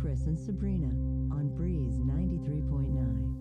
Chris and Sabrina on Breeze 93.9.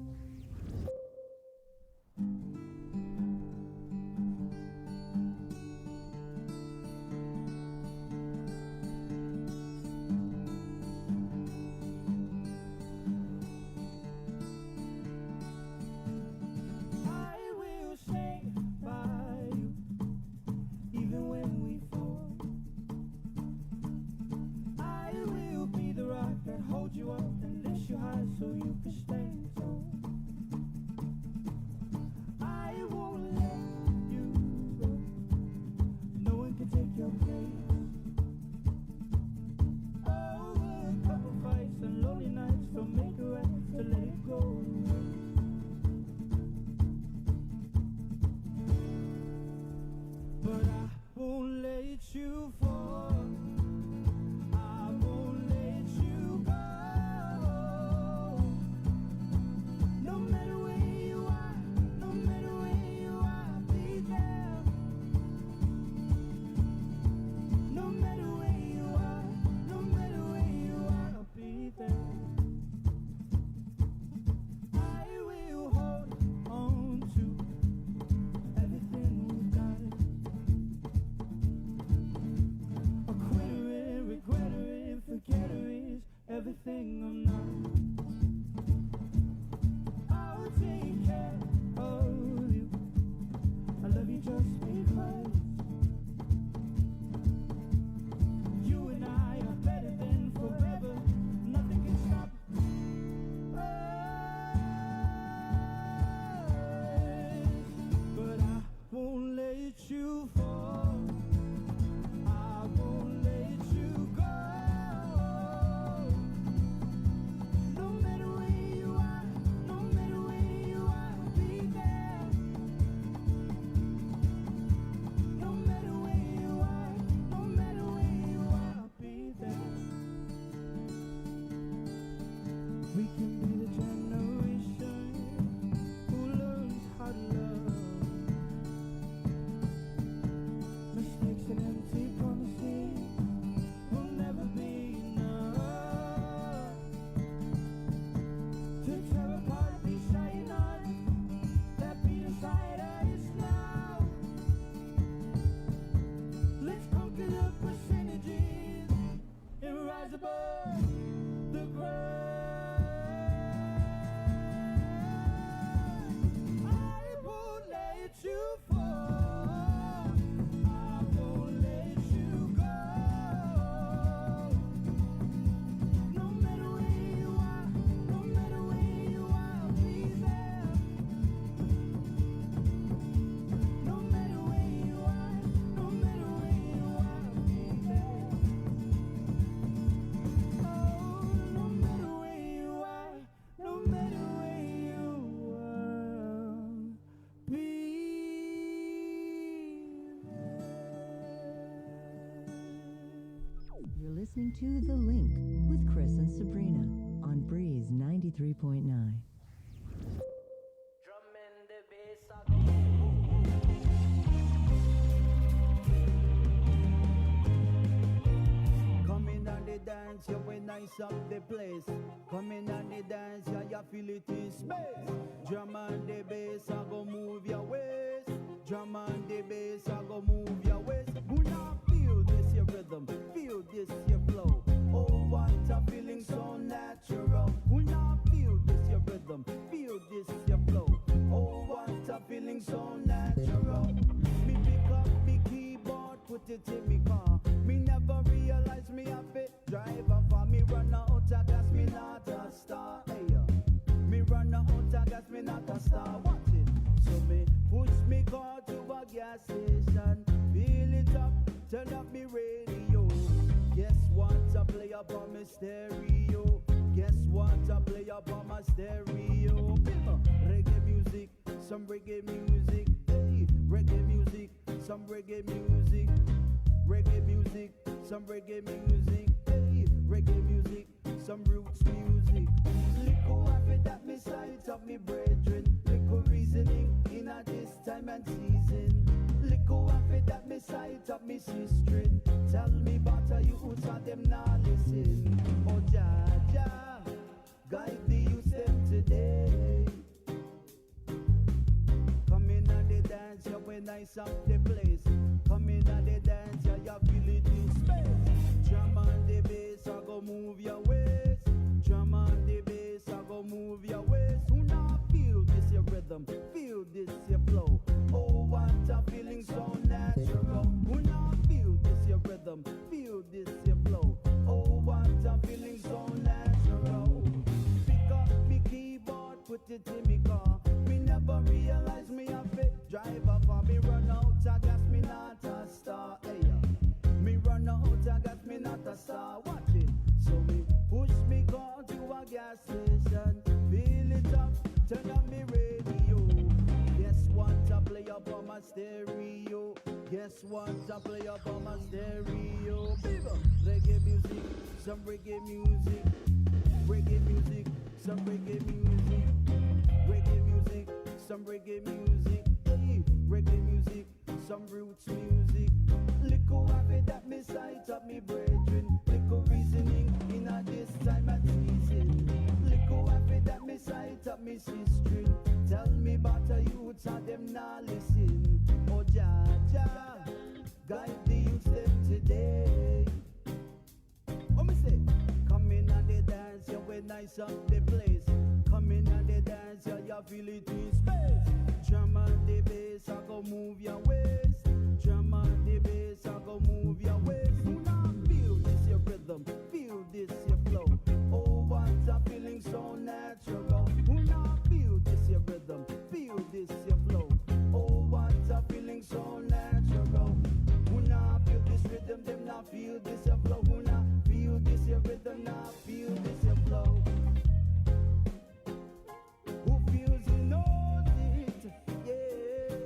Listening to The Link with Chris and Sabrina on Breeze 93.9. Coming on the dance, you will nice up the place. Coming on the dance, yeah, you feel it in space. Drum and the bass, I go move your waist. Drum and the bass, I go move your waist. Who now feel this your rhythm? Feel this your flow. Oh, what a feeling so natural. Who now feel this your rhythm? Feel this your flow. Oh, what a feeling so natural. Me pick up me keyboard, put it in me car. Me never realize me have it. Driver for me run out of gas, me not a star. Hey, me run out of gas, me not a star. Watch it. So me push me car to a gas station. Feel it up, turn up me radio. Guess what? I play up on my stereo. Guess what? I play up on my stereo. Reggae music, some reggae music. Hey, reggae music, some reggae music. Reggae music, some reggae music. Hey, reggae music, some roots music. Little happy that me sight of me brethren. Little reasoning in a this time and season. Little happy that me sight of me sister. Tell me about a youth and them not listen. Oh, Jah, guide the youth them today. Come in and the dance, yeah, when nice up the place. Come in and the dance, yeah, you feel it in space. Drum on the bass, I go move your waist. Drum on the bass, I go move your waist. Who now feel this your rhythm, feel this your flow. Oh, what a feeling so natural. Who now feel this your rhythm, feel this your flow. Oh, what a feeling so natural. Pick up me keyboard, put it in me car. Me never realize me a fit driver for me run out. I guess me not a star. Hey, me run out. I guess me not a star. Watch it. So me push me car to a gas station. Fill it up, turn on me radio. Guess what I play up on my stereo? Guess what I play up on my stereo? Bigger reggae music, some reggae music, reggae music, some reggae music, reggae music, some reggae music, hey, reggae music, some roots music. Little habit that me sight up me brethren. Little reasoning in a this time and season. Little habit that me sight up me sister. Tell me about the youths and them not listen. Oh Jah, guide the youths them today. Oh me say, come in and they dance, yeah, we nice up the place. Come in and they dance, yeah, you feel it in space. Drum and the bass, I go move your waist. Drum and the bass, I go move your waist. Who now feel this your rhythm, feel this your flow. Oh, what a feeling so natural. Who now feel this your rhythm, feel this your flow. Oh, what a feeling so natural. Who now feel this rhythm, them now feel this your flow. Who now feel this your rhythm, now feel this your flow. Who feels it knows it, yeah.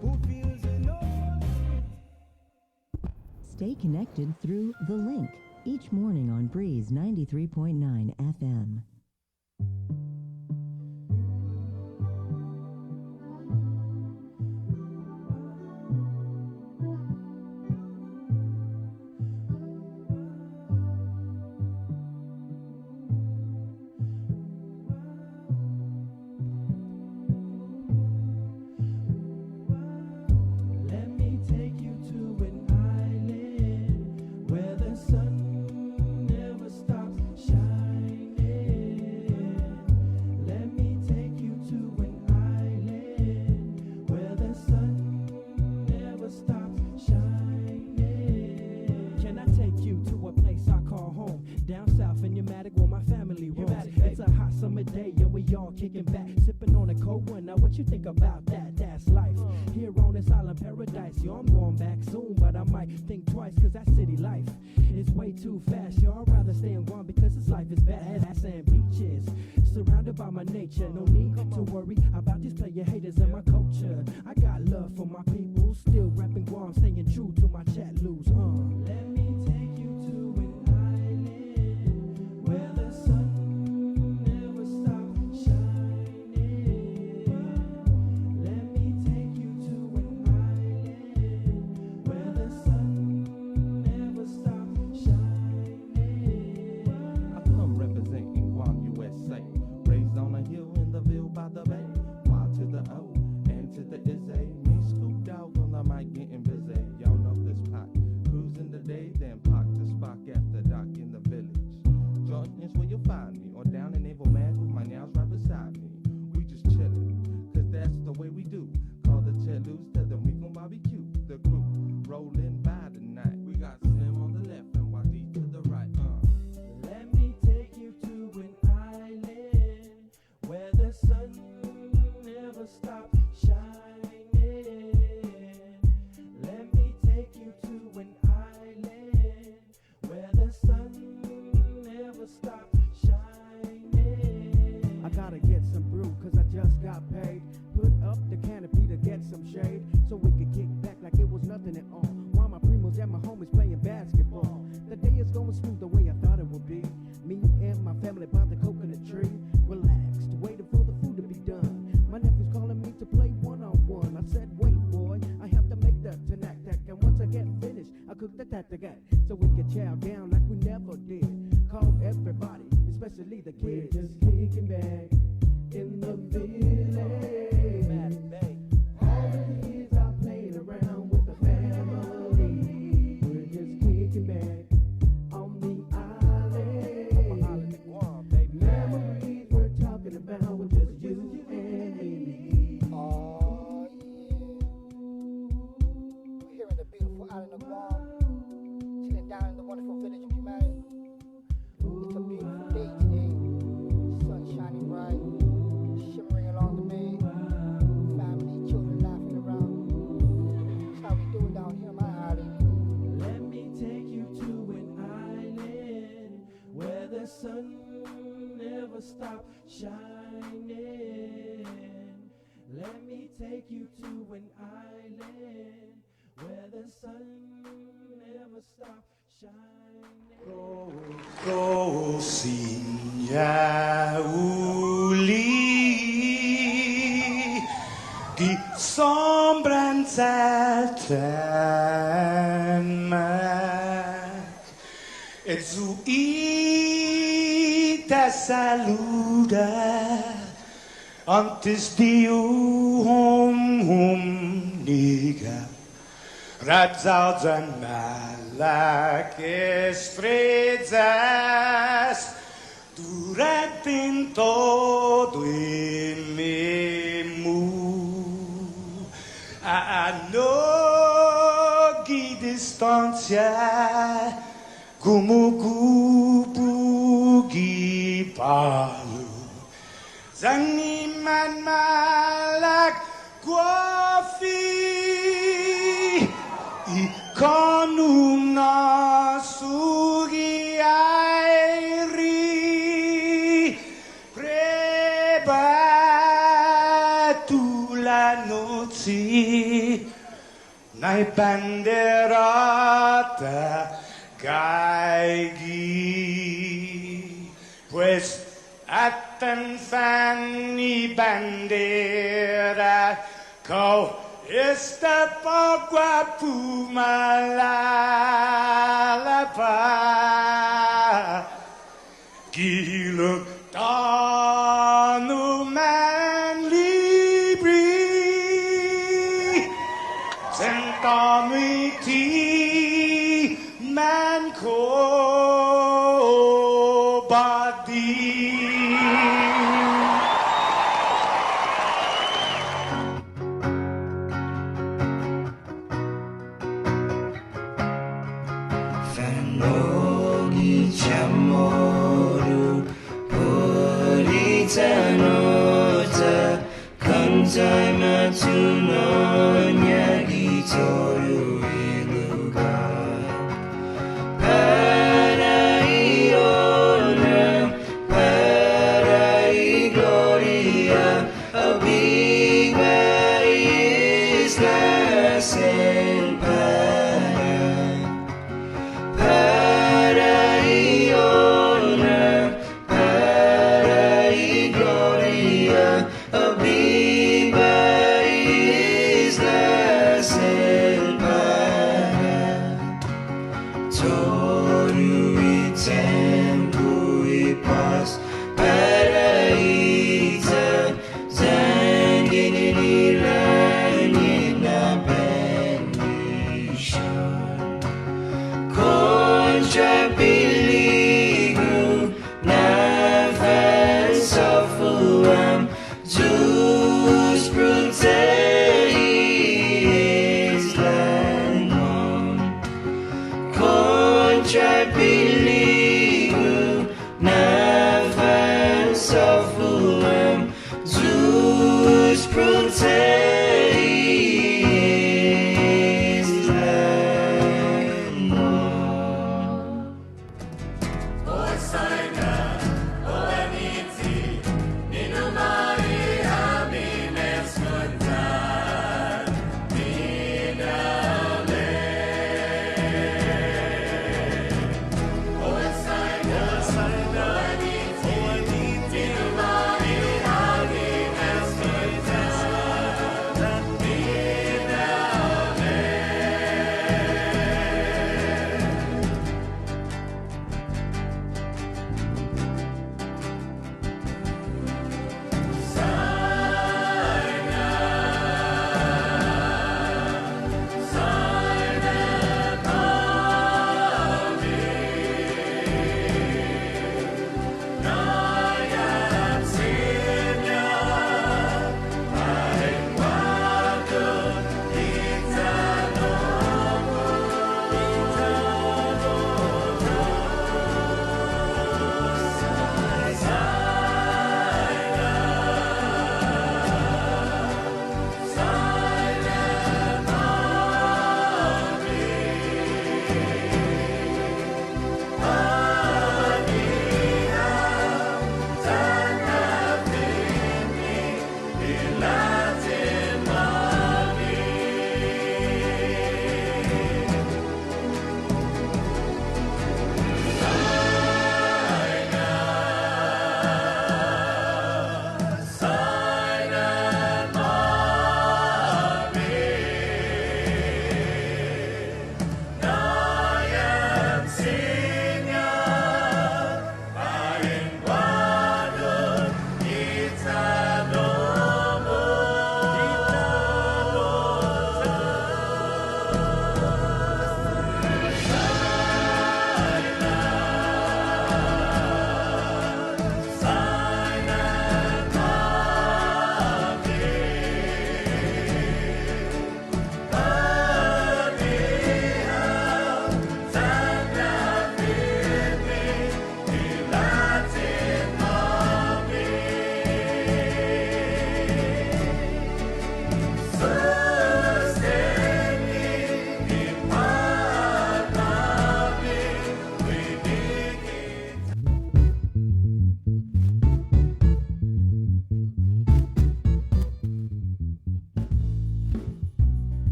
Who feels it knows it. Stay connected through The Link each morning on Breeze 93.9 FM. Let me take you to an island where the sun never stops shining. Let me take you to an island where the sun never stops shining. Can I take you to a place I call home? Down south in Pneumatic where my family roams. It's a hot summer day and we all kicking back, sipping on a cold one. Now what you think about that? That's life here on this island paradise. Yo, I'm going back soon, but I might think twice, cause that city life is way too fast. Yo, I'd rather stay in Guam because this life is bad. Sand beaches, surrounded by my nature. No need to worry about these player haters and my culture. I got love for my people, still rapping Guam, staying true to my chat loose. Let me take you to an island where the sun never stops shining. Let me take you to an island where the sun never stops shining. I come representing Guam, USA. Raised on a hill in the Ville by the bay. Y to the O and to the Izzy. Me scooped out on the mic getting busy. Y'all know this pot. Cruising the day, then park the spot after dark in the village. Jordan's where you'll find me. Or down in Naval Mag with my nails right beside me. We just chillin', cause that's the way we do. Call the Chelus, tell them we gon' barbecue. The crew rollin' by tonight. We got Sim on the left and YD to the right. Let me take you to an island where the sun never stops shining. Let me take you to an island where the sun never stops shining. I gotta get some brew, cause I just got paid. Put up the canopy to get some shade, so we could kick back like it was nothing at all. While my primos and my homies playing basketball. The day is going smooth the way I thought it would be. Me and my family by the coconut tree, relaxed, waiting for the food to be done. My nephew's calling me to play one-on-one. I said, wait boy, I have to make the tanak. And once I get finished, I cook the tatagat, so we can chow down like we never did. kids just kicking back in the village. All the kids are playing around with the family. We're just kicking back on the island. Memories we're talking about with just you and me. Oh, yeah. We're here in the beautiful island of Guam, chilling down in the wonderful village of Humanity. It's a beautiful day today. Sun shining bright, shimmering along the bay. Family, children laughing around. That's how we do it down here on my island. Let me take you to an island where the sun never stops shining. Let me take you to an island where the sun never stops shining. Go sinja uli die sombranzelten meg et zu ite saluda antes di niga Radzauds and malak estrezas durante in todo in memu a nogi distancia como gupugi palu zaniman malak guafi Ikonuna sugi airi preba tu la noci nai banderata gaigi pues atan fanni bandera kau Esta pagua pumalapa Gilo tanu man libri Sentami ti man ko badi Fanogi chamoru politanota kantai matunonya gitoru iluga Paraiona Parai gloria a big islas en Paraiona, Parai gloria, abiba islas el para. Toru y tempo y paz, paraíso, zangin in ilan in a bendition. Contra peligro, nada falso fuam,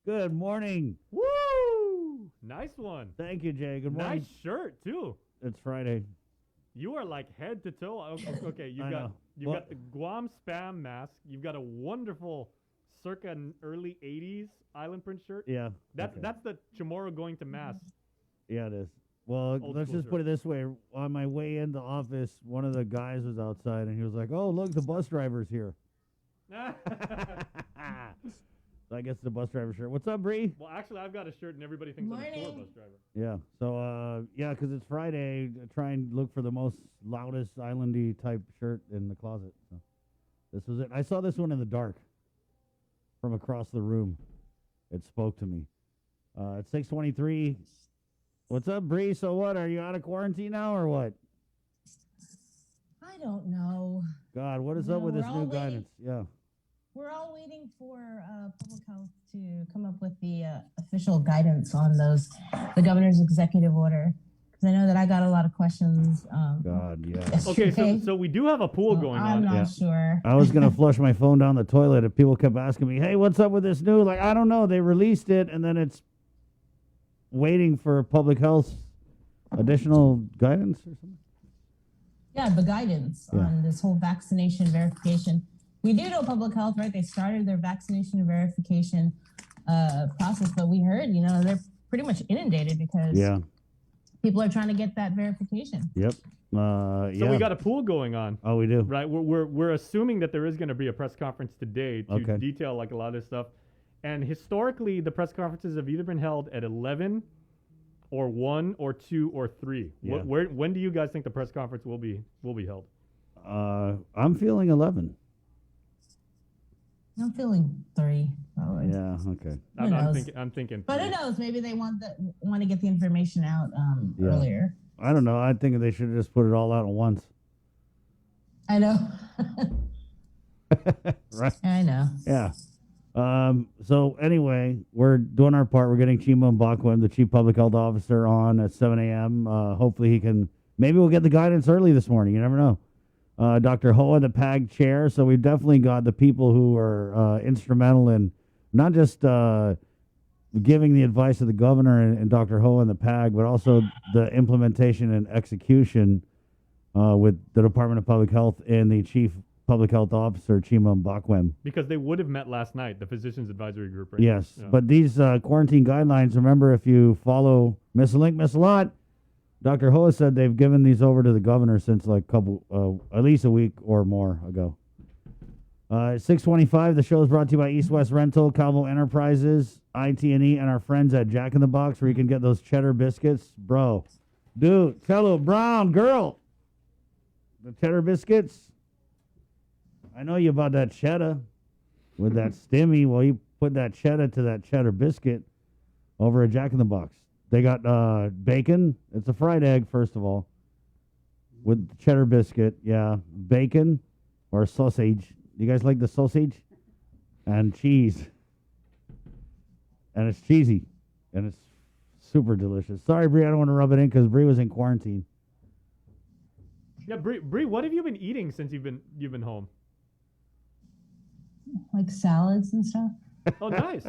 Good morning. Woo! Nice one. Thank you, Jay. Good morning. Nice shirt too. It's Friday. You are like head to toe. Okay, I know. you've Well- got the Guam spam mask. You've got a wonderful circa early '80s Island Print shirt. Yeah. That's okay. that's the Chamorro going to mass. Yeah, it is. Well, Old let's school just put it this way. On my way into office, one of the guys was outside, and he was like, "Oh, look, the bus driver's here." So I guess the bus driver shirt. What's up, Bree? Well, actually, I've got a shirt, and everybody thinks I'm a tour bus driver. Yeah. So, yeah, because it's Friday, try and look for the most loudest islandy type shirt in the closet. So this was it. I saw this one in the dark from across the room. It spoke to me. It's 6:23. What's up, Bree? So what? Are you out of quarantine now or what? I don't know. God, what is No, up with this we're new all waiting. guidance? Yeah. We're all waiting for public health to come up with the official guidance on the governor's executive order. Because I know that I got a lot of questions. God, yeah. Okay, yesterday. so we do have a pool going I'm on. not Yeah. sure. I was gonna flush my phone down the toilet if people kept asking me, "Hey, what's up with this new?" Like, I don't know. They released it, and then it's waiting for public health additional guidance or something. Yeah, the guidance Yeah. on this whole vaccination verification. We do know public health, right? They started their vaccination verification process, but we heard, they're pretty much inundated because Yeah. people are trying to get that verification. Yep. So Yeah. we got a pool going on. Oh, we do. Right, we're assuming that there is going to be a press conference today to Okay. detail like a lot of this stuff. And historically, the press conferences have either been held at 11, or 1, or 2, or 3. Yeah. When do you guys think the press conference will be held? I'm feeling 11. I'm feeling 3. Probably. Yeah. Okay. Who knows? I'm thinking. But 3. who knows? Maybe they want to get the information out Yeah. earlier. I don't know. I think they should have just put it all out at once. I know. Right. I know. Yeah. So anyway, we're doing our part. We're getting Chima Mbakwe, the Chief Public Health Officer, on at 7 a.m. Hopefully he can. Maybe we'll get the guidance early this morning. You never know. Dr. Hoa, the PAG chair. So we've definitely got the people who are instrumental in not just giving the advice of the governor and Dr. Hoa and the PAG, but also the implementation and execution with the Department of Public Health and the Chief Public Health Officer, Chima Mbakwe. Because they would have met last night, the Physicians Advisory Group. Right? Yes, Yeah. but these quarantine guidelines, remember, if you follow Miss a Link, Miss a Lot, Dr. Hoa said they've given these over to the governor since like at least a week or more ago. 6:25, the show is brought to you by East West Rental, Calvo Enterprises, IT&E, and our friends at Jack in the Box, where you can get those cheddar biscuits. Bro, dude, fellow brown girl, the cheddar biscuits. I know you about that cheddar with that stimmy. Well, you put that cheddar to that cheddar biscuit over at Jack in the Box. They got bacon. It's a fried egg, first of all, with the cheddar biscuit. Yeah, bacon or sausage. You guys like the sausage? And cheese. And it's cheesy. And it's super delicious. Sorry, Bree, I don't want to rub it in because Bree was in quarantine. Yeah, Bree, what have you been eating since you've been home? Like salads and stuff. Oh, nice.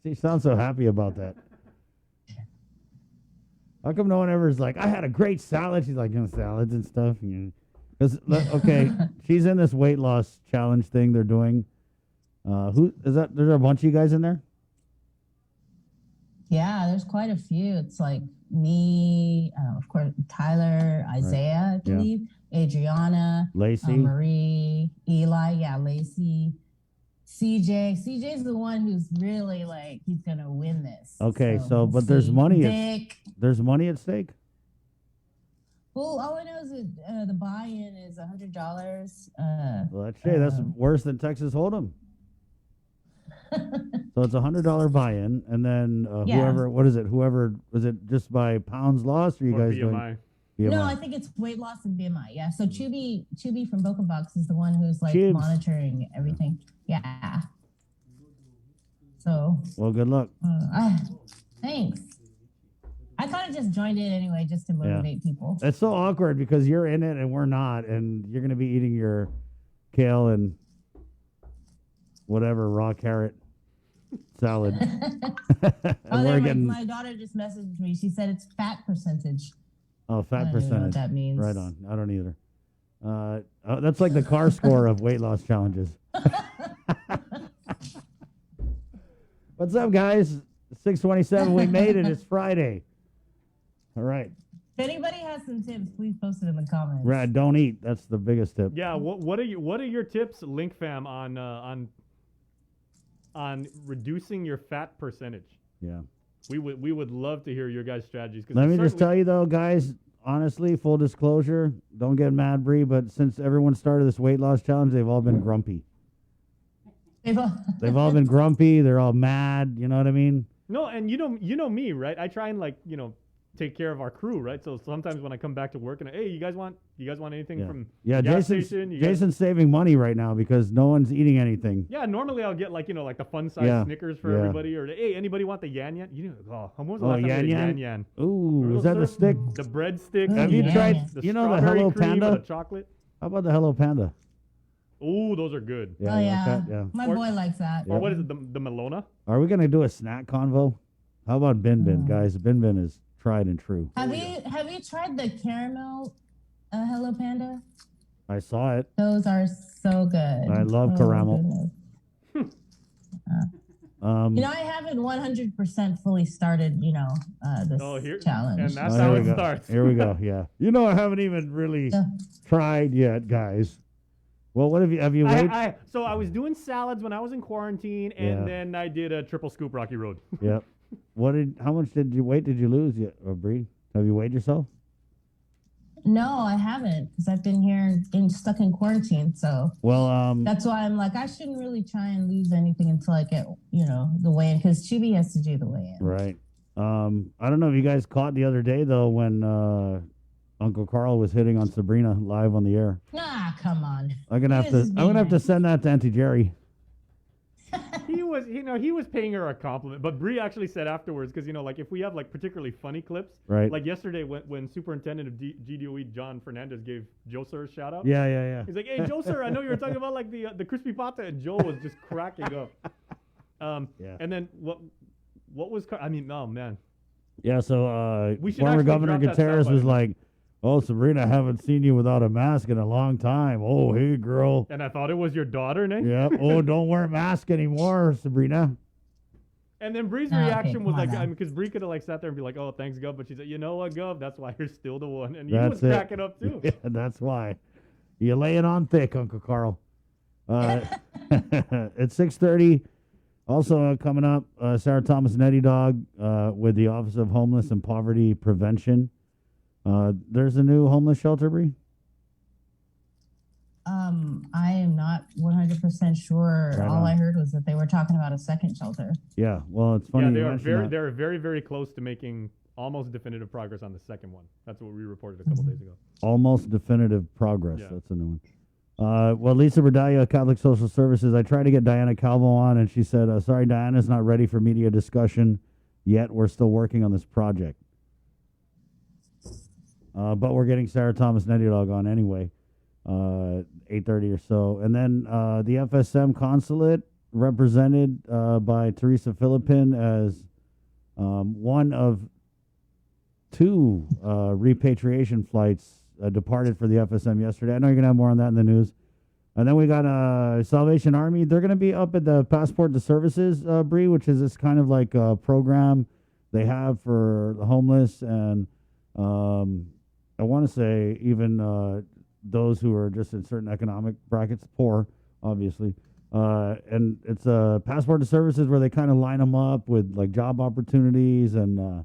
She sounds so happy about that. How come no one ever is like, I had a great salad? She's like, salads and stuff. Because, okay, she's in this weight loss challenge thing they're doing. Who is that? There's a bunch of you guys in there? Yeah, there's quite a few. It's like me, of course, Tyler, Isaiah, I Yeah. believe, Adriana, Lacey. Marie, Eli, Lacey, CJ. CJ's the one who's really like, he's going to win this. Okay, so we'll but there's see. money. Dick. There's money at stake. Well, all I know is that the buy-in is $100. Well, that's worse than Texas Hold'em. So it's $100 buy-in, and then Yeah. whoever, what is it? Whoever, was it just by pounds lost, or you Or guys BMI. doing BMI? No, I think it's weight loss and BMI. Yeah. So Chubby from Boca Box is the one who's like Chibs. monitoring everything. Yeah. So Well, good luck. thanks. I kind of just joined in anyway, just to motivate people. It's so awkward because you're in it and we're not, and you're going to be eating your kale and whatever raw carrot. salad. Oh, We're there, getting my daughter just messaged me. She said it's fat percentage. oh I fat don't even know what percentage. that means. Right on. I don't either. That's like the car score of weight loss challenges. What's up, guys? 6:27. We made it. It's Friday. All right. If anybody has some tips, please post it in the comments. Rad, don't eat. That's the biggest tip. Yeah, what are your tips, Link Fam, on reducing your fat percentage? Yeah. We would love to hear your guys' strategies. Let me just tell you though, guys. Honestly, full disclosure, don't get mad, Bree, but since everyone started this weight loss challenge, they've all been grumpy. They've all been grumpy. They're all mad. You know what I mean? No, and you know me, right? I try and take care of our crew, right? So sometimes when I come back to work and hey, you guys want anything from gas station? Jason's saving money right now because no one's eating anything. Yeah, normally I'll get like the fun size Snickers for Yeah. everybody, or hey, anybody want the yan yan? When was the last time we had yan yan? Ooh, Remember is that the those? stick? The bread stick. Have you yan tried? yan. The You know the strawberry Hello cream Panda? or the chocolate? How about the Hello Panda? Ooh, those are good. Yeah, Oh you yeah. like that? Yeah. My Or- boy likes that. Or what is it? The Melona? Are we gonna do a snack convo? How about Bin Bin, guys? Bin Bin is tried and true. Have you tried the caramel Hello Panda? I saw it. Those are so good. I love Oh, caramel. goodness. Um, I haven't 100% fully started, this Oh, here challenge. and that's oh, how here it we go. starts. Here we go. Yeah. I haven't even really Yeah. tried yet, guys. Well, what have you waited? So I was doing salads when I was in quarantine, and Yeah. then I did a triple scoop Rocky Road. Yep. How much did you lose yet, Bree? Have you weighed yourself? No, I haven't because I've been here getting stuck in quarantine. So Well, that's why I'm like, I shouldn't really try and lose anything until I get, the weigh in because Chibi has to do the weigh in. right. I don't know if you guys caught the other day though when Uncle Carl was hitting on Sabrina live on the air. Nah, come on. I'm gonna He was have to being send that to Auntie Jerry. He was paying her a compliment, but Bree actually said afterwards because if we have particularly funny clips, Right. Like yesterday when Superintendent of GDOE John Fernandez gave Joe Sir a shout out. Yeah. He's like, hey Joe Sir, I know you were talking about the crispy pata, and Joe was just cracking up. Yeah. And then what was oh man. Yeah, so We should former actually Governor drop that Gutierrez soundbite. was like, "Oh, Sabrina, I haven't seen you without a mask in a long time. Oh, hey, girl. And I thought it was your daughter, Nick. Yep. Oh, don't wear a mask anymore, Sabrina." And then Bree's Okay, reaction was come on like, now. because Bree could have sat there and be like, "Oh, thanks, Gov," but she said, "You know what, Gov? That's why you're still the one." And he was That's it. cracking up too. Yeah, that's why. You lay it on thick, Uncle Carl. At 6:30, also coming up, Sarah Thomas Netty Dog with the Office of Homeless and Poverty Prevention. There's a new homeless shelter, Bree? I am not 100% sure. Right All on. I heard was that they were talking about a second shelter. Yeah, well, it's funny Yeah, you they are mention that. they're very, very close to making almost definitive progress on the second one. That's what we reported a couple days ago. Almost definitive progress. Yeah. That's a new one. Well, Lisa Berdalia, Catholic Social Services. I tried to get Diana Calvo on, and she said, sorry, Diana's not ready for media discussion yet. We're still working on this project. But we're getting Sarah Thomas Netty Dog on anyway, 8:30 or so. And then the FSM consulate, represented by Teresa Philippin as one of two repatriation flights departed for the FSM yesterday. I know you're going to have more on that in the news. And then we got Salvation Army. They're going to be up at the Passport to Services, Bree, which is this kind of like program they have for the homeless and I want to say even those who are just in certain economic brackets, poor, obviously. And it's a Passport to Services where they kind of line them up with like job opportunities and,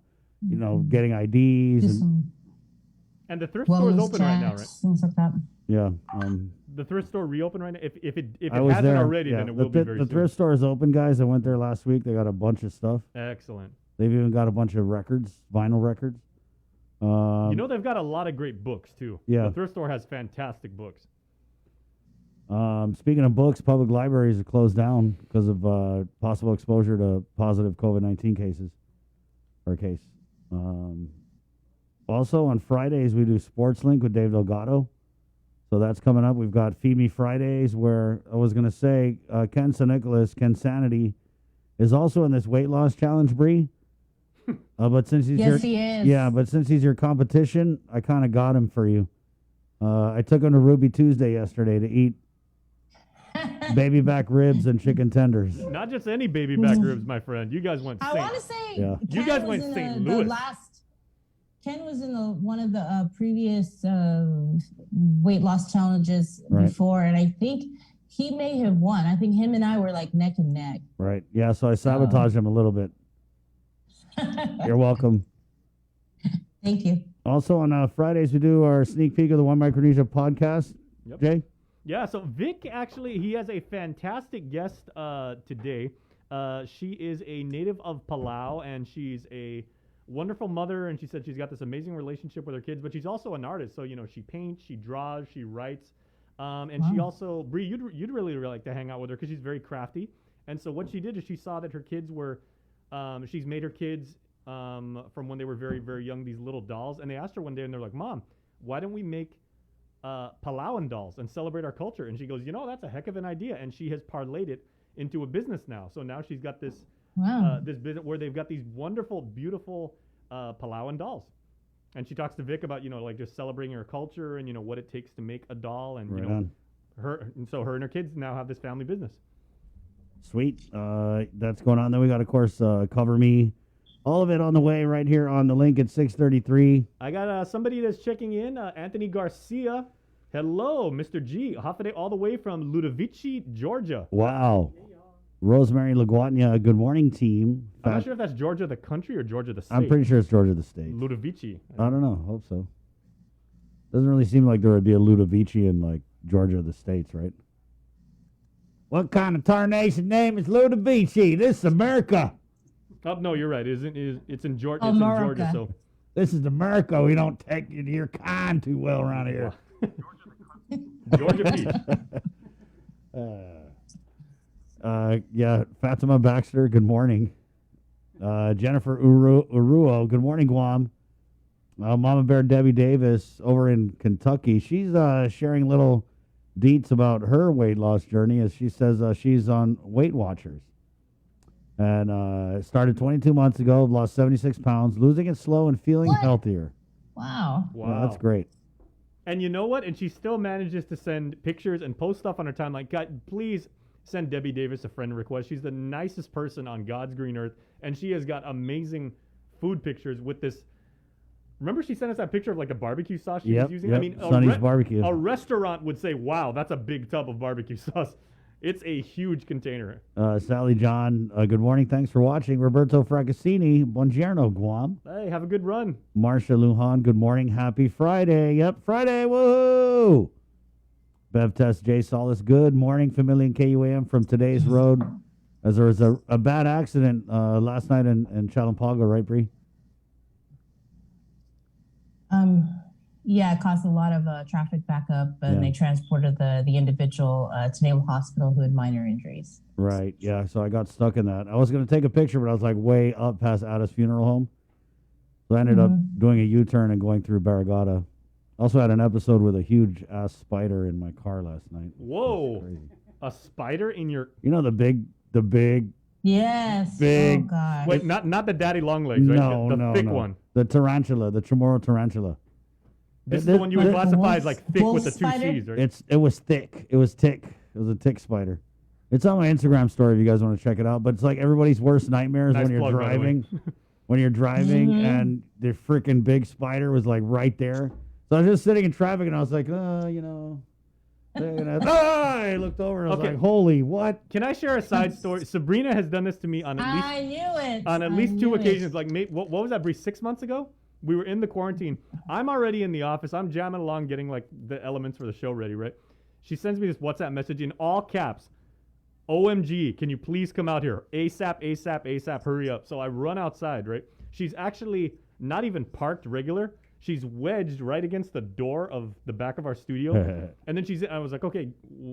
getting IDs. Just And, some And the thrift store is wellness open right now, right? checks, things like that. yeah. The thrift store reopened right now. If it I was hasn't there. already, Yeah, then it will be very The soon. thrift store is open, guys. I went there last week. They got a bunch of stuff. Excellent. They've even got a bunch of records, vinyl records. They've got a lot of great books too. Yeah. The thrift store has fantastic books. Speaking of books, public libraries are closed down because of possible exposure to positive COVID-19 cases or case. Also on Fridays we do Sports Link with Dave Delgado. So that's coming up. We've got Feed Me Fridays where I was going to say Ken St. Nicholas, Ken Sanity, is also in this weight loss challenge, Bree. But since he's Yes, he is. Yeah, but since he's your competition, I kind of got him for you. I took him to Ruby Tuesday yesterday to eat baby back ribs and chicken tenders. Not just any baby back ribs, my friend. You guys went. I want to say Yeah. You Ken guys was went in St. the Louis. last. Ken was in one of the previous weight loss challenges Right. before, and I think he may have won. I think him and I were like neck and neck. Right. Yeah, so I sabotaged him a little bit. You're welcome. Thank you. Also on Fridays, we do our sneak peek of the One Micronesia podcast. Yep. Jay? Yeah, so Vic actually, he has a fantastic guest today. She is a native of Palau, and she's a wonderful mother, and she said she's got this amazing relationship with her kids, but she's also an artist. So, you know, she paints, she draws, she writes, and she also, Bree, you'd really like to hang out with her because she's very crafty. And so what she did is she saw that her kids were, she's made her kids from when they were very, very young, these little dolls, and they asked her one day, and they're like, Mom, why don't we make Palauan dolls and celebrate our culture? And she goes, you know, that's a heck of an idea. And she has parlayed it into a business now. So now she's got this this business where they've got these wonderful, beautiful Palauan dolls. And she talks to Vic about, you know, like just celebrating her culture and, you know, what it takes to make a doll. And, Right you know, on. her and her kids now have this family business. Sweet. That's going on. Then we got, of course, Cover Me. All of it on the way right here on the link at 6:33. I got somebody that's checking in, Anthony Garcia. Hello, Mr. G. Hafide all the way from Ludovici, Georgia. Wow. Rosemary LaGuardia, good morning, team. I'm not sure if that's Georgia the country or Georgia the state. I'm pretty sure it's Georgia the state. Ludovici. I don't know. Hope so. Doesn't really seem like there would be a Ludovici in like Georgia the states, right? What kind of tarnation name is Ludovici? This is America. Oh, no, you're right. It's in Georgia. Oh, It's in America. Georgia, so This is America. We don't take you to your kind too well around here. Georgia Peach. Yeah, Fatima Baxter, good morning. Jennifer Uruo, good morning, Guam. Mama Bear Debbie Davis over in Kentucky. She's sharing little deets about her weight loss journey as she says she's on Weight Watchers. And started 22 months ago, lost 76 pounds, losing it slow and feeling healthier. Wow. Wow. Yeah, that's great. And you know what? And she still manages to send pictures and post stuff on her timeline. God, please send Debbie Davis a friend request. She's the nicest person on God's green earth. And she has got amazing food pictures with this. Remember she sent us that picture of like the barbecue sauce she was using? Yep. I mean, Sonny's barbecue. A restaurant would say, wow, that's a big tub of barbecue sauce. It's a huge container. Sally John, good morning. Thanks for watching. Roberto Fracassini, buongiorno, Guam. Hey, have a good run. Marsha Lujan, good morning. Happy Friday. Yep, Friday. Woohoo! Bev Test J Solis, good morning. Familia and KUAM from today's road. As there was a bad accident last night in Chalampago, right, Bree? Yeah, it caused a lot of traffic backup, and Yeah. they transported the individual to Naval Hospital who had minor injuries. Right, yeah. So I got stuck in that. I was going to take a picture, but I was like way up past Ada's funeral home. So I ended up doing a U-turn and going through Barragata. Also had an episode with a huge ass spider in my car last night. Whoa. Crazy. A spider in your... You know the big Yes. Big- Oh God. Wait, not the daddy long legs, right? no, the no, thick no. one. The tarantula, the Chamorro tarantula. This is This- the one you would this- classify as like thick wolf with the two spider? C's, right? It was thick. It was tick. It was a tick spider. It's on my Instagram story if you guys want to check it out. But it's like everybody's worst nightmares Nice when you're plug, by the way. driving. When you're driving and the freaking big spider was like right there. So I was just sitting in traffic and I was like, you know. I looked over and I was Okay. like, holy what? Can I share a side story? Sabrina has done this to me on at least I knew it. on at I least two knew it. occasions. Like, what was that, Bree? 6 months ago, we were in the quarantine. I'm already in the office. I'm jamming along, getting like the elements for the show ready. Right? She sends me this WhatsApp message in all caps. OMG, can you please come out here? ASAP, ASAP, ASAP, hurry up. So I run outside, right? She's actually not even parked regular. She's wedged right against the door of the back of our studio. And then I was like, okay,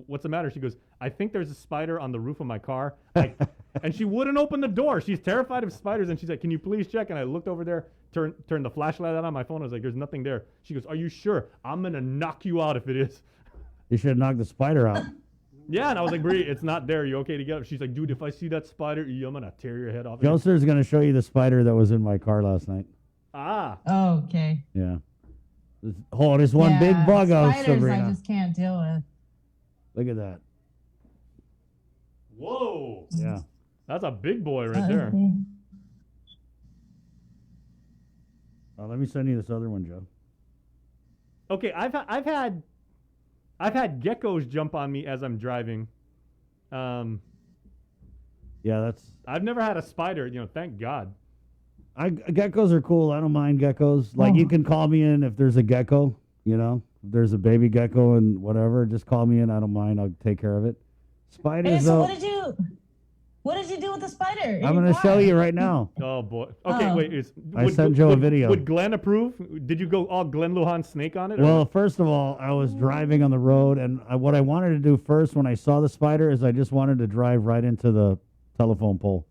what's the matter? She goes, I think there's a spider on the roof of my car. And she wouldn't open the door. She's terrified of spiders. And she's like, can you please check? And I looked over there, turned the flashlight on my phone. I was like, there's nothing there. She goes, are you sure? I'm going to knock you out if it is. You should have knocked the spider out. Yeah, and I was like, Bree, it's not there. You okay to get up? She's like, dude, if I see that spider, I'm gonna tear your head off. Joster's going to show you the spider that was in my car last night. Ah. Oh, okay. Yeah. This one big bug out, spiders Sabrina. I just can't deal with. Look at that. Whoa. Yeah. That's a big boy right there. Okay. Let me send you this other one, Joe. Okay, I've had geckos jump on me as I'm driving. Yeah, that's. I've never had a spider. Thank God. Geckos are cool. I don't mind geckos. Like you can call me in if there's a gecko. If there's a baby gecko and whatever, just call me in. I don't mind. I'll take care of it. Spiders. Hey, so though, what did you do with the spider? in I'm your going to car? show you right now. Oh boy. Okay, Oh. wait. I sent Joe a video. Would Glenn approve? Did you go all Glenn Lujan snake on it? or- Well, first of all, I was driving on the road, and what I wanted to do first when I saw the spider is I just wanted to drive right into the telephone pole.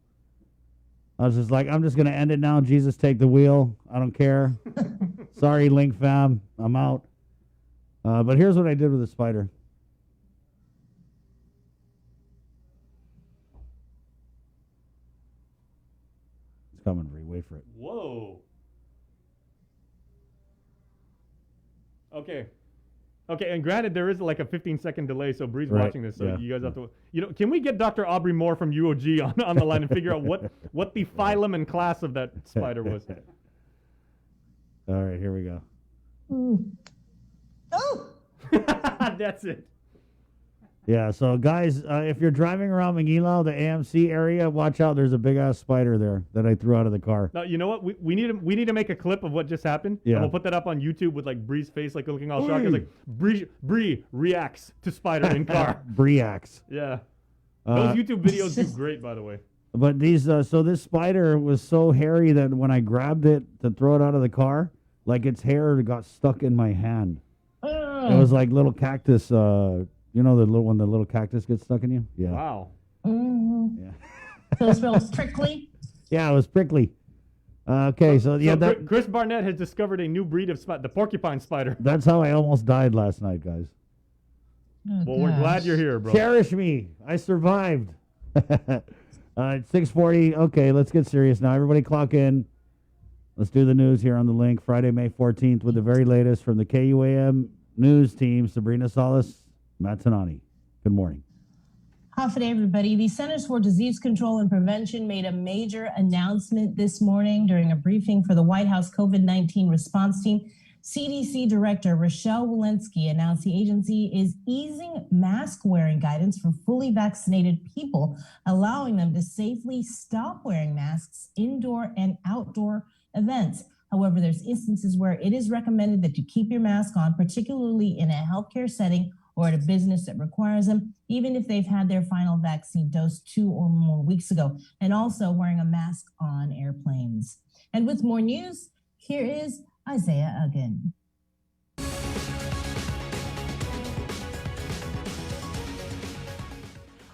I was just like, I'm just going to end it now. Jesus, take the wheel. I don't care. Sorry, Link fam. I'm out. But here's what I did with the spider. It's coming, Bree. Wait for it. Whoa. Okay, and granted, there is like a 15-second delay, so Bree's Right, watching this, so yeah. you guys have to. Can we get Dr. Aubrey Moore from UOG on the line and figure out what the phylum and class of that spider was? All right, here we go. Oh, That's it. Yeah, so guys, if you're driving around Manila, the AMC area, watch out. There's a big-ass spider there that I threw out of the car. Now, you know what? We need to make a clip of what just happened. Yeah. And we'll put that up on YouTube with like Bree's face like looking all shocked. It's like Bree reacts to spider in car. Breax. Yeah. Those YouTube videos do great, by the way. But so this spider was so hairy that when I grabbed it to throw it out of the car, like its hair got stuck in my hand. It was like little cactus, the little cactus gets stuck in you? Yeah. Wow. Mm-hmm. Yeah. So it smells prickly. Yeah, it was prickly. Okay, so Chris Barnett has discovered a new breed of spider, the porcupine spider. that's how I almost died last night, guys. Oh, Well, we're glad you're here, bro. Cherish me. I survived. It's 6:40. Okay, let's get serious now. Everybody clock in. Let's do the news here on the link. Friday, May 14th with the very latest from the KUAM news team, Sabrina Salas, Matt Tanani. Good morning. Hi, everybody. The Centers for Disease Control and Prevention made a major announcement this morning during a briefing for the White House COVID-19 response team. CDC Director Rochelle Walensky announced the agency is easing mask wearing guidance for fully vaccinated people, allowing them to safely stop wearing masks indoor and outdoor events. However, there's instances where it is recommended that you keep your mask on, particularly in a healthcare setting or at a business that requires them, even if they've had their final vaccine dose 2 or more weeks ago, and also wearing a mask on airplanes. And with more news, here is Isaiah Uggan.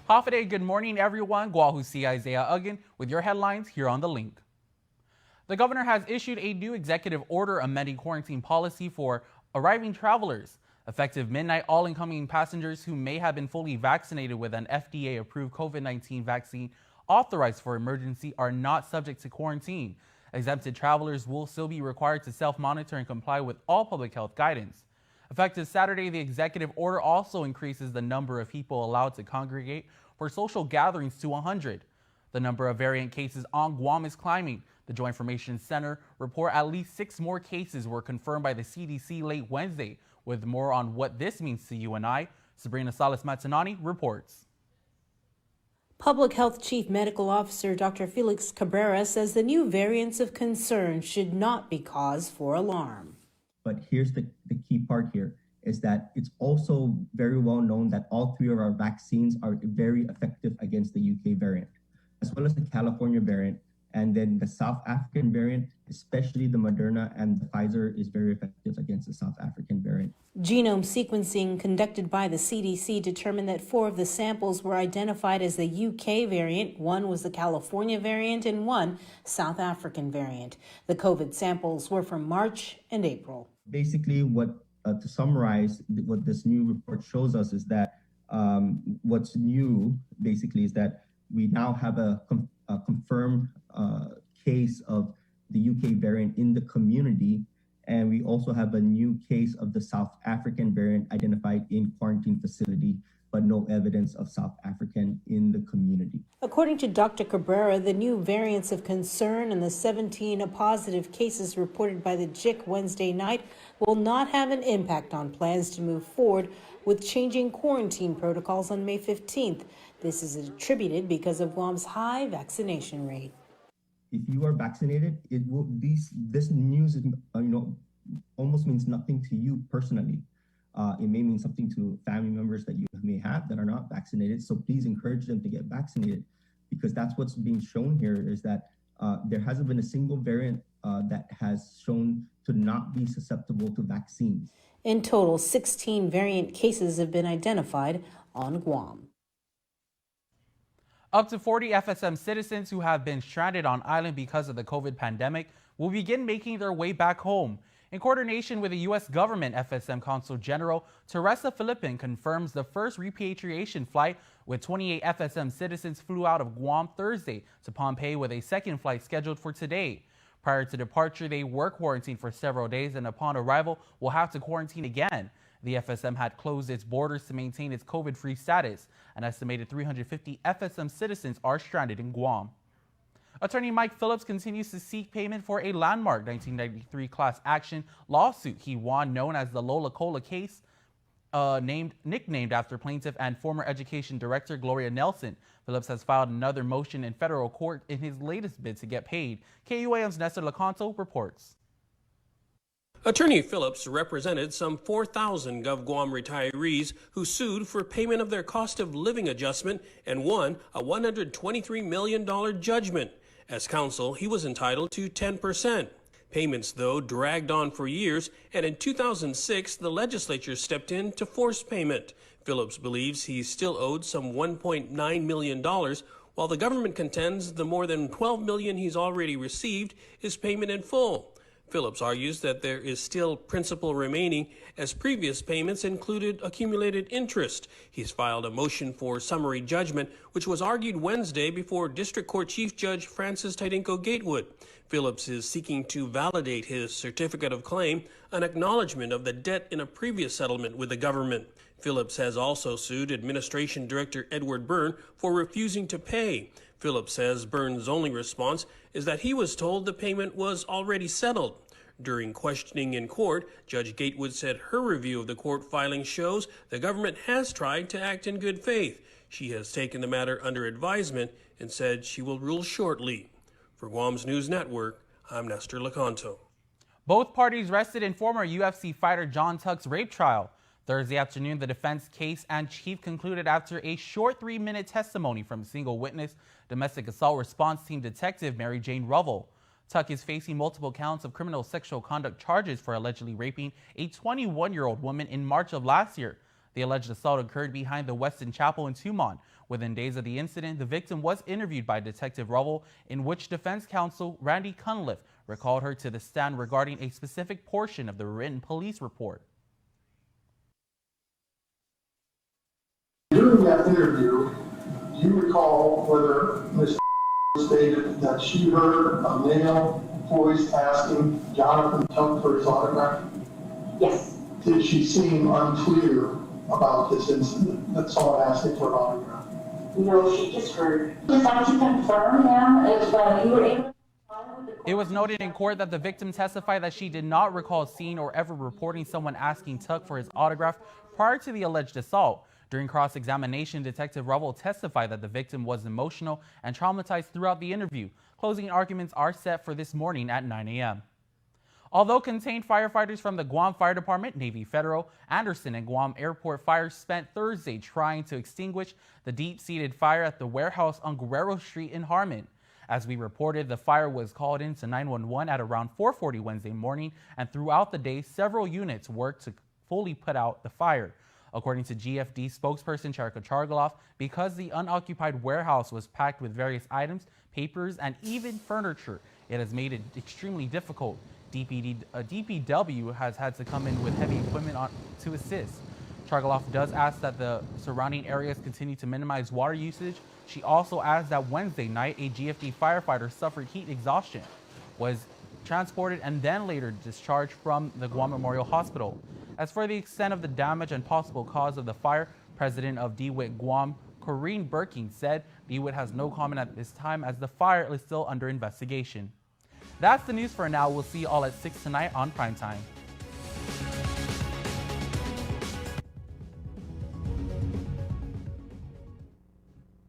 Hafa good morning, everyone. Guahusi Isaiah Uggan with your headlines here on the link. The governor has issued a new executive order amending quarantine policy for arriving travelers. Effective midnight, all incoming passengers who may have been fully vaccinated with an FDA-approved COVID-19 vaccine authorized for emergency are not subject to quarantine. Exempted travelers will still be required to self-monitor and comply with all public health guidance. Effective Saturday, the executive order also increases the number of people allowed to congregate for social gatherings to 100. The number of variant cases on Guam is climbing. The Joint Information Center report at least 6 more cases were confirmed by the CDC late Wednesday. With more on what this means to you and I, Sabrina Salas Matanani reports. Public Health Chief Medical Officer Dr. Felix Cabrera says the new variants of concern should not be cause for alarm. But here's the key part here is that it's also very well known that all 3 of our vaccines are very effective against the UK variant, as well as the California variant. And then the South African variant, especially the Moderna and the Pfizer, is very effective against the South African variant. Genome sequencing conducted by the CDC determined that 4 of the samples were identified as the UK variant, 1 was the California variant, and 1 South African variant. The COVID samples were from March and April. Basically, to summarize, what this new report shows us is that What's new, basically, is that we now have a confirmed case of the UK variant in the community, and we also have a new case of the South African variant identified in quarantine facility, but no evidence of South African in the community. According to Dr. Cabrera, the new variants of concern and the 17 positive cases reported by the JIC Wednesday night will not have an impact on plans to move forward with changing quarantine protocols on May 15th. This is attributed because of Guam's high vaccination rate. If you are vaccinated, it will this news is, almost means nothing to you personally. It may mean something to family members that you may have that are not vaccinated. So please encourage them to get vaccinated, because that's what's being shown here, is that there hasn't been a single variant that has shown to not be susceptible to vaccines. In total, 16 variant cases have been identified on Guam. Up to 40 FSM citizens who have been stranded on island because of the COVID pandemic will begin making their way back home. In coordination with the U.S. government, FSM Consul General Teresa Philippin confirms the first repatriation flight with 28 FSM citizens flew out of Guam Thursday to Pohnpei, with a second flight scheduled for today. Prior to departure, they were quarantined for several days, and upon arrival will have to quarantine again. The FSM had closed its borders to maintain its COVID-free status. An estimated 350 FSM citizens are stranded in Guam. Attorney Mike Phillips continues to seek payment for a landmark 1993 class action lawsuit he won, known as the Lola Cola case, nicknamed after plaintiff and former education director Gloria Nelson. Phillips has filed another motion in federal court in his latest bid to get paid. KUAM's Nestor Lecanto reports. Attorney Phillips represented some 4,000 GovGuam retirees who sued for payment of their cost of living adjustment and won a $123 million judgment. As counsel, he was entitled to 10%. Payments, though, dragged on for years, and in 2006, the legislature stepped in to force payment. Phillips believes he's still owed some $1.9 million, while the government contends the more than $12 million he's already received is payment in full. Phillips argues that there is still principal remaining, as previous payments included accumulated interest. He's filed a motion for summary judgment, which was argued Wednesday before District Court Chief Judge Francis Tydinko Gatewood. Phillips is seeking to validate his certificate of claim, an acknowledgement of the debt in a previous settlement with the government. Phillips has also sued Administration Director Edward Byrne for refusing to pay. Phillips says Byrne's only response is that he was told the payment was already settled. During questioning in court, Judge Gatewood said her review of the court filing shows the government has tried to act in good faith. She has taken the matter under advisement and said she will rule shortly. For Guam's News Network, I'm Nestor Lecanto. Both parties rested in former UFC fighter John Tuck's rape trial. Thursday afternoon, the defense case and chief concluded after a short 3-minute testimony from a single witness, domestic assault response team detective Mary Jane Ruvel. Tuck is facing multiple counts of criminal sexual conduct charges for allegedly raping a 21-year-old woman in March of last year. The alleged assault occurred behind the Weston Chapel in Tumon. Within days of the incident, the victim was interviewed by Detective Ruvel, in which defense counsel Randy Cunliffe recalled her to the stand regarding a specific portion of the written police report. During that interview, do you recall whether Ms. stated that she heard a male voice asking Jonathan Tuck for his autograph? Yes. Did she seem unclear about this incident, that someone asking for an autograph? No, she just heard. Just like to confirm, ma'am, if you were able to... It was noted in court that the victim testified that she did not recall seeing or ever reporting someone asking Tuck for his autograph prior to the alleged assault. During cross-examination, Detective Ruvel testified that the victim was emotional and traumatized throughout the interview. Closing arguments are set for this morning at 9 a.m. Although contained, firefighters from the Guam Fire Department, Navy Federal, Anderson, and Guam Airport Fire spent Thursday trying to extinguish the deep-seated fire at the warehouse on Guerrero Street in Harmon. As we reported, the fire was called into 911 at around 4:40 Wednesday morning, and throughout the day, several units worked to fully put out the fire. According to GFD spokesperson Charika Chargaloff, because the unoccupied warehouse was packed with various items, papers, and even furniture, it has made it extremely difficult. DPW has had to come in with heavy equipment to assist. Chargaloff does ask that the surrounding areas continue to minimize water usage. She also adds that Wednesday night, a GFD firefighter suffered heat exhaustion, was transported and then later discharged from the Guam Memorial Hospital. As for the extent of the damage and possible cause of the fire, President of DeWitt Guam, Corrine Birking, said DeWitt has no comment at this time as the fire is still under investigation. That's the news for now. We'll see you all at 6 tonight on Primetime.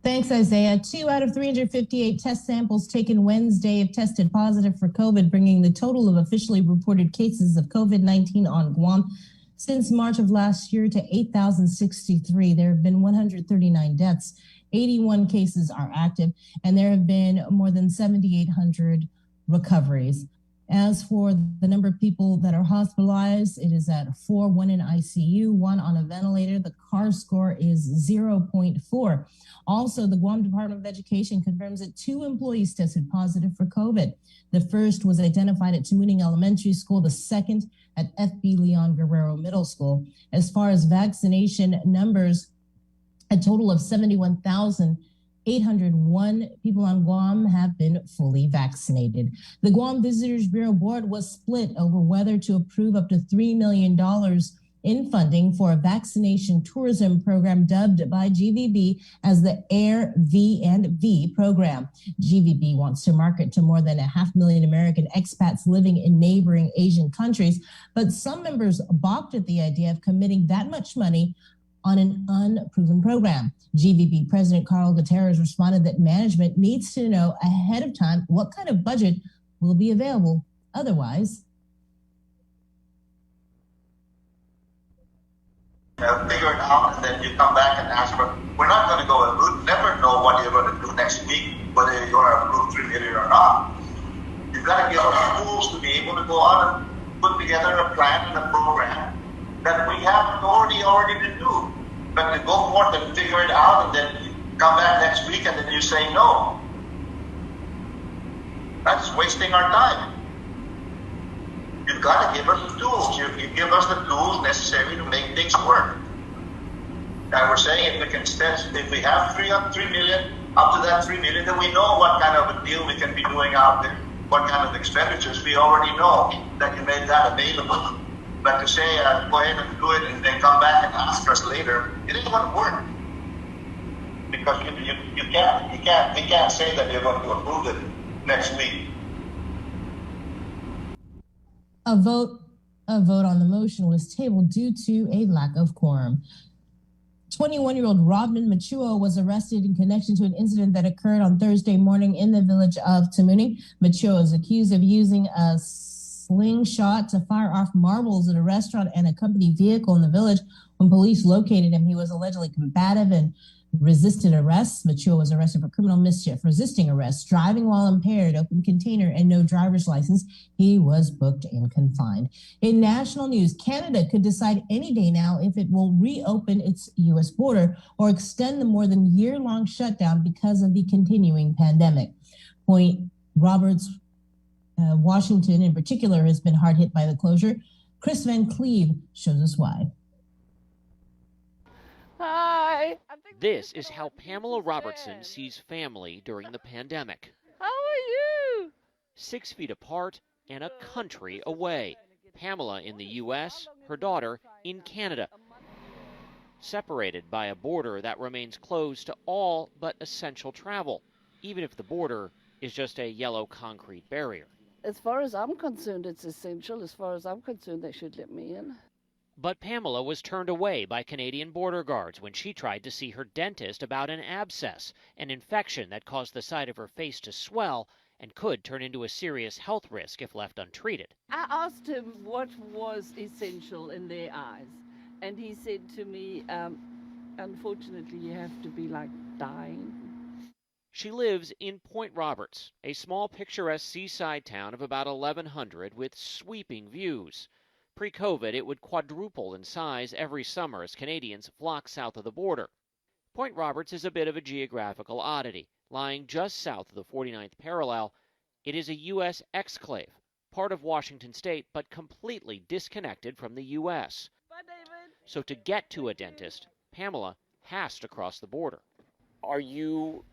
Thanks, Isaiah. 2 out of 358 test samples taken Wednesday have tested positive for COVID, bringing the total of officially reported cases of COVID-19 on Guam since March of last year to 8,063. There have been 139 deaths, 81 cases are active, and there have been more than 7,800 recoveries. As for the number of people that are hospitalized, it is at 4, 1 in ICU, 1 on a ventilator. The CAR score is 0.4. Also, the Guam Department of Education confirms that 2 employees tested positive for COVID. The first was identified at Tamuning Elementary School, the second at FB Leon Guerrero Middle School. As far as vaccination numbers, a total of 71,801 people on Guam have been fully vaccinated. The Guam Visitors Bureau Board was split over whether to approve up to $3 million in funding for a vaccination tourism program dubbed by GVB as the Air V&V program. GVB wants to market to more than 500,000 American expats living in neighboring Asian countries, but some members balked at the idea of committing that much money on an unproven program. GVB President Carl Gutierrez responded that management needs to know ahead of time what kind of budget will be available. Otherwise, figure it out, and then you come back and ask for. We're not going to go and we'll never know what you're going to do next week, whether you're going to approve $3 million or not. You've got to give us tools to be able to go out and put together a plan and a program that we have authority already to do. But to go forth and figure it out and then you come back next week and then you say no. That's wasting our time. You've got to give us the tools. You give us the tools necessary to make things work. And we're saying if we can if we have $3 million, up to that $3 million, then we know what kind of a deal we can be doing out there. What kind of expenditures we already know that you made that available. But to say, go ahead and do it and then come back and ask us later, it isn't going to work. Because we can't say that you're going to approve it next week. A vote on the motion was tabled due to a lack of quorum. 21-year-old Rodman Machua was arrested in connection to an incident that occurred on Thursday morning in the village of Tamuning. Machua is accused of using a slingshot to fire off marbles at a restaurant and a company vehicle in the village. When police located him, he was allegedly combative and resisted arrest. Machua was arrested for criminal mischief, resisting arrest, driving while impaired, open container, and no driver's license. He was booked and confined. In national news, Canada could decide any day now if it will reopen its U.S. border or extend the more than year-long shutdown because of the continuing pandemic. Point Roberts, Washington in particular, has been hard hit by the closure. Chris Van Cleve shows us why. Hi. This is how Pamela Robertson sees family during the pandemic. How are you? 6 feet apart and a country away. Pamela in the U.S., her daughter in Canada. Separated by a border that remains closed to all but essential travel, even if the border is just a yellow concrete barrier. As far as I'm concerned, it's essential. As far as I'm concerned, they should let me in. But Pamela was turned away by Canadian border guards when she tried to see her dentist about an abscess, an infection that caused the side of her face to swell and could turn into a serious health risk if left untreated. I asked him what was essential in their eyes, and he said to me, unfortunately, you have to be like dying. She lives in Point Roberts, a small picturesque seaside town of about 1,100 with sweeping views. Pre-COVID, it would quadruple in size every summer as Canadians flock south of the border. Point Roberts is a bit of a geographical oddity. Lying just south of the 49th parallel, it is a U.S. exclave, part of Washington state, but completely disconnected from the U.S. So to get to a dentist, Pamela has to cross the border. Are you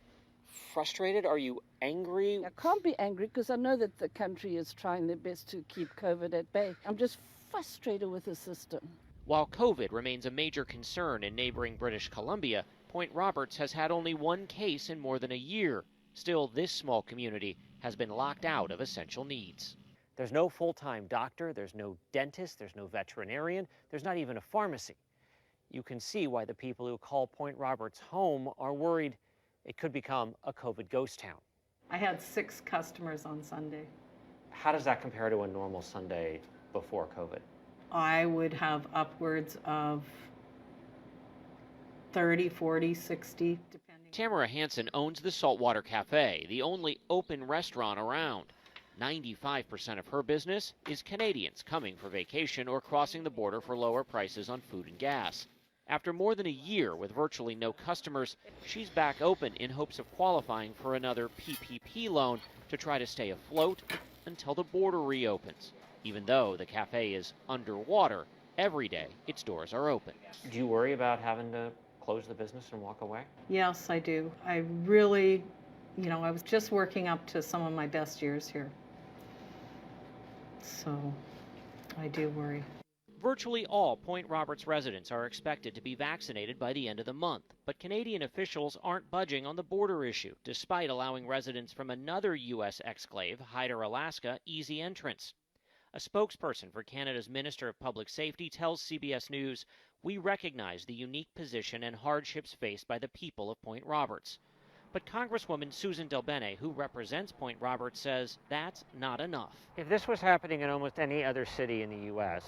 frustrated? Are you angry? I can't be angry because I know that the country is trying their best to keep COVID at bay. I'm just frustrated with the system. While COVID remains a major concern in neighboring British Columbia, Point Roberts has had only one case in more than a year. Still, this small community has been locked out of essential needs. There's no full-time doctor, there's no dentist, there's no veterinarian, there's not even a pharmacy. You can see why the people who call Point Roberts home are worried it could become a COVID ghost town. I had 6 customers on Sunday. How does that compare to a normal Sunday before COVID? I would have upwards of 30, 40, 60, depending. Tamara Hansen owns the Saltwater Cafe, the only open restaurant around. 95% of her business is Canadians coming for vacation or crossing the border for lower prices on food and gas. After more than a year with virtually no customers, she's back open in hopes of qualifying for another PPP loan to try to stay afloat until the border reopens. Even though the cafe is underwater, every day its doors are open. Do you worry about having to close the business and walk away? Yes, I do. I really, I was just working up to some of my best years here. So I do worry. Virtually all Point Roberts residents are expected to be vaccinated by the end of the month, but Canadian officials aren't budging on the border issue, despite allowing residents from another U.S. exclave, Hyder, Alaska, easy entrance. A spokesperson for Canada's Minister of Public Safety tells CBS News, "We recognize the unique position and hardships faced by the people of Point Roberts." But Congresswoman Susan DelBene, who represents Point Roberts, says that's not enough. If this was happening in almost any other city in the U.S.,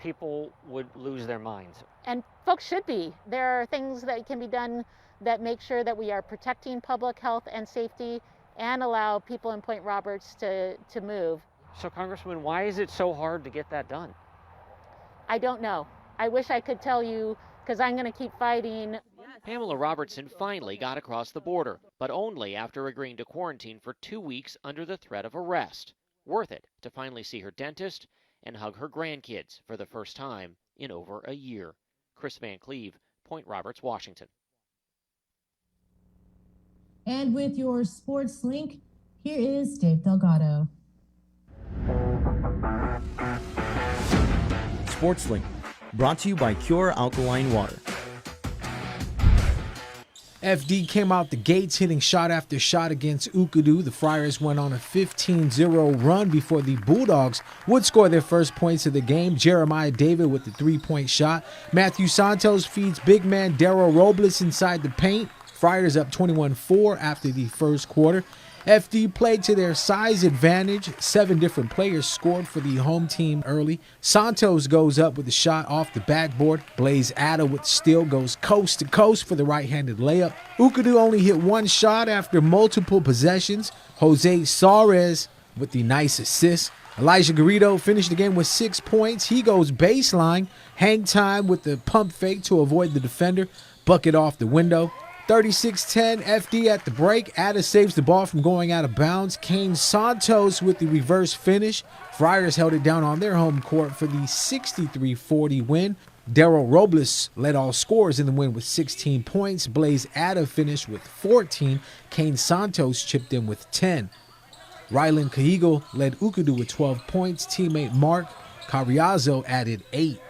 people would lose their minds. And folks should be. There are things that can be done that make sure that we are protecting public health and safety and allow people in Point Roberts to move. So, Congresswoman, why is it so hard to get that done? I don't know. I wish I could tell you, because I'm going to keep fighting. Pamela Robertson finally got across the border, but only after agreeing to quarantine for 2 weeks under the threat of arrest. Worth it to finally see her dentist and hug her grandkids for the first time in over a year. Chris Van Cleve, Point Roberts, Washington. And with your sports link, here is Dave Delgado. Sports Link, brought to you by Cure Alkaline Water. FD came out the gates hitting shot after shot against Ukadu. The Friars went on a 15-0 run before the Bulldogs would score their first points of the game. Jeremiah David with the 3-point shot. Matthew Santos feeds big man Darryl Robles inside the paint. Friars up 21-4 after the first quarter. FD played to their size advantage. 7 different players scored for the home team early. Santos goes up with a shot off the backboard. Blaze Atta with steal goes coast to coast for the right-handed layup. Ukadu only hit 1 shot after multiple possessions. Jose Suarez with the nice assist. Elijah Garrido finished the game with 6 points. He goes baseline. Hang time with the pump fake to avoid the defender. Bucket off the window. 36-10 FD at the break. Atta saves the ball from going out of bounds. Kane Santos with the reverse finish. Friars held it down on their home court for the 63-40 win. Darryl Robles led all scorers in the win with 16 points. Blaze Atta finished with 14. Kane Santos chipped in with 10. Rylan Cahigo led Ukadu with 12 points. Teammate Mark Carriazo added 8.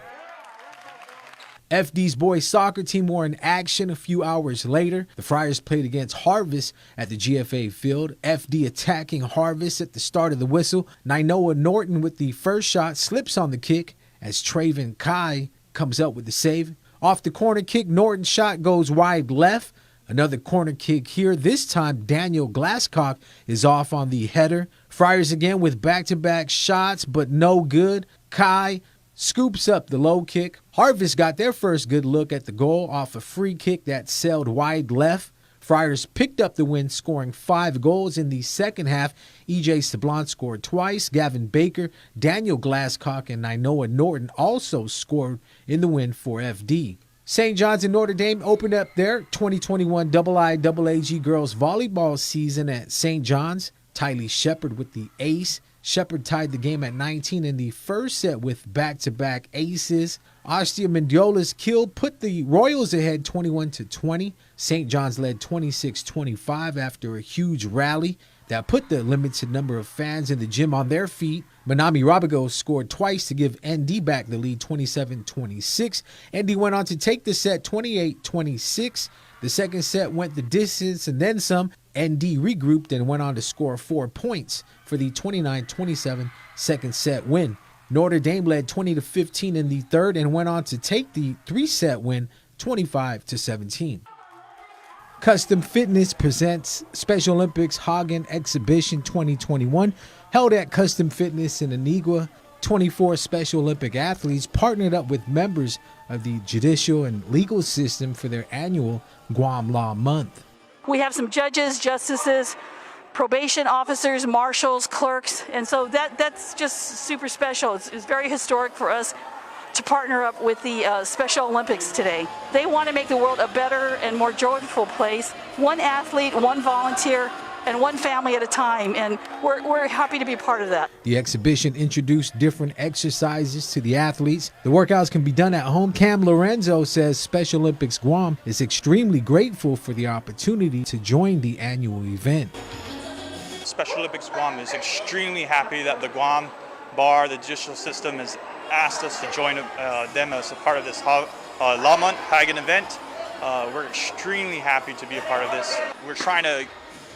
FD's boys soccer team were in action a few hours later. The Friars played against Harvest at the GFA field. FD attacking Harvest at the start of the whistle. Nainoa Norton with the first shot slips on the kick as Traven Kai comes up with the save. Off the corner kick, Norton's shot goes wide left. Another corner kick here. This time, Daniel Glasscock is off on the header. Friars again with back-to-back shots, but no good. Kai scoops up the low kick. Harvest got their first good look at the goal off a free kick that sailed wide left. Friars picked up the win, scoring 5 goals in the second half. E.J. Sablon scored twice. Gavin Baker, Daniel Glasscock, and Nainoa Norton also scored in the win for FD. St. John's and Notre Dame opened up their 2021 IIAG girls volleyball season at St. John's. Tylee Shepard with the ace. Shepard tied the game at 19 in the first set with back-to-back aces. Ostia Mendiola's kill put the Royals ahead 21-20. St. John's led 26-25 after a huge rally that put the limited number of fans in the gym on their feet. Manami Rabago scored twice to give ND back the lead 27-26. ND went on to take the set 28-26. The second set went the distance and then some. ND regrouped and went on to score 4 points for the 29-27 second set win. Notre Dame led 20-15 in the third and went on to take the 3-set win 25-17. Custom Fitness presents Special Olympics Hagen Exhibition 2021, held at Custom Fitness in Antigua. 24 Special Olympic athletes partnered up with members of the judicial and legal system for their annual Guam Law Month. We have some judges, justices, probation officers, marshals, clerks, and so that's just super special. It's very historic for us to partner up with the Special Olympics today. They want to make the world a better and more joyful place, one athlete, one volunteer, and one family at a time, and we're happy to be part of that. The exhibition introduced different exercises to the athletes. The workouts can be done at home. Cam Lorenzo says Special Olympics Guam is extremely grateful for the opportunity to join the annual event. Special Olympics Guam is extremely happy that the Guam Bar, the judicial system, has asked us to join them as a part of this Law Month Hagen event. We're extremely happy to be a part of this. We're trying to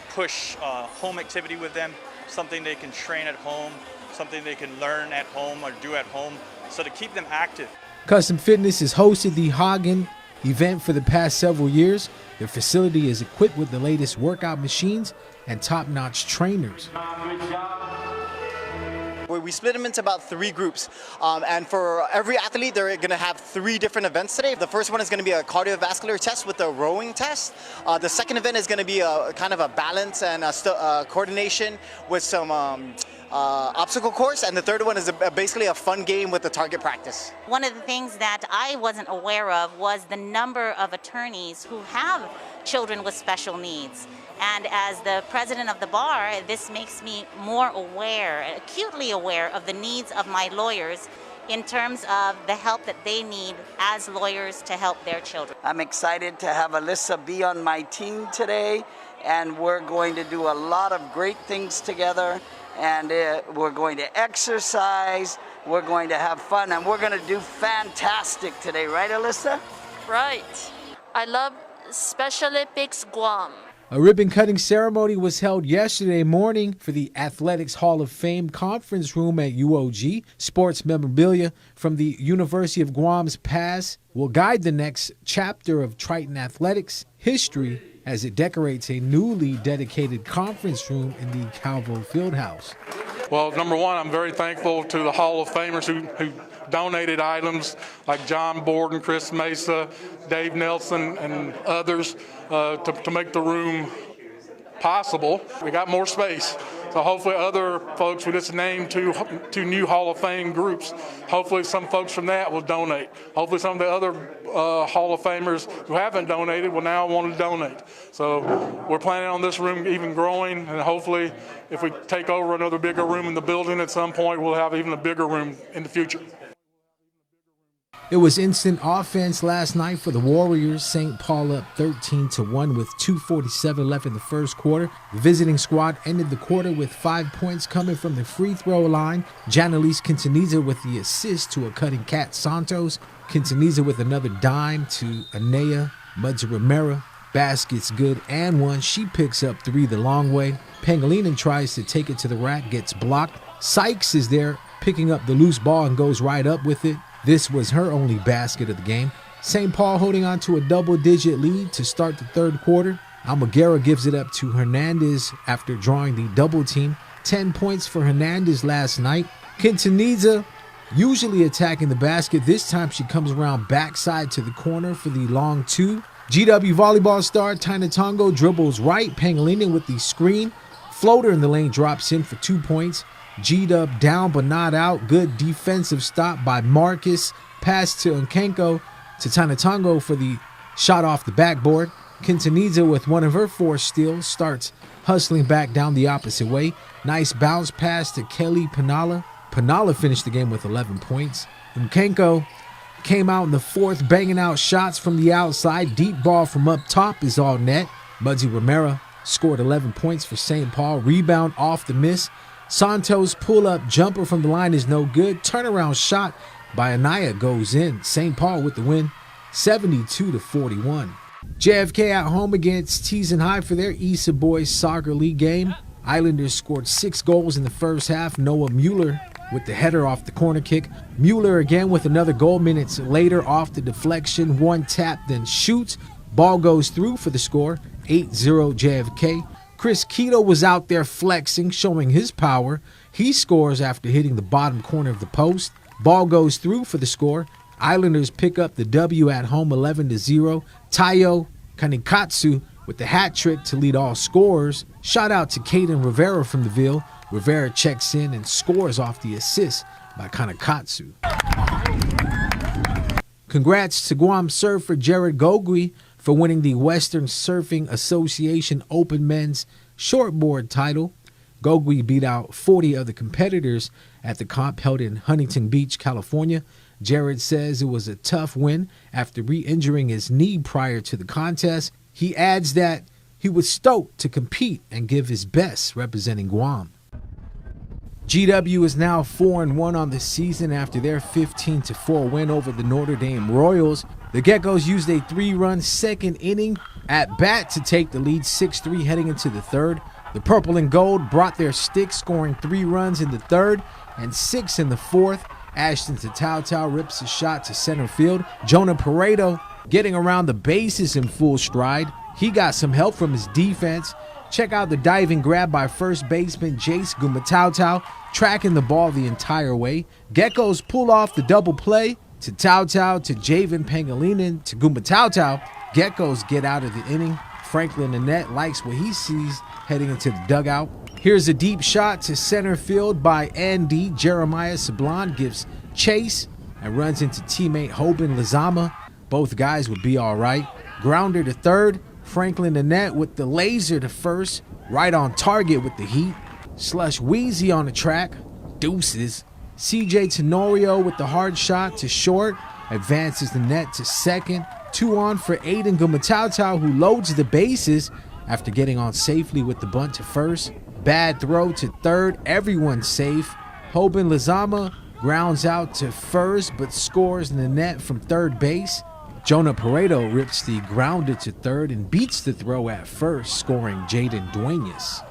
push home activity with them, something they can train at home, something they can learn at home or do at home, so to keep them active. Custom Fitness has hosted the Hagen event for the past several years. Their facility is equipped with the latest workout machines and top-notch trainers. We split them into about 3 groups, and for every athlete they're going to have 3 different events today. The first one is going to be a cardiovascular test with a rowing test. The second event is going to be a kind of a balance and coordination with some obstacle course, and the third one is basically a fun game with the target practice. One of the things that I wasn't aware of was the number of attorneys who have children with special needs. And as the president of the bar, this makes me more aware, acutely aware of the needs of my lawyers in terms of the help that they need as lawyers to help their children. I'm excited to have Alyssa be on my team today, and we're going to do a lot of great things together, and we're going to exercise, we're going to have fun, and we're going to do fantastic today, right, Alyssa? Right. I love Special Olympics Guam. A ribbon-cutting ceremony was held yesterday morning for the Athletics Hall of Fame conference room at UOG. Sports memorabilia from the University of Guam's past will guide the next chapter of Triton Athletics history as it decorates a newly dedicated conference room in the Calvo Fieldhouse. Well, number one, I'm very thankful to the Hall of Famers who donated items like John Borden, Chris Mesa, Dave Nelson, and others to make the room possible. We got more space. So hopefully other folks, we just named two new Hall of Fame groups. Hopefully some folks from that will donate. Hopefully some of the other Hall of Famers who haven't donated will now want to donate. So we're planning on this room even growing, and hopefully if we take over another bigger room in the building at some point, we'll have even a bigger room in the future. It was instant offense last night for the Warriors. St. Paul up 13-1 with 2:47 left in the first quarter. The visiting squad ended the quarter with 5 points coming from the free throw line. Janelise Quintanilla with the assist to a cutting Kat Santos. Quintanilla with another dime to Anea Mudzaromera. Basket's good and one. She picks up 3 the long way. Pangilinan tries to take it to the rack, gets blocked. Sykes is there picking up the loose ball and goes right up with it. This was her only basket of the game. St. Paul holding on to a double-digit lead to start the third quarter. Almaguera gives it up to Hernandez after drawing the double team. 10 points for Hernandez last night. Quintanilla usually attacking the basket. This time she comes around backside to the corner for the long 2. GW volleyball star Tina Tongo dribbles right. Pangilinan with the screen. Floater in the lane drops in for 2 points. G-Dub down but not out. Good defensive stop by Marcus. Pass to Nkenko to Tina Tongo for the shot off the backboard. Quintanilla with one of her 4 steals starts hustling back down the opposite way. Nice bounce pass to Kelly Pinala. Pinala finished the game with 11 points. Mkenko came out in the fourth, banging out shots from the outside. Deep ball from up top is all net. Mudzi Romero scored 11 points for St. Paul. Rebound off the miss. Santos' pull-up jumper from the line is no good. Turnaround shot by Anaya goes in. St. Paul with the win, 72-41. JFK at home against Teason High for their Issa Boys Soccer League game. Islanders scored 6 goals in the first half. Noah Mueller with the header off the corner kick. Mueller again with another goal minutes later off the deflection. One tap, then shoots. Ball goes through for the score, 8-0 JFK. Chris Quito was out there flexing, showing his power. He scores after hitting the bottom corner of the post. Ball goes through for the score. Islanders pick up the W at home, 11-0. Tayo Kanikatsu with the hat trick to lead all scorers. Shout out to Caden Rivera from the Ville. Rivera checks in and scores off the assist by Kanikatsu. Congrats to Guam surfer Jared Gogui for winning the Western Surfing Association Open Men's Shortboard title. Gogui beat out 40 other competitors at the comp held in Huntington Beach, California. Jared says it was a tough win after re-injuring his knee prior to the contest. He adds that he was stoked to compete and give his best representing Guam. GW is now 4-1 on the season after their 15-4 win over the Notre Dame Royals. The Geckos used a 3-run second inning at bat to take the lead 6-3 heading into the third. The Purple and Gold brought their stick, scoring 3 runs in the third and 6 in the fourth. Ashton Tatau rips a shot to center field. Jonah Pareto getting around the bases in full stride. He got some help from his defense. Check out the diving grab by first baseman Jace Gumatau, tracking the ball the entire way. Geckos pull off the double play to Tautau to Javen Pangilinan to Gumatau. Geckos get out of the inning. Franklin Annette likes what he sees heading into the dugout. Here's a deep shot to center field by Andy. Jeremiah Sablon gives chase and runs into teammate Hoban Lizama. Both guys would be all right. Grounder to third. Franklin Annette with the laser to first. Right on target with the heat. Slush Wheezy on the track. Deuces. CJ Tenorio with the hard shot to short. Advances the net to second. 2 on for Aiden Gumatau, who loads the bases after getting on safely with the bunt to first. Bad throw to third. Everyone's safe. Hoban Lizama grounds out to first but scores in the net from third base. Jonah Pareto rips the grounder to third and beats the throw at first, scoring Jaden Duenas.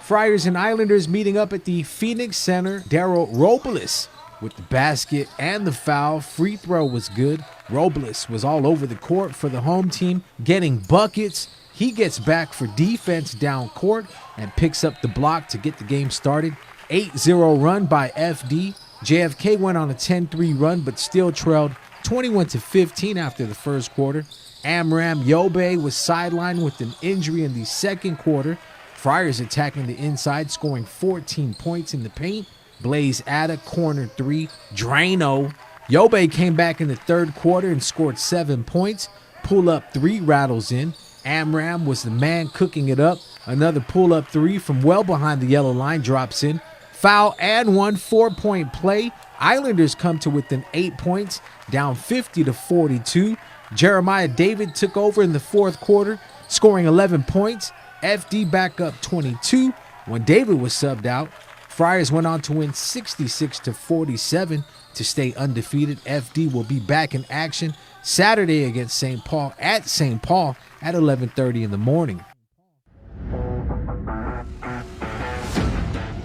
Friars and Islanders meeting up at the Phoenix Center. Daryl Robles with the basket and the foul. Free throw was good. Robles was all over the court for the home team, getting buckets. He gets back for defense down court and picks up the block to get the game started. 8-0 run by FD. JFK went on a 10-3 run but still trailed 21-15 after the first quarter. Amram Yobe was sidelined with an injury in the second quarter. Friars attacking the inside, scoring 14 points in the paint. Blaze Atta, corner 3. Drano. Yobe came back in the third quarter and scored 7 points. Pull-up 3 rattles in. Amram was the man cooking it up. Another pull-up 3 from well behind the yellow line drops in. Foul and 1 4-point play. Islanders come to within 8 points, down 50-42. Jeremiah David took over in the fourth quarter, scoring 11 points. FD back up 22 when David was subbed out. Friars went on to win 66-47 to stay undefeated. FD will be back in action Saturday against St. Paul at 11:30 in the morning.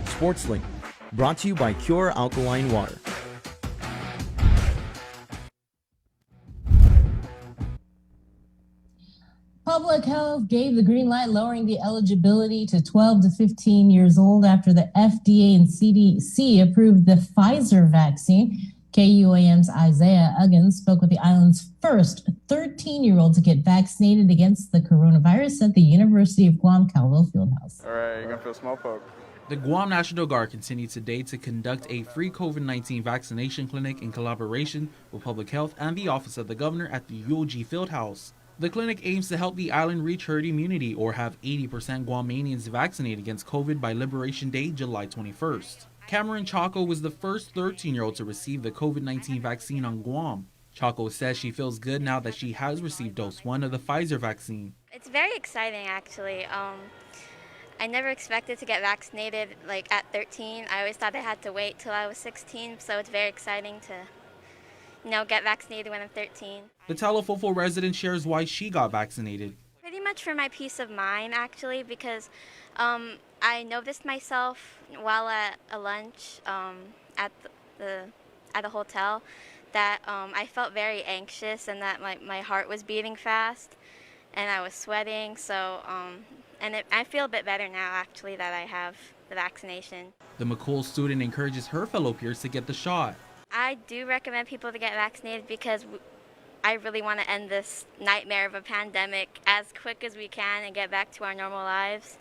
SportsLink, brought to you by Cure Alkaline Water. Public Health gave the green light, lowering the eligibility to 12 to 15 years old after the FDA and CDC approved the Pfizer vaccine. KUAM's Isaiah Uggins spoke with the island's first 13-year-old to get vaccinated against the coronavirus at the University of Guam Caldwell Fieldhouse. All right, you're gonna feel small poke. The Guam National Guard continued today to conduct a free COVID-19 vaccination clinic in collaboration with Public Health and the Office of the Governor at the UOG Fieldhouse. The clinic aims to help the island reach herd immunity or have 80% Guamanians vaccinated against COVID by Liberation Day, July 21st. Cameron Chaco was the first 13-year-old to receive the COVID-19 vaccine on Guam. Chaco says she feels good now that she has received dose 1 of the Pfizer vaccine. It's very exciting, actually. I never expected to get vaccinated at 13. I always thought I had to wait till I was 16, so it's very exciting to get vaccinated when I'm 13. The Talofofo resident shares why she got vaccinated. Pretty much for my peace of mind, actually, because I noticed myself while at a lunch at a hotel that I felt very anxious and that my heart was beating fast and I was sweating. So I feel a bit better now, actually, that I have the vaccination. The McCool student encourages her fellow peers to get the shot. I do recommend people to get vaccinated because I really want to end this nightmare of a pandemic as quick as we can and get back to our normal lives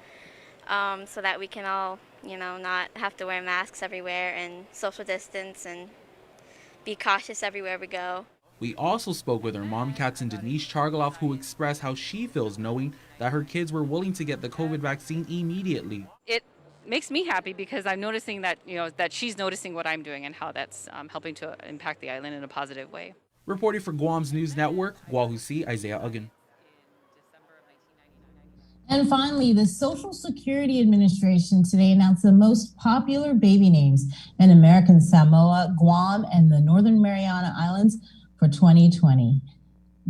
so that we can all, not have to wear masks everywhere and social distance and be cautious everywhere we go. We also spoke with her mom, Captain Denise Chargaloff, who expressed how she feels knowing that her kids were willing to get the COVID vaccine immediately. It makes me happy because I'm noticing that, that she's noticing what I'm doing and how that's helping to impact the island in a positive way. Reporting for Guam's News Network, Guahusi, Isaiah Uggan. And finally, the Social Security Administration today announced the most popular baby names in American Samoa, Guam, and the Northern Mariana Islands for 2020.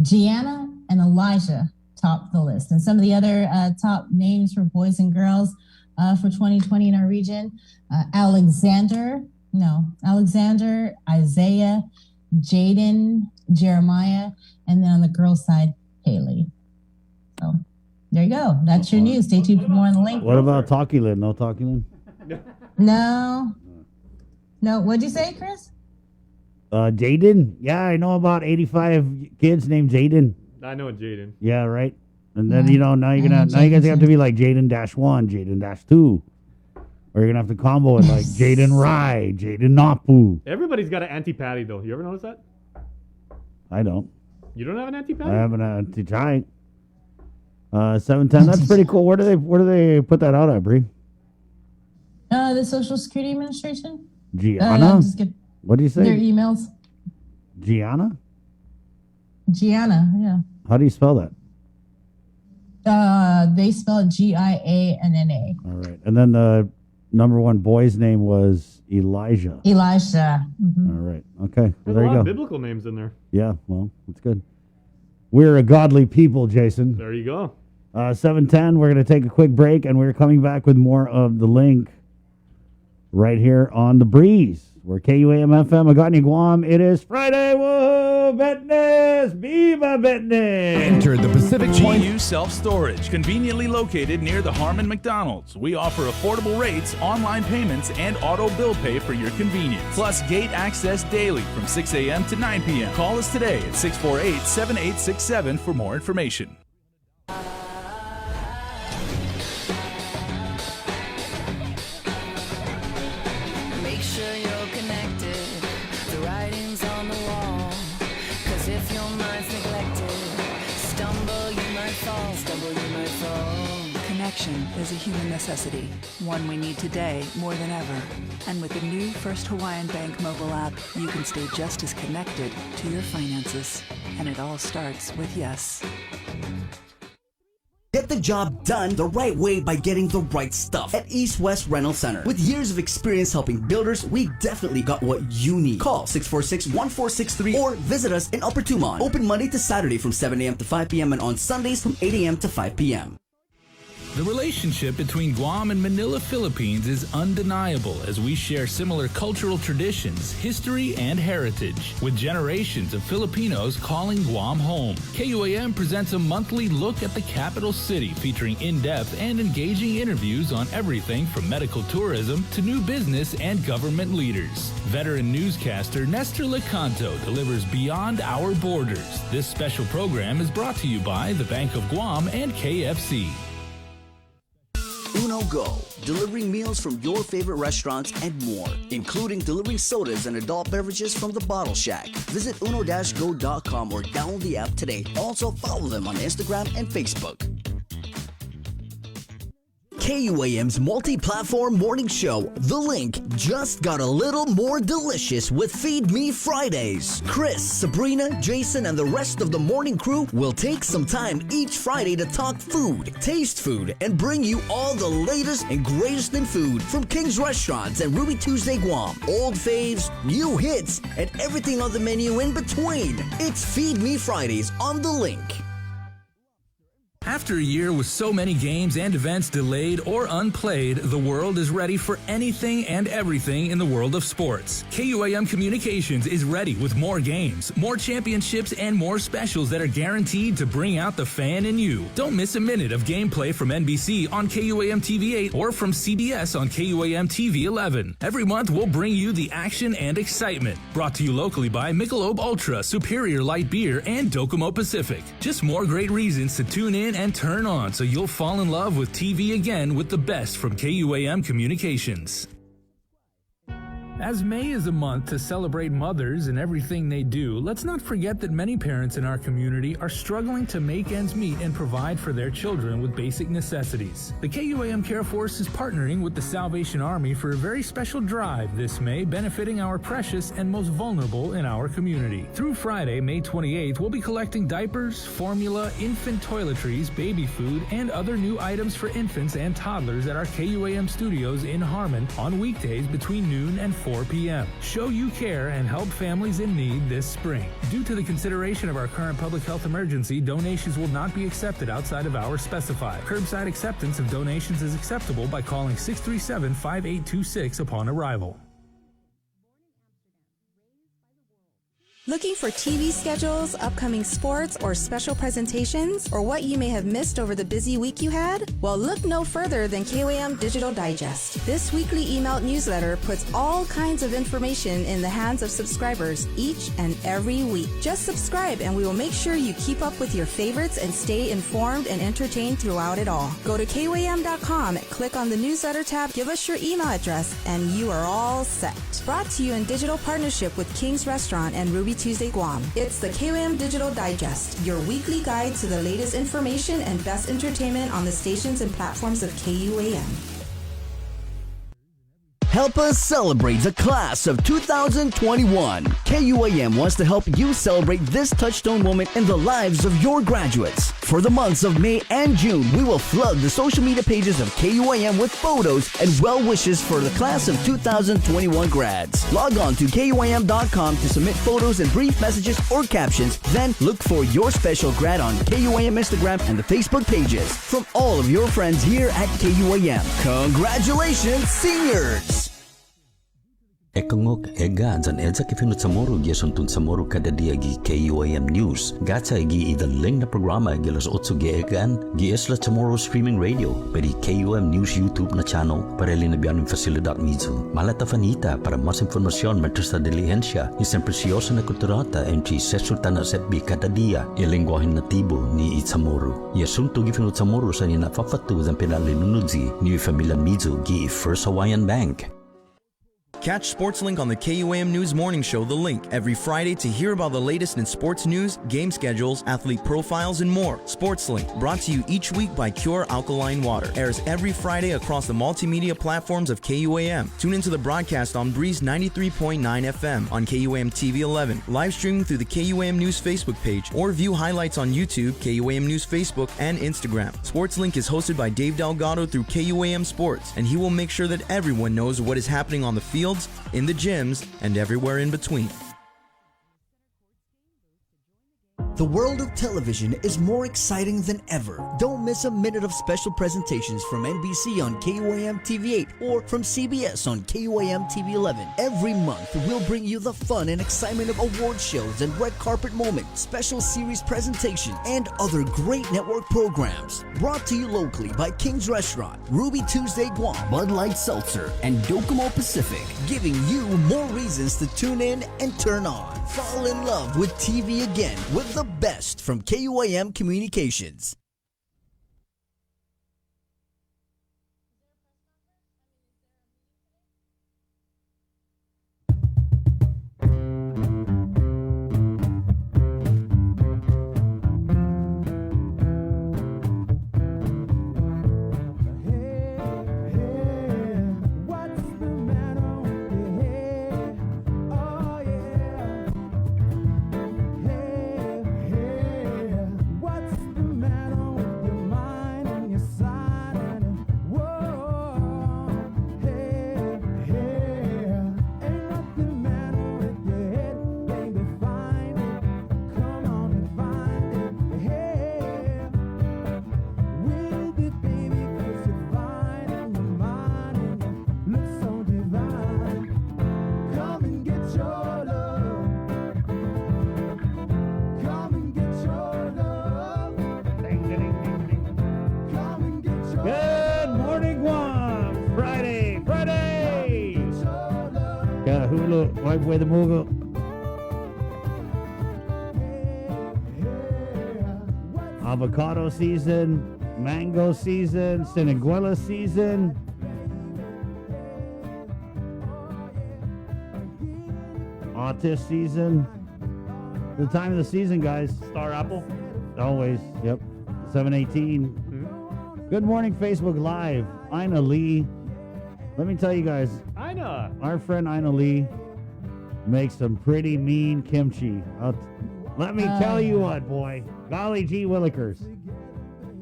Gianna and Elijah topped the list. And some of the other top names for boys and girls for 2020 in our region, Alexander, Isaiah, Jaden, Jeremiah, and then on the girls' side, Haley. So there you go. That's your news. Stay tuned for more on the link. What about Talkilin? No Talkilin? No. What'd you say, Chris? Jaden? Yeah, I know about 85 kids named Jaden. I know Jaden. Yeah, right. And then now you guys have to be like Jaden -1, Jaden -2. Or you're gonna have to combo it like Jaden Rye, Jaden Napu. Everybody's got an Auntie Patty though. You ever notice that? I don't. You don't have an Auntie Patty? I have an Auntie Giant. 710. That's pretty cool. Where do they put that out at, Bree? The Social Security Administration. Gianna? What do you say? Their emails. Gianna? Gianna, yeah. How do you spell that? They spell it Gianna. All right. And then the number one boy's name was Elijah. Elisha. Mm-hmm. All right. Okay. There's there a you lot go. of biblical names in there. Yeah, well, that's good. We're a godly people, Jason. There you go. 7:10. We're going to take a quick break, and we're coming back with more of the link right here on The Breeze. We're KUAM-FM, Agani, Guam. It is Friday. Whoa, Betness! Viva Betness! Enter the Pacific Point GU Self-Storage, conveniently located near the Harmon McDonald's. We offer affordable rates, online payments, and auto bill pay for your convenience. Plus gate access daily from 6 a.m. to 9 p.m. Call us today at 648-7867 for more information. Make sure you're connected. The writing's on the wall. 'Cause if your mind's neglected, stumble you might fall. Connection is a human necessity, one we need today more than ever. And with the new First Hawaiian Bank mobile app, you can stay just as connected to your finances. And it all starts with yes. Get the job done the right way by getting the right stuff at East West Rental Center. With years of experience helping builders, we definitely got what you need. Call 646-1463 or visit us in Upper Tumon. Open Monday to Saturday from 7 a.m. to 5 p.m. and on Sundays from 8 a.m. to 5 p.m. The relationship between Guam and Manila, Philippines is undeniable as we share similar cultural traditions, history, and heritage, with generations of Filipinos calling Guam home. KUAM presents a monthly look at the capital city featuring in-depth and engaging interviews on everything from medical tourism to new business and government leaders. Veteran newscaster Nestor Lecanto delivers Beyond Our Borders. This special program is brought to you by the Bank of Guam and KFC. Uno Go, delivering meals from your favorite restaurants and more, including delivering sodas and adult beverages from the Bottle Shack. Visit uno-go.com or download the app today. Also follow them on Instagram and Facebook. KUAM's multi-platform morning show, The Link, just got a little more delicious with Feed Me Fridays. Chris, Sabrina, Jason, and the rest of the morning crew will take some time each Friday to talk food, taste food, and bring you all the latest and greatest in food from King's Restaurants and Ruby Tuesday Guam, old faves, new hits, and everything on the menu in between. It's Feed Me Fridays on The Link. After a year with so many games and events delayed or unplayed, the world is ready for anything and everything in the world of sports. KUAM Communications is ready with more games, more championships, and more specials that are guaranteed to bring out the fan in you. Don't miss a minute of gameplay from NBC on KUAM TV 8 or from CBS on KUAM TV 11. Every month, we'll bring you the action and excitement. Brought to you locally by Michelob Ultra, Superior Light Beer, and Docomo Pacific. Just more great reasons to tune in and turn on so you'll fall in love with TV again with the best from KUAM Communications. As May is a month to celebrate mothers and everything they do, let's not forget that many parents in our community are struggling to make ends meet and provide for their children with basic necessities. The KUAM Care Force is partnering with the Salvation Army for a very special drive this May, benefiting our precious and most vulnerable in our community. Through Friday, May 28th, we'll be collecting diapers, formula, infant toiletries, baby food, and other new items for infants and toddlers at our KUAM studios in Harmon on weekdays between noon and 4 p.m. Show you care and help families in need this spring. Due to the consideration of our current public health emergency, donations will not be accepted outside of hours specified. Curbside acceptance of donations is acceptable by calling 637-5826 upon arrival. Looking for TV schedules, upcoming sports, or special presentations, or what you may have missed over the busy week you had? Well, look no further than KUAM Digital Digest. This weekly emailed newsletter puts all kinds of information in the hands of subscribers each and every week. Just subscribe and we will make sure you keep up with your favorites and stay informed and entertained throughout it all. Go to KUAM.com, click on the newsletter tab, give us your email address, and you are all set. Brought to you in digital partnership with King's Restaurant and Ruby Tuesday Guam. It's the KUAM Digital Digest, your weekly guide to the latest information and best entertainment on the stations and platforms of KUAM. Help us celebrate the class of 2021. KUAM wants to help you celebrate this touchstone moment in the lives of your graduates. For the months of May and June, we will flood the social media pages of KUAM with photos and well wishes for the class of 2021 grads. Log on to KUAM.com to submit photos and brief messages or captions. Then look for your special grad on KUAM Instagram and the Facebook pages from all of your friends here at KUAM. Congratulations, seniors! Ekangok ega zan edza kifinut samoro giasuntun samoro kada dia gi KUAM News. Gatsa gi idaling na programa gi alas 8 gi egan gi esla samoro streaming radio pedi KUAM News YouTube na channel para linabian fasilidad mizu. Malata fanita para mas información matter sa diligencia y sen preciosa na kulturata entry sesultana setbi kada dia y lengguahe natibo ni Itzamoro. Y asunto gi finut samoro sa ni nafafatu zan pinalinunudzi ni familia mizu gi First Hawaiian Bank. Catch SportsLink on the KUAM News Morning Show, The Link, every Friday to hear about the latest in sports news, game schedules, athlete profiles, and more. SportsLink, brought to you each week by Pure Alkaline Water, airs every Friday across the multimedia platforms of KUAM. Tune into the broadcast on Breeze 93.9 FM on KUAM TV 11, live streaming through the KUAM News Facebook page, or view highlights on YouTube, KUAM News Facebook, and Instagram. SportsLink is hosted by Dave Delgado through KUAM Sports, and he will make sure that everyone knows what is happening on the field, in the gyms, and everywhere in between. The world of television is more exciting than ever. Don't miss a minute of special presentations from NBC on KUAM TV 8 or from CBS on KUAM TV 11. Every month, we'll bring you the fun and excitement of award shows and red carpet moments, special series presentations, and other great network programs. Brought to you locally by King's Restaurant, Ruby Tuesday Guam, Bud Light Seltzer, and Docomo Pacific, giving you more reasons to tune in and turn on. Fall in love with TV again with the best from KUAM Communications. Lulu, wipe away the mugu. Avocado season, mango season, Siniguela season. Autis season. The time of the season, guys. Star apple. Always. Yep. 718. Good morning, Facebook Live. Ina Lee. Let me tell you guys. Ina. Our friend Ina Lee makes some pretty mean kimchi. Let me tell you what, boy. Golly gee willikers.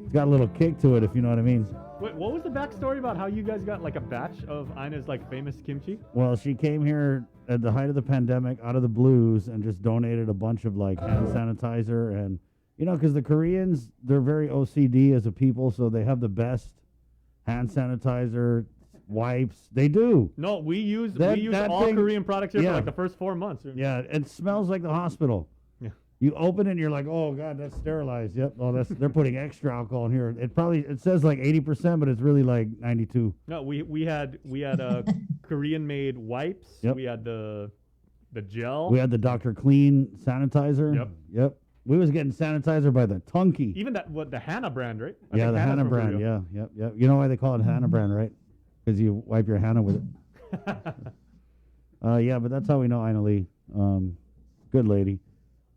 It's got a little kick to it, if you know what I mean. Wait, what was the backstory about how you guys got like a batch of Ina's like famous kimchi? Well, she came here at the height of the pandemic out of the blues and just donated a bunch of like hand sanitizer and, you know, because the Koreans, they're very OCD as a people, so they have the best hand sanitizer, wipes. They do. No, we use That all thing- Korean products here yeah. for like the first 4 months. Yeah, it smells like the hospital. Yeah. You open it and you're like, oh god, that's sterilized. Yep. Oh, they're putting extra alcohol in here. It says like 80%, but it's really like 92. No, we had Korean made wipes. Yep. We had the gel. We had the Dr. Clean sanitizer. Yep. We was getting sanitizer by the Tunky. Even the Hannah brand, right? I Yeah, think the Hannah's Hannah from brand. Korea. Yeah, yep. You know why they call it Hannah brand, right? Because you wipe your Hannah with it. Yeah, but that's how we know Ina Lee. Good lady.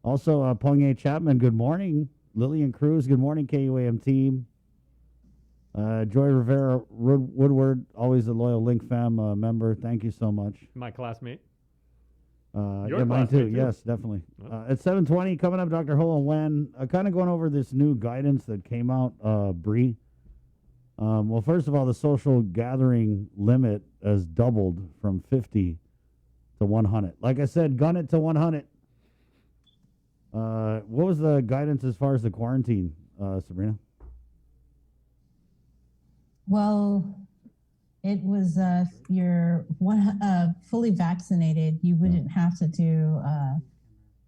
Also, Pong Chapman, good morning. Lillian Cruz, good morning, KUAM team. Joy Rivera Woodward, always a loyal Link Fam member. Thank you so much. My classmate. Yeah, mine too. Yes, definitely. At 7:20, coming up, Dr. Ho and Wen, kind of going over this new guidance that came out, Bree. Well, first of all, the social gathering limit has doubled from 50 to 100. Like I said, gun it to 100. What was the guidance as far as the quarantine, Sabrina? Well, it was if you're fully vaccinated, you wouldn't have to do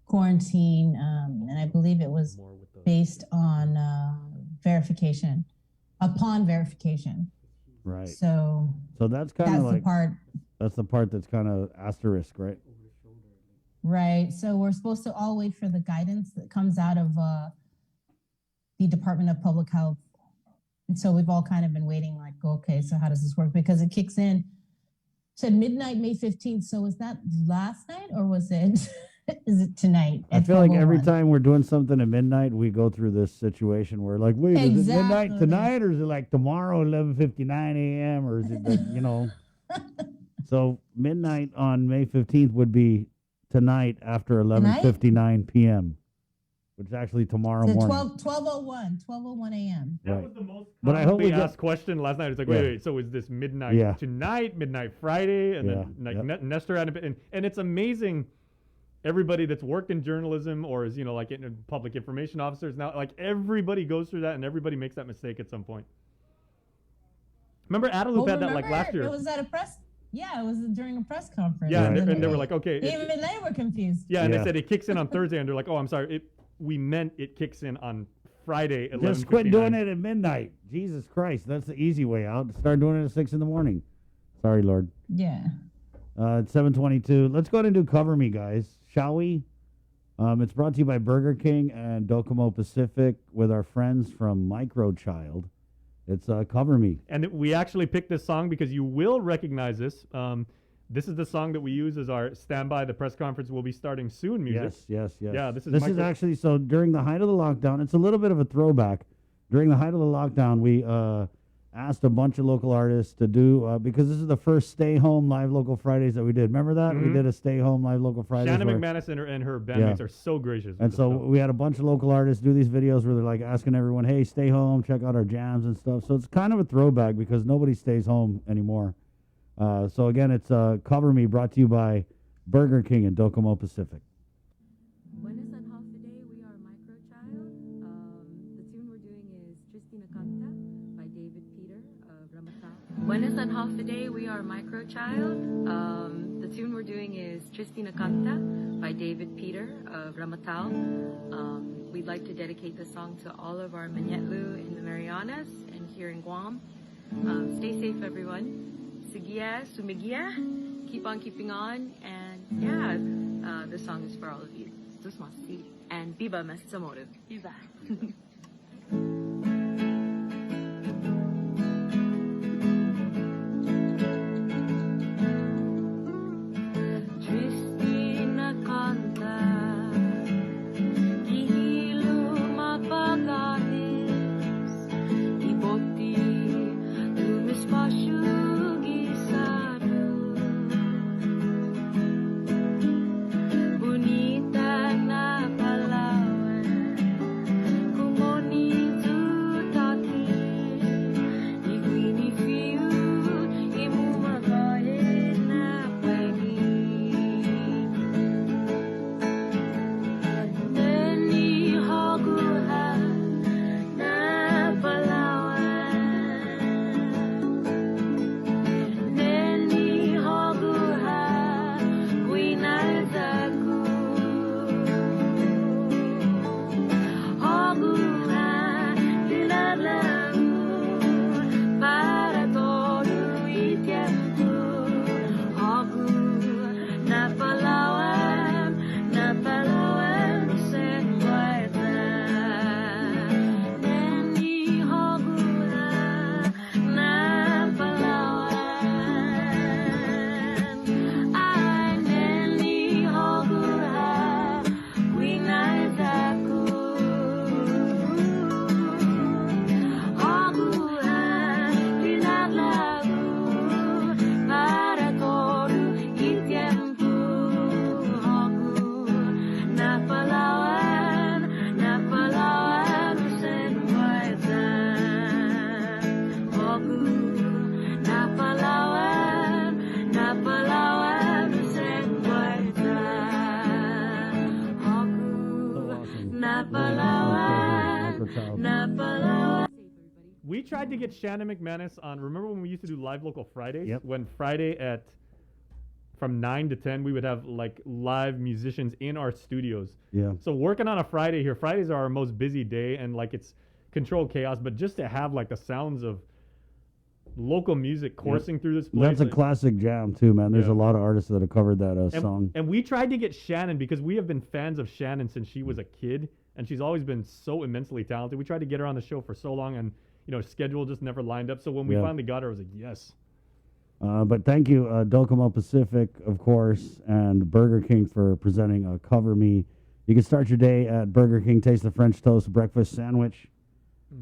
quarantine, and I believe it was based on verification, upon verification. Right. So that's kind of that's like the part. That's the part that's kind of asterisk, right? Right. So we're supposed to all wait for the guidance that comes out of the Department of Public Health. And so we've all kind of been waiting like, okay, so how does this work? Because it kicks in, said midnight, May 15th. So was that last night or was it, is it tonight? I feel like every time we're doing something at midnight, we go through this situation where like, wait, is it midnight tonight or is it like tomorrow, 11:59 a.m. or is it, you know? So midnight on May 15th would be tonight after 11:59 p.m., which is actually tomorrow So morning. 12:01 a.m. Right. Was the most but I hope we asked question last night. It's like, wait, so is this midnight tonight, midnight Friday? And then like Nestor had and it's amazing. Everybody that's worked in journalism or is, you know, like in public information officers now, like everybody goes through that and everybody makes that mistake at some point. Remember Adelup had that like last year. It was at a press. Yeah, it was during a press conference. Yeah, and they were like, okay. Even they were confused. Yeah, and they said it kicks in on Thursday, and they're like, oh, I'm sorry. We meant it kicks in on Friday at 11:59. Just quit doing it at midnight. Jesus Christ, that's the easy way out. Start doing it at 6 in the morning. Sorry, Lord. Yeah. It's 7:22. Let's go ahead and do Cover Me, guys. Shall we? It's brought to you by Burger King and Docomo Pacific with our friends from Microchild. It's Cover Me. And we actually picked this song because you will recognize this. This is the song that we use as our standby. The press conference will be starting soon music. Yes. Yeah, this is actually, so during the height of the lockdown, it's a little bit of a throwback. During the height of the lockdown, we asked a bunch of local artists to do, because this is the first Stay Home Live Local Fridays that we did. Remember that? We did a Stay Home Live Local Fridays. Shannon McManus and her bandmates are so gracious. And so we had a bunch of local artists do these videos where they're like asking everyone, hey, stay home, check out our jams and stuff. So it's kind of a throwback because nobody stays home anymore. So again, it's Cover Me, brought to you by Burger King and Docomo Pacific. Buenos and half a day, we are Microchild. The tune we're doing is Tristina Canta by David Peter of Ramatao. Buenos and half a day, we are Microchild. The tune we're doing is Tristina Canta by David Peter of Ramatao. We'd like to dedicate this song to all of our Manyetlu in the Marianas and here in Guam. Stay safe, everyone. Sigia, sumigia, keep on keeping on, and yeah, this song is for all of you. Dusmasi and Viva Matsumoto. Viva. Tristina canta, gihilo mapaganis, iboti lumispasyo gisado. Bonita na Palawan, kumoni tutati, igwinifiu imumagahe na pagi. Neni hoguha na Palawan, neni hoguha winalzaku, hoguha dinalamu para todo y tiempo. Hogu na Palawan se encuentra. Neni hoguha na Palawan, ay neni hoguha winalzaku, hoguha dinalamu para todo y tiempo. Hogu na Palawan se encuentra. Hogu na Palawan se encuentra. Hogu na Palawan. We tried to get Shannon McManus on. Remember when we used to do Live Local Fridays? Yep. When Friday from 9 to 10, we would have like live musicians in our studios. Yeah. So working on a Friday here, Fridays are our most busy day, and like it's controlled chaos. But just to have like the sounds of local music coursing through this place. That's a like- classic jam too, man. There's Yeah. a lot of artists that have covered that and, song. and we tried to get Shannon because we have been fans of Shannon since she was a kid, and she's always been so immensely talented. We tried to get her on the show for so long, and schedule just never lined up. So when we Yeah. finally got her, I was like, yes. But thank you, Docomo Pacific, of course, and Burger King for presenting Cover Me. You can start your day at Burger King. Taste the French toast breakfast sandwich,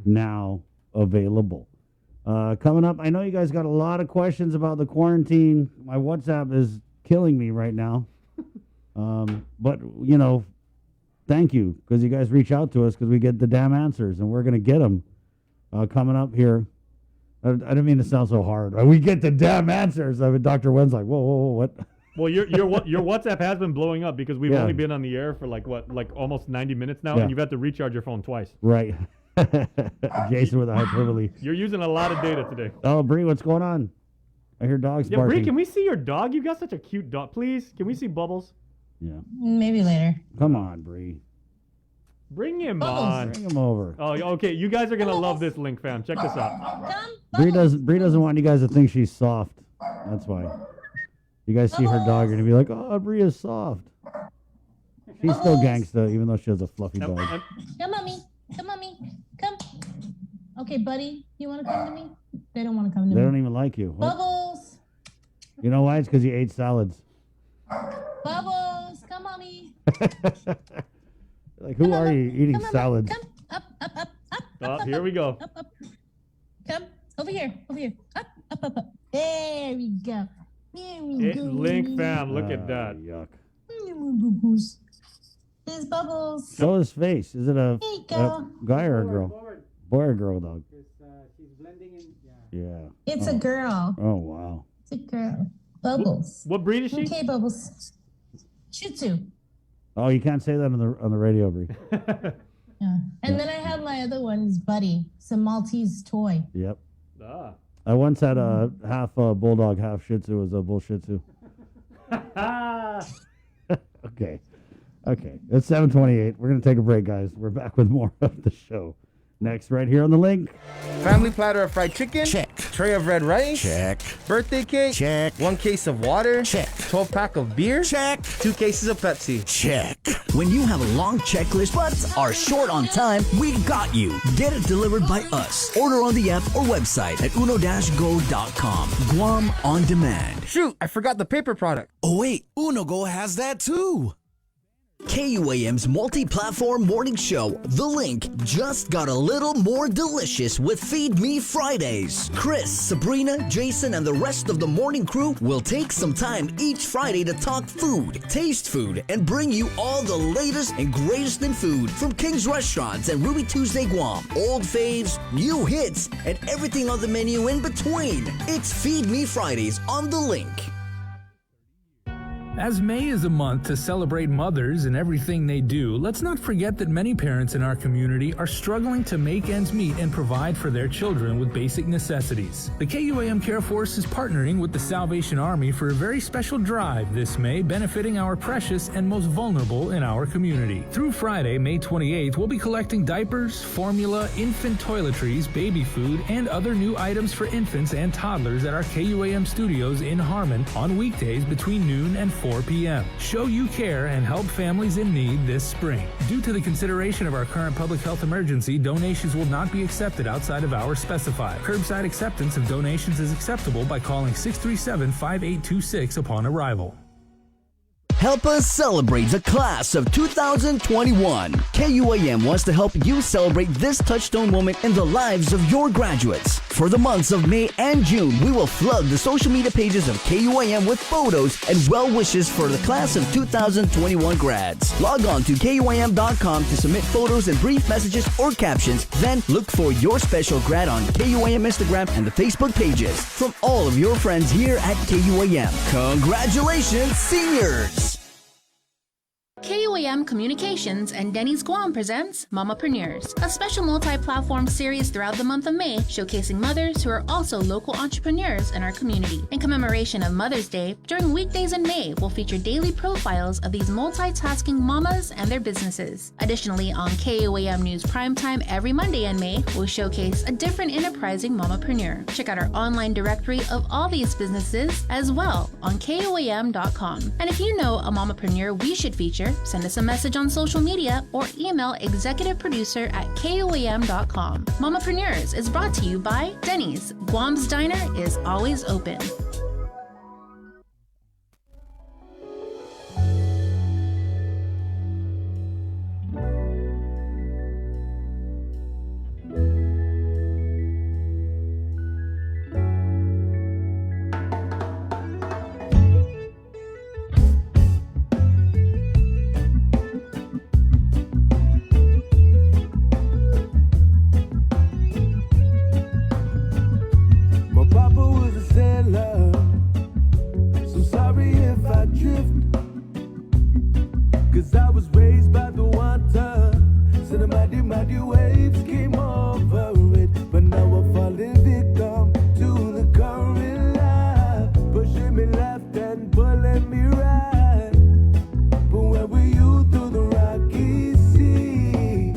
now available. Coming up, I know you guys got a lot of questions about the quarantine. My WhatsApp is killing me right now. But, thank you, because you guys reach out to us because we get the damn answers, and we're going to get them coming up here. I didn't mean to sound so hard. We get the damn answers. I mean, Dr. Wen's like, whoa, what? Well, your WhatsApp has been blowing up because we've Yeah. only been on the air for like almost 90 minutes now, Yeah. and you've had to recharge your phone twice. Right. Jason with a hyperbole. You're using a lot of data today. Oh, Bree, what's going on? I hear dogs Yeah, barking. Bree, can we see your dog? You got such a cute dog. Please, can we see Bubbles? Yeah. Maybe later. Come on, Bree. Bring him Bubbles. on. Bring him over. Oh, okay. You guys are gonna love this link, fam. Check this out. Bree doesn't want you guys to think she's soft. That's why. You guys see her dog, you're gonna be like, oh, Bree is soft. She's still gangsta, even though she has a fluffy dog. Come, mommy. Come, mommy. Come. Okay, buddy. You want to come to me? They don't want to come to They me. don't even like you. What? Bubbles. You know why? It's because you ate salads. Bubbles. Come, mommy. Like, who are you eating salads? Oh, here we go. Come. Over here. Over here. Up, up, up, up. There we go. There we go. Link, fam. Look at that. Yuck. Bubbles. There's Bubbles. Show his face. Is it a There you go. guy or a girl? Boy or girl dog? She's blending in. Yeah. It's a girl. Oh, wow. It's a girl. Bubbles. What breed is she? Okay, Bubbles. Shih Tzu. Oh, you can't say that on the radio, Bree. Yeah. And then I have my other one, is Buddy. It's a Maltese toy. Yep. Ah. I once had a half bulldog, half Shih Tzu. It was a bull Shih Tzu. Okay. It's 7:28. We're going to take a break, guys. We're back with more of the show Next, right here on the link. Family platter of fried chicken? Check. Tray of red rice? Check. Birthday cake? Check. 1 case of water? Check. 12-pack of beer? Check. 2 cases of Pepsi? Check. When you have a long checklist but are short on time, we've got you. Get it delivered by us. Order on the app or website at uno-go.com. Guam on demand. Shoot, I forgot the paper product. Oh wait, UnoGo has that too. KUAM's multi-platform morning show, The Link, just got a little more delicious with Feed Me Fridays. Chris, Sabrina, Jason, and the rest of the morning crew will take some time each Friday to talk food, taste food, and bring you all the latest and greatest in food from King's Restaurants and Ruby Tuesday Guam, old faves, new hits, and everything on the menu in between. It's Feed Me Fridays on The Link. As May is a month to celebrate mothers and everything they do, let's not forget that many parents in our community are struggling to make ends meet and provide for their children with basic necessities. The KUAM Care Force is partnering with the Salvation Army for a very special drive this May, benefiting our precious and most vulnerable in our community. Through Friday, May 28th, we'll be collecting diapers, formula, infant toiletries, baby food, and other new items for infants and toddlers at our KUAM studios in Harmon on weekdays between noon and 4 p.m. Show you care and help families in need this spring. Due to the consideration of our current public health emergency, donations will not be accepted outside of hours specified. Curbside acceptance of donations is acceptable by calling 637-5826 upon arrival. Help us celebrate the class of 2021. KUAM wants to help you celebrate this touchstone moment in the lives of your graduates. For the months of May and June, we will flood the social media pages of KUAM with photos and well wishes for the class of 2021 grads. Log on to KUAM.com to submit photos and brief messages or captions. Then look for your special grad on KUAM Instagram and the Facebook pages from all of your friends here at KUAM. Congratulations, seniors! KUAM Communications and Denny's Guam presents Mamapreneurs, a special multi-platform series throughout the month of May showcasing mothers who are also local entrepreneurs in our community. In commemoration of Mother's Day, during weekdays in May, we'll feature daily profiles of these multitasking mamas and their businesses. Additionally, on KUAM News Primetime every Monday in May, we'll showcase a different enterprising mamapreneur. Check out our online directory of all these businesses as well on KUAM.com. And if you know a mamapreneur we should feature, send us a message on social media or email executiveproducer@KUAM.com. Mamapreneurs is brought to you by Denny's. Guam's Diner is always open. Cause I was raised by the water. So the mighty waves came over it. But now I'm falling victim to the current life, pushing me left and pulling me right. But where were you through the rocky sea?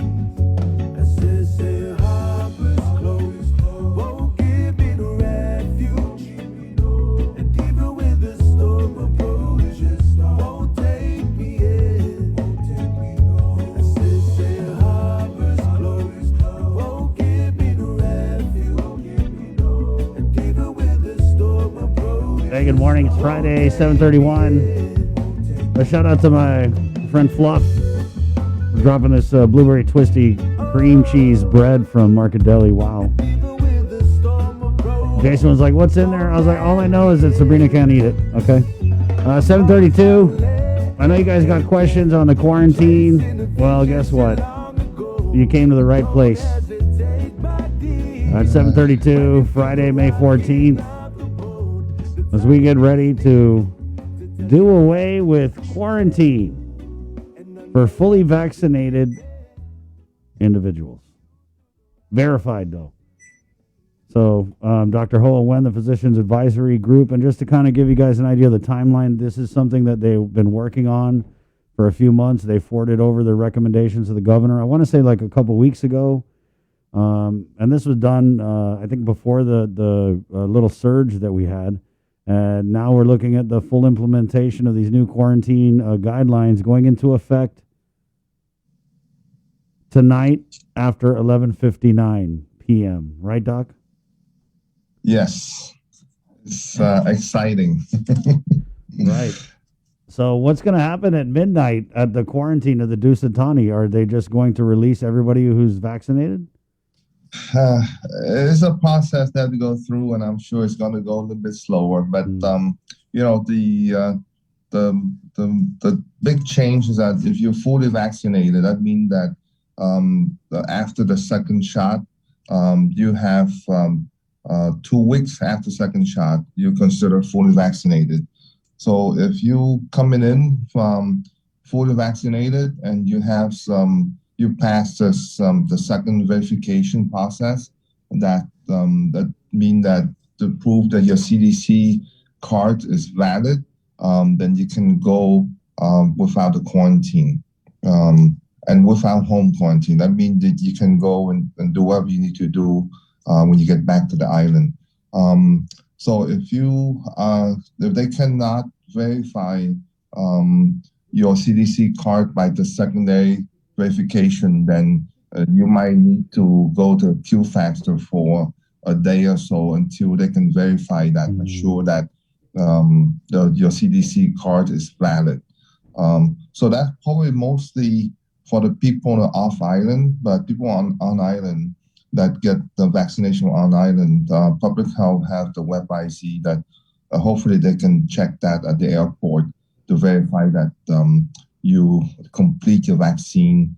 I said harbor's closed, won't give me the refuge. And even with the storm approaches, won't take me in. I said harbor's closed, won't give me the refuge. And even with the storm approaches. Hey, good morning. It's Friday, 7:31. A shout out to my friend Fluff for dropping this blueberry twisty cream cheese bread from Market Deli. Wow. Jason was like, "What's in there?" I was like, "All I know is that Sabrina can't eat it." Okay. 7:32. I know you guys got questions on the quarantine. Well, guess what? You came to the right place. At 7:32, Friday, May 14th, as we get ready to do away with quarantine for fully vaccinated individuals. Verified, though. So, Dr. Ho and Wen, the Physicians Advisory Group, and just to kind of give you guys an idea of the timeline, this is something that they've been working on for a few months. They forwarded over their recommendations to the governor. I want to say like a couple weeks ago, And this was done, I think, before the little surge that we had. And now we're looking at the full implementation of these new quarantine guidelines going into effect tonight after 11:59 p.m. Right, Doc? Yes. It's exciting. Right. So what's going to happen at midnight at the quarantine of the Dusatani? Are they just going to release everybody who's vaccinated? It's a process that we go through, and I'm sure it's going to go a little bit slower. But you know, the big change is that if you're fully vaccinated, that means that after the second shot, you have 2 weeks after second shot, you're considered fully vaccinated. So if you coming in from fully vaccinated and you have you pass this, the second verification process, that mean that to prove that your CDC card is valid, then you can go without the quarantine and without home quarantine. That means that you can go and do whatever you need to do when you get back to the island. So if they cannot verify your CDC card by the secondary verification, then you might need to go to QFactor for a day or so until they can verify that, ensure that your CDC card is valid. So that's probably mostly for the people off island, but people on island that get the vaccination on island, public health have the web IC that hopefully they can check that at the airport to verify that you complete your vaccine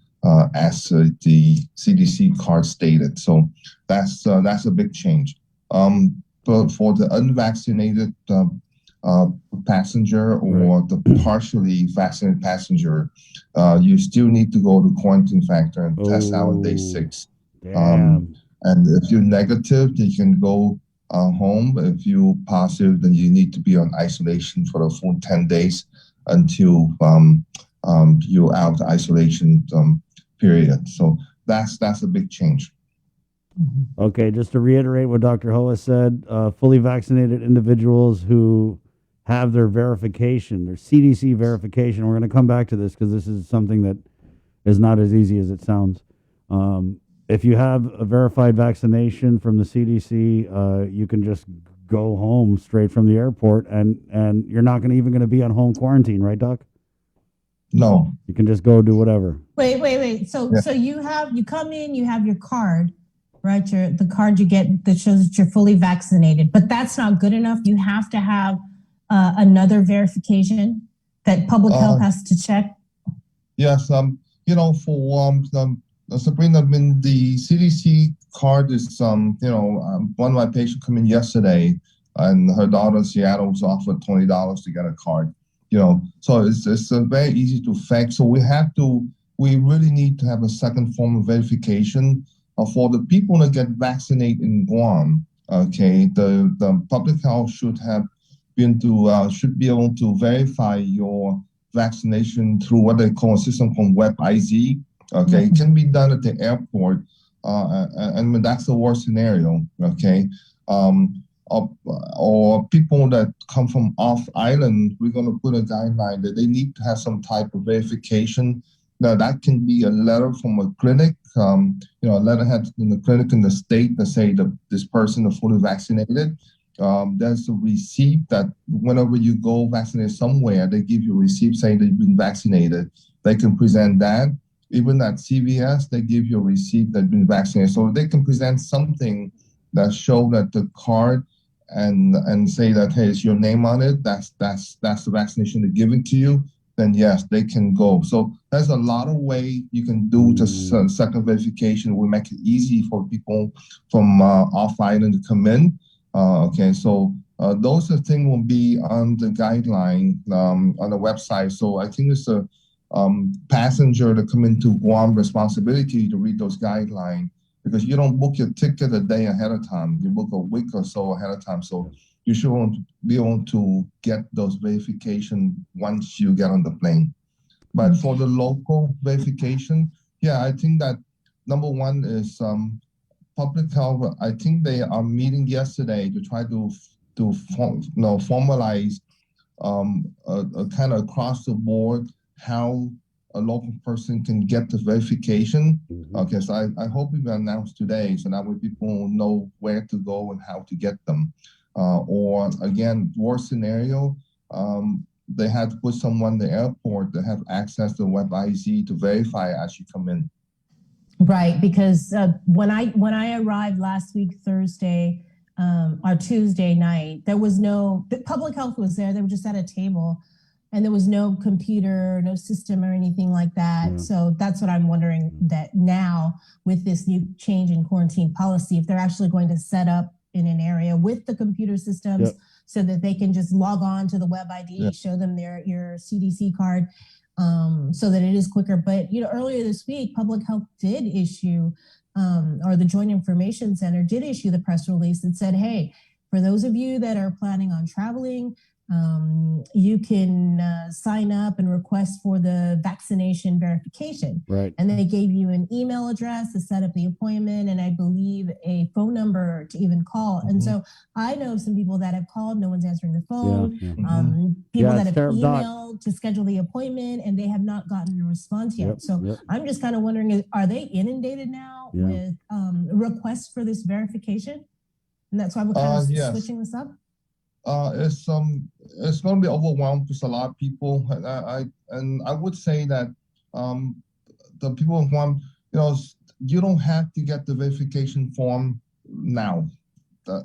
as the CDC card stated. So that's a big change. But for the unvaccinated passenger or the partially vaccinated passenger, you still need to go to quarantine factor and test out on day 6. And if you're negative, you can go home. But if you're positive, then you need to be on isolation for the full 10 days until you're out of isolation period. So that's a big change. Okay, just to reiterate what Dr. Hoa said, fully vaccinated individuals who have their verification, their CDC verification. We're going to come back to this because this is something that is not as easy as it sounds. If you have a verified vaccination from the CDC, you can just go home straight from the airport, and you're not even going to be on home quarantine, right, Doc? No. You can just go do whatever. Wait. So you come in, you have your card, right? The card you get that shows that you're fully vaccinated, but that's not good enough. You have to have another verification that public health has to check. Yes. For Sabrina, the CDC card is, one of my patients come in yesterday, and her daughter in Seattle was offered $20 to get a card. So it's very easy to fake. So we really need to have a second form of verification for the people that get vaccinated in Guam. Okay, the public health should be able to verify your vaccination through what they call a system called Web IZ. Okay, It can be done at the airport, and that's the worst scenario. Okay, or people that come from off island, we're going to put a guideline that they need to have some type of verification. Now that can be a letter from a clinic, a letterhead in the clinic in the state that say that this person is fully vaccinated. There's a receipt that whenever you go vaccinate somewhere, they give you a receipt saying that you've been vaccinated. They can present that. Even at CVS, they give you a receipt that you've been vaccinated. So they can present something that show that the card and say that, hey, it's your name on it. That's the vaccination they're giving to you. Then yes, they can go. So there's a lot of way you can do the second verification. We make it easy for people from off island to come in. So those things will be on the guideline on the website. So I think it's a passenger to come into Guam responsibility to read those guidelines, because you don't book your ticket a day ahead of time. You book a week or so ahead of time. So you should be able to get those verification once you get on the plane. But for the local verification, I think that number one is public health, I think they are meeting yesterday to try to formalize a kind of across the board how a local person can get the verification. Okay, so I hope we will announce today so that way people know where to go and how to get them. Or again, worst scenario, they had to put someone in the airport that have access to WebIZ to verify as you come in. Right, because when I arrived last week Thursday or Tuesday night, there was no public health was there. They were just at a table, and there was no computer, no system or anything like that. Yeah. So that's what I'm wondering, that now with this new change in quarantine policy, if they're actually going to set up in an area with the computer systems so that they can just log on to the WebID, show them your CDC card, so that it is quicker. But earlier this week, Public Health did issue, or the Joint Information Center did issue the press release that said, hey, for those of you that are planning on traveling, you can sign up and request for the vaccination verification. Right. And then they gave you an email address to set up the appointment, and I believe a phone number to even call. And so I know some people that have called, no one's answering the phone. People that have emailed to schedule the appointment, and they have not gotten a response yet. I'm just kind of wondering, are they inundated now with requests for this verification? And that's why we're kind of switching this up? It's going to be overwhelmed with a lot of people. I would say that the people who want, you don't have to get the verification form now.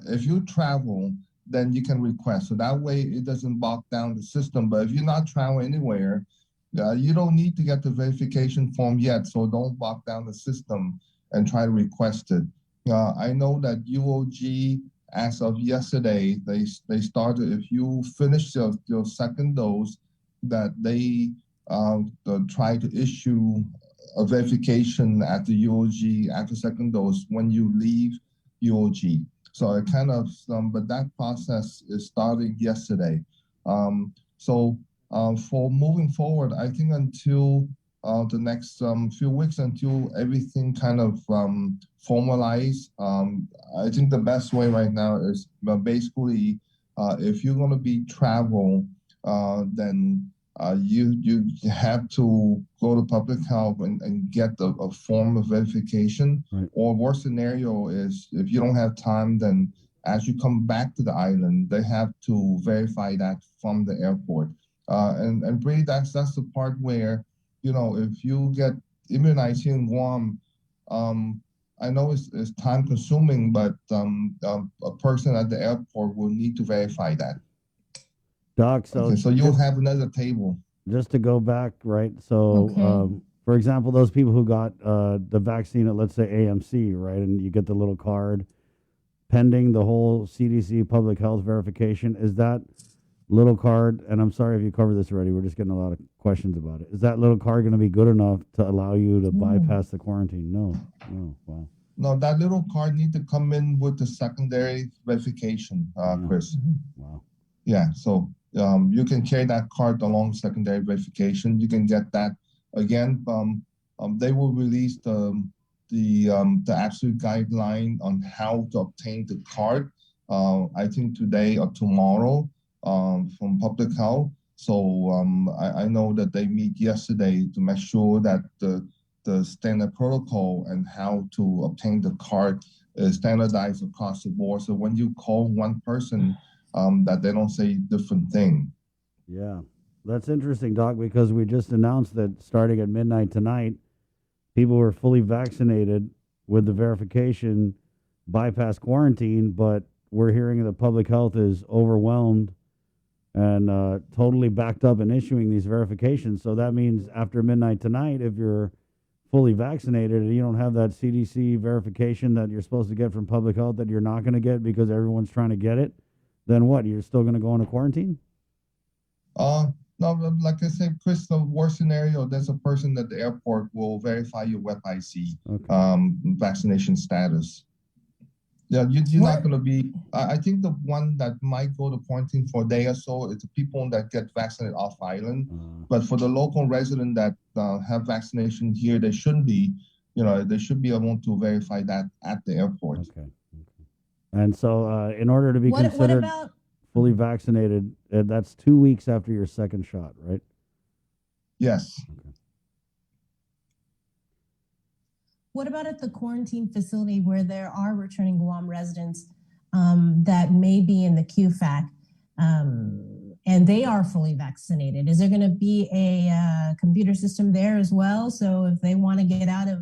If you travel, then you can request. So that way it doesn't bog down the system. But if you're not traveling anywhere, you don't need to get the verification form yet. So don't bog down the system and try to request it. I know that UOG, as of yesterday, they started, if you finish your second dose, that they try to issue a verification at the UOG after second dose when you leave UOG. So it kind of, but that process is starting yesterday. For moving forward, I think until the next few weeks, until everything kind of formalized, I think the best way right now is basically if you're going to be travel, then you have to go to public health and get a form of verification. Right. Or worst scenario is if you don't have time, then as you come back to the island, they have to verify that from the airport. And really that's the part where, if you get immunized here in Guam, I know it's time consuming, but a person at the airport will need to verify that. Doc, so you'll have another table. Just to go back, right? So, for example, those people who got the vaccine at, let's say, AMC, right? And you get the little card pending the whole CDC public health verification. Is that little card, and I'm sorry if you covered this already, we're just getting a lot of questions about it. Is that little card going to be good enough to allow you to bypass the quarantine? No. Wow. No, that little card needs to come in with the secondary verification, Chris. Wow. Yeah, so you can carry that card along secondary verification. You can get that. Again, they will release the absolute guideline on how to obtain the card, I think today or tomorrow. From public health. So I know that they meet yesterday to make sure that the standard protocol and how to obtain the card is standardized across the board. So when you call one person, that they don't say different thing. Yeah, that's interesting, Doc, because we just announced that starting at midnight tonight, people who are fully vaccinated with the verification bypass quarantine, but we're hearing that public health is overwhelmed and totally backed up in issuing these verifications. So that means after midnight tonight, if you're fully vaccinated and you don't have that CDC verification that you're supposed to get from public health that you're not going to get because everyone's trying to get it, then what? You're still going to go into quarantine? No, like I said, Chris, the worst scenario, there's a person at the airport will verify your WebIZ vaccination status. Yeah, you're not going to be, I think the one that might go to quarantine for a day or so is the people that get vaccinated off island. But for the local resident that have vaccination here, they shouldn't be. they should be able to verify that at the airport. Okay. And so, in order to be What considered about fully vaccinated, that's 2 weeks after your second shot, right? Yes. what about at the quarantine facility where there are returning Guam residents that may be in the QFAC and they are fully vaccinated? Is there going to be a computer system there as well? So if they want to get out of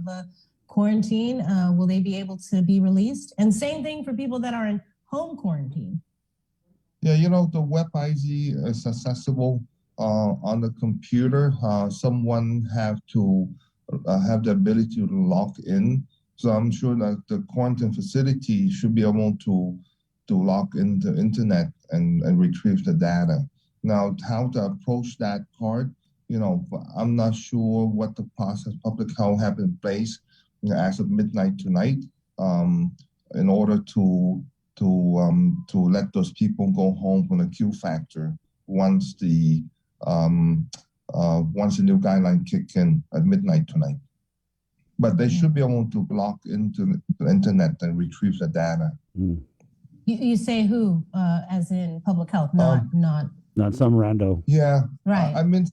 quarantine, will they be able to be released? And same thing for people that are in home quarantine. Yeah, the WebIZ is accessible on the computer. Someone have to have the ability to log in. So I'm sure that the quarantine facility should be able to log into the internet and retrieve the data. Now, how to approach that part, I'm not sure what the process Public Health have in place as of midnight tonight in order to let those people go home from the Q factor once the new guideline kick in at midnight tonight. But they should be able to log into the internet and retrieve the data. You say who, as in Public Health, not some rando. Yeah, right. I mean,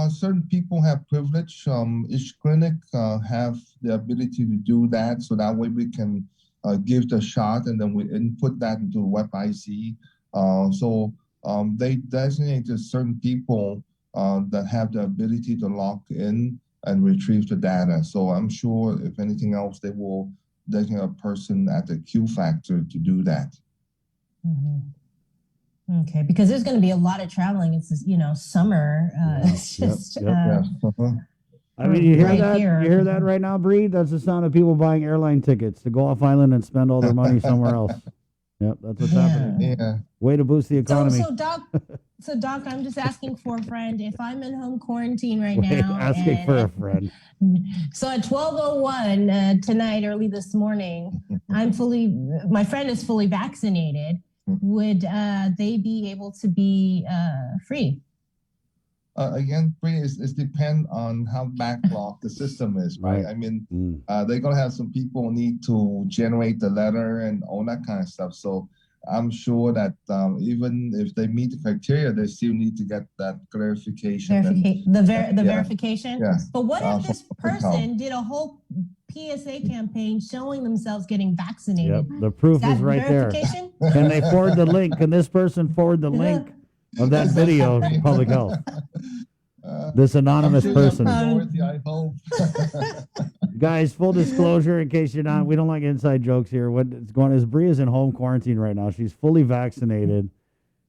certain people have privilege. Each clinic have the ability to do that, so that way we can give the shot and then we input that into WebIZ. So they designated certain people that have the ability to log in and retrieve the data. So I'm sure if anything else, they will designate a person at the Q factor to do that. Mm-hmm. Okay, because there's going to be a lot of traveling. It's summer. It's just. I mean, you hear right that? here. You hear that right now, Bree? That's the sound of people buying airline tickets to go off island and spend all their money somewhere else. Yep, that's what's happening. Yeah. Way to boost the economy. So Doc, I'm just asking for a friend. If I'm in home quarantine right now, asking for a friend. So at 12:01 tonight, early this morning, my friend is fully vaccinated. Would they be able to be free? Again, it depends on how backlogged the system is, right? I mean, they're going to have some people need to generate the letter and all that kind of stuff. So I'm sure that even if they meet the criteria, they still need to get that clarification. Verification? Yeah. But what if this person did a whole PSA campaign showing themselves getting vaccinated? Yep, the proof is right there. Can they forward the link? Can this person forward the link of that video to Public Health? This anonymous person. I hope. Guys, full disclosure, in case you're not, we don't like inside jokes here. What's going on is Bree is in home quarantine right now. She's fully vaccinated,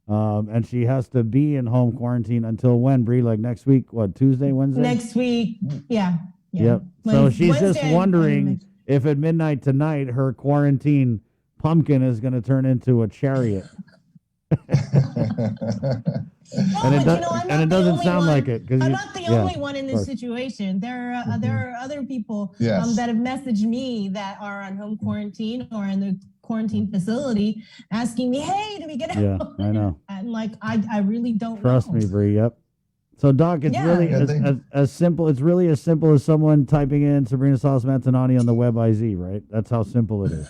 and she has to be in home quarantine until when, Bree? Like next week? What, Tuesday, Wednesday? Next week, yeah. Yep. So she's just wondering if at midnight tonight her quarantine pumpkin is going to turn into a chariot. And it doesn't sound like it. I'm not the only one in this situation. There are other people that have messaged me that are on home quarantine or in the quarantine facility asking me, hey, do we get out? Yeah, I know. I'm like, I really don't Trust me, Bree. Yep. So, Doc, it's really as simple. It's really as simple as someone typing in Sabrina Salas Mantanani on the WebIZ, right? That's how simple it is.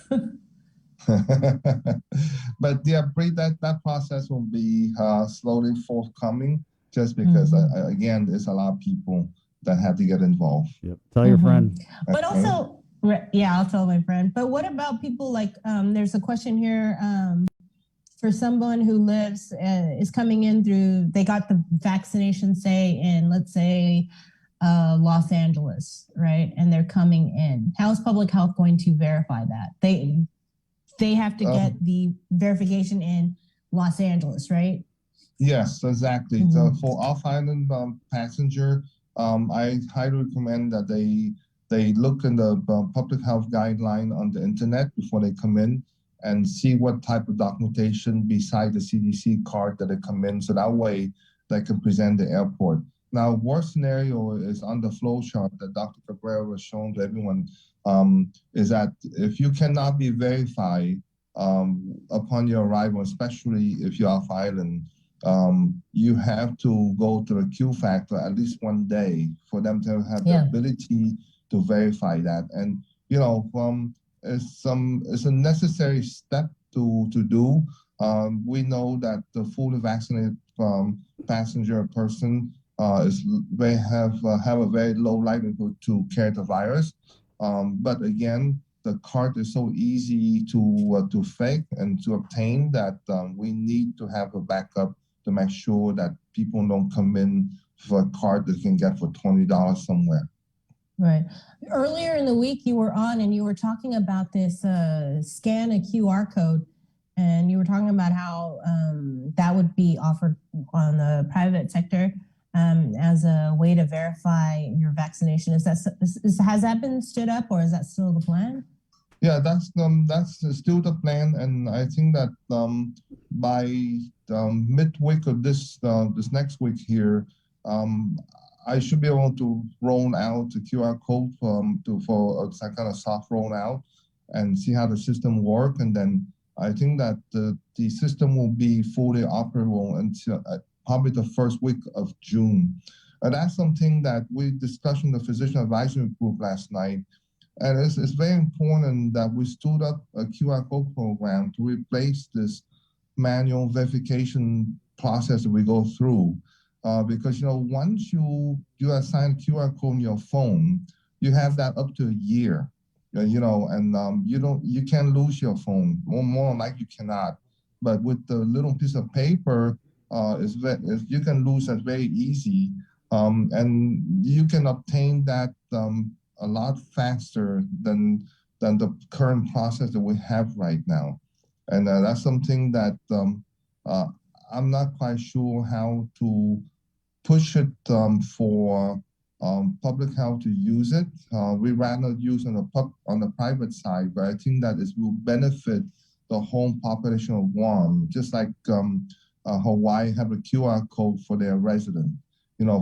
But yeah, Bree, that process will be slowly forthcoming, just because again, there's a lot of people that have to get involved. Yep. Tell your friend. But also, I'll tell my friend. But what about people like? There's a question here for someone who lives is coming in through. They got the vaccination, say in let's say Los Angeles, right? And they're coming in. How is Public Health going to verify that? They have to get the verification in Los Angeles, right? Yes, exactly. So for off-island passenger, I highly recommend that they look in the public health guideline on the internet before they come in and see what type of documentation beside the CDC card that they come in, so that way they can present the airport. Now, worst scenario is on the flow chart that Dr. Cabrera was shown to everyone. Is that if you cannot be verified upon your arrival, especially if you're off island, you have to go to the Q factor at least one day for them to have the ability to verify that. And it's a necessary step to do. We know that the fully vaccinated passenger person have a very low likelihood to carry the virus. But again, the card is so easy to fake and to obtain that we need to have a backup to make sure that people don't come in for a card they can get for $20 somewhere. Right. Earlier in the week, you were on and you were talking about this scan a QR code, and you were talking about how that would be offered on the private sector as a way to verify your vaccination. Has that been stood up, or is that still the plan? Yeah, that's still the plan, and I think that by midweek of this next week here, I should be able to roll out the QR code for a kind of soft rollout and see how the system works, and then I think that the system will be fully operable until probably the first week of June. That's something that we discussed in the physician advisory group last night. And it's very important that we stood up a QR code program to replace this manual verification process that we go through. Because once you assign QR code on your phone, you have that up to a year. And you can't lose your phone. More like you cannot. But with the little piece of paper, you can lose that very easy, and you can obtain that a lot faster than the current process that we have right now. And that's something that I'm not quite sure how to push it for public health to use it. We rather use on the private side, but I think that it will benefit the whole population of Guam, just like Hawaii have a QR code for their resident,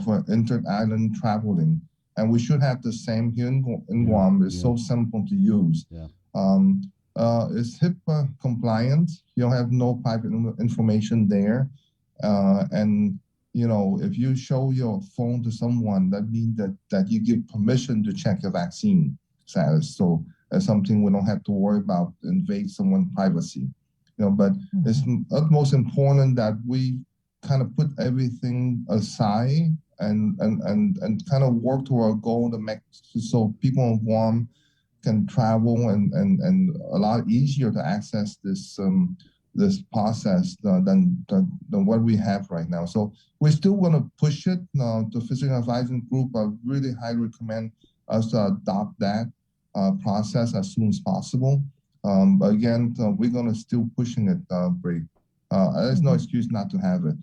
for inter-island traveling. And we should have the same here in Guam. It's so simple to use. Yeah. It's HIPAA compliant. You don't have no private information there. And if you show your phone to someone, that means that you give permission to check your vaccine status. So that's something we don't have to worry about invade someone's privacy. But it's utmost important that we kind of put everything aside and kind of work toward our goal to make so people in Guam can travel and a lot easier to access this process than what we have right now. So we still want to push it. The physician advisory group, I really highly recommend us to adopt that process as soon as possible. But again, we're going to still pushing it, Brie. There's no excuse not to have it.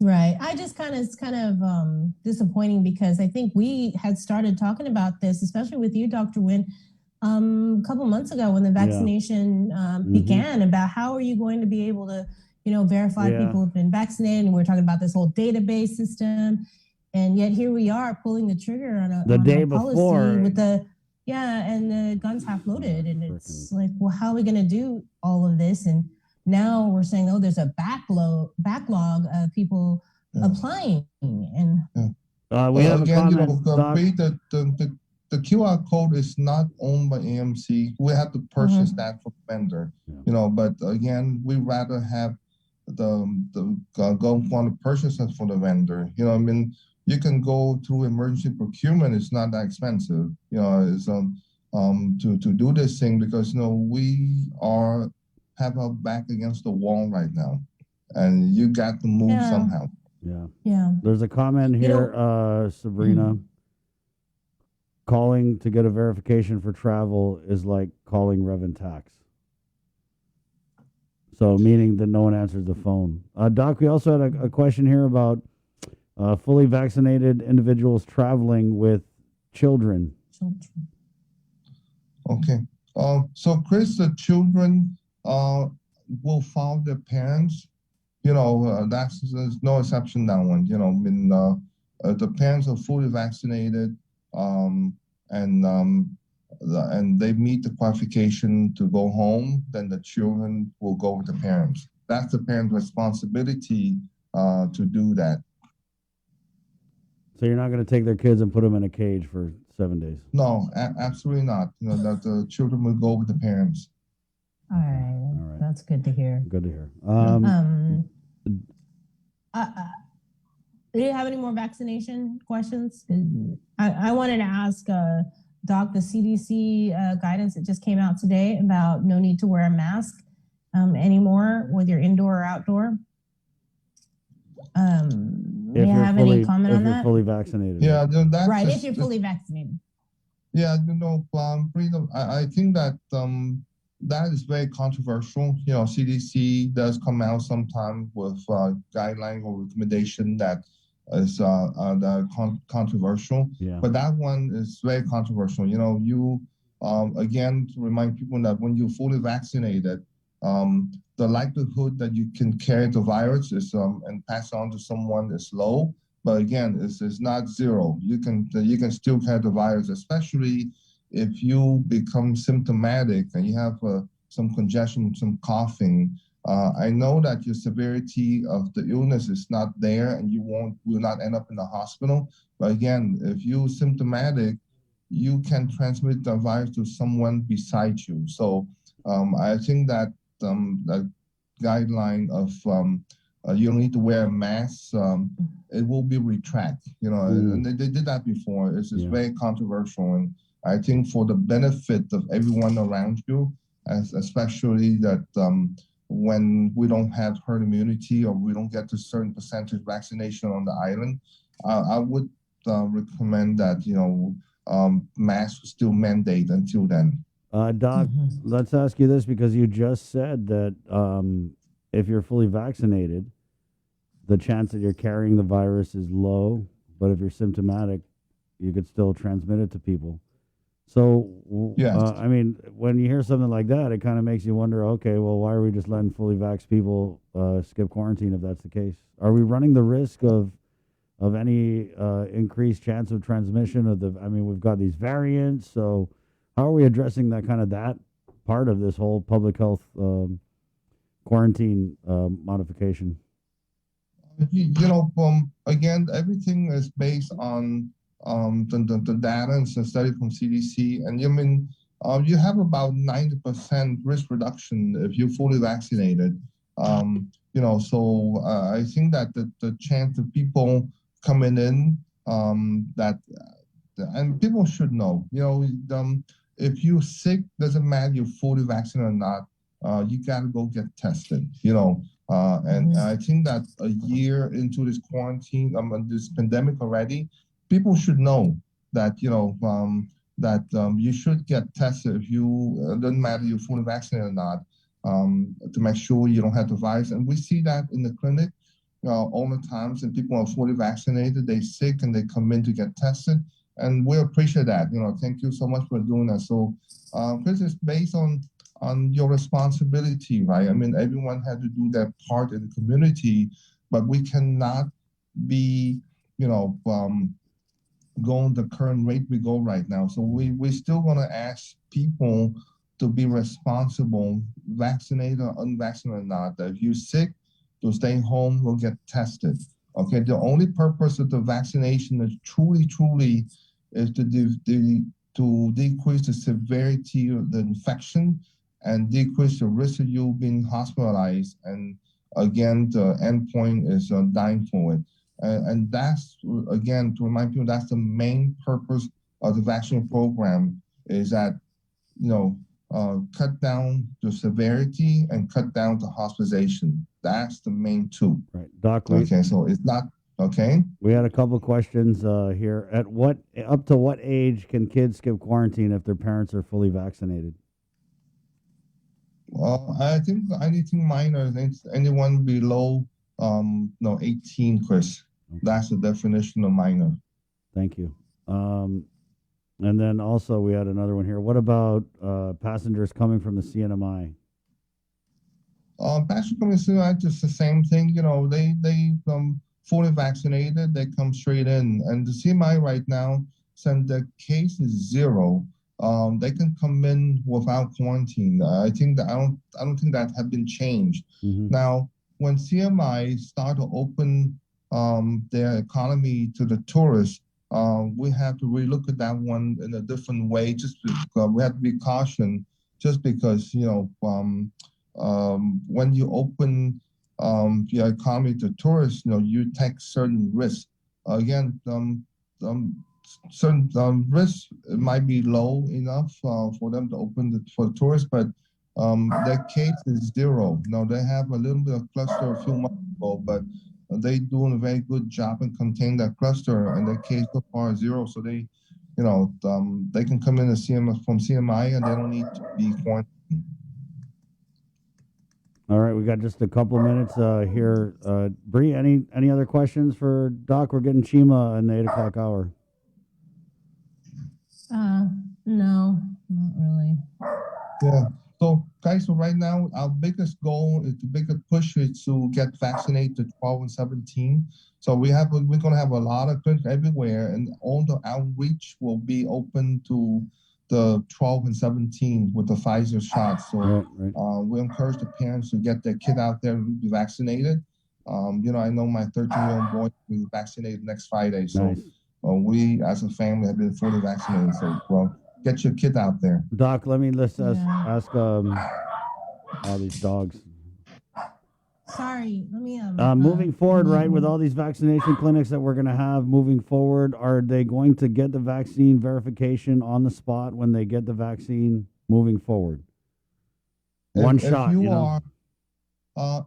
Right. It's kind of disappointing because I think we had started talking about this, especially with you, Dr. Nguyen, a couple months ago when the vaccination began, about how are you going to be able to, verify people who've been vaccinated. And we're talking about this whole database system. And yet here we are pulling the trigger on a policy with and the guns half loaded. And it's like, well, how are we going to do all of this? And now we're saying, there's a backlog of people applying. And we have a comment. The QR code is not owned by AMC. We have to purchase that from vendor. But again, we rather have the go want to purchase it for the vendor. You can go through emergency procurement. It's not that expensive. It's to do this thing because we have our back against the wall right now, and you got to move somehow. Yeah. There's a comment here, Sabrina. Calling to get a verification for travel is like calling Rev and Tax. So meaning that no one answers the phone. Doc, we also had a question here about fully vaccinated individuals traveling with children. Okay. So Chris, the children will follow their parents. There's no exception that one. The parents are fully vaccinated. And they meet the qualification to go home, then the children will go with the parents. That's the parent's responsibility to do that. So you're not going to take their kids and put them in a cage for 7 days? No, absolutely not. That the children will go with the parents. All right. That's good to hear. Good to hear. Do you have any more vaccination questions? I wanted to ask Doc, the CDC guidance that just came out today about no need to wear a mask anymore, whether you're indoor or outdoor. Do you have any comment on that? If you're fully vaccinated. Yeah, that's Right, if you're fully vaccinated. Yeah, freedom. I think that that is very controversial. CDC does come out sometimes with guideline or recommendation that is controversial. Yeah. But that one is very controversial. Again, to remind people that when you're fully vaccinated, the likelihood that you can carry the virus is and pass on to someone is low. But again, it's not zero. You can still carry the virus, especially if you become symptomatic and you have some congestion, some coughing. I know that your severity of the illness is not there and you will not end up in the hospital. But again, if you're symptomatic, you can transmit the virus to someone beside you. So I think that the guideline of you don't need to wear a mask, it will be retracted. And they did that before. It's just very controversial. And I think for the benefit of everyone around you, especially that when we don't have herd immunity or we don't get to a certain percentage vaccination on the island, I would recommend that, masks still mandate until then. Doc, let's ask you this, because you just said that if you're fully vaccinated, the chance that you're carrying the virus is low, but if you're symptomatic, you could still transmit it to people. So, I mean, when you hear something like that, it kind of makes you wonder, okay, well, why are we just letting fully vaxxed people skip quarantine if that's the case? Are we running the risk of any increased chance of transmission we've got these variants, so how are we addressing that part of this whole public health quarantine modification? Again, everything is based on the data and the study from CDC, and you have about 90% risk reduction if you're fully vaccinated. So I think that the chance of people coming in and people should know, if you're sick, doesn't matter you're fully vaccinated or not, you gotta go get tested. And I think that a year into this quarantine, this pandemic already, people should know that you should get tested if you doesn't matter you're fully vaccinated or not, to make sure you don't have the virus. And we see that in the clinic all the times. And people are fully vaccinated, they're sick, and they come in to get tested. And we appreciate that. Thank you so much for doing that. So, Chris, it's based on your responsibility, right? Everyone had to do their part in the community, but we cannot be, going the current rate we go right now. So we're still going to ask people to be responsible, vaccinated or unvaccinated or not. That if you're sick, to stay home, go get tested. Okay, the only purpose of the vaccination is truly is to decrease the severity of the infection and decrease the risk of you being hospitalized. And again, the endpoint is dying for it. And that's, again, to remind people, that's the main purpose of the vaccine program, is that, cut down the severity and cut down the hospitalization. That's the main two. Right. Doc, okay, so it's not, okay. We had a couple of questions here. Up to what age can kids skip quarantine if their parents are fully vaccinated? Well, I think anything minor, anyone below 18, Chris. Okay. That's the definition of minor. Thank you. And then also we had another one here. What about passengers coming from the CNMI? Passengers coming from the CNMI, just the same thing. They fully vaccinated, they come straight in. And the CNMI right now, since the case is zero, they can come in without quarantine. I don't think that had been changed. Mm-hmm. Now, when CMI start to open their economy to the tourists, we have to relook at that one in a different way. Just because we have to be cautioned, just because when you open the economy to tourists, you take certain risks. Again, certain risks might be low enough for them to open for tourists, but their case is zero. Now they have a little bit of cluster a few months ago, but they doing a very good job in containing that cluster, and their case so far is zero. So they, they can come in and from CMI, and they don't need to be quarantined. All right, we got just a couple minutes here. Bree, any other questions for Doc? We're getting Chima in the 8 o'clock hour. No, not really. Yeah. So, guys, so right now, our biggest goal is the biggest push is to get vaccinated to 12 and 17. So we're going to have a lot of clinics everywhere, and all the outreach will be open to the 12 and 17 with the Pfizer shots. So we encourage the parents to get their kid out there and be vaccinated. I know my 13-year-old boy will be vaccinated next Friday. So we, as a family, have been fully vaccinated. So, get your kid out there. Doc, let's ask all these dogs. Sorry, let me. Moving forward, right, with all these vaccination clinics that we're going to have moving forward, are they going to get the vaccine verification on the spot when they get the vaccine moving forward? One shot,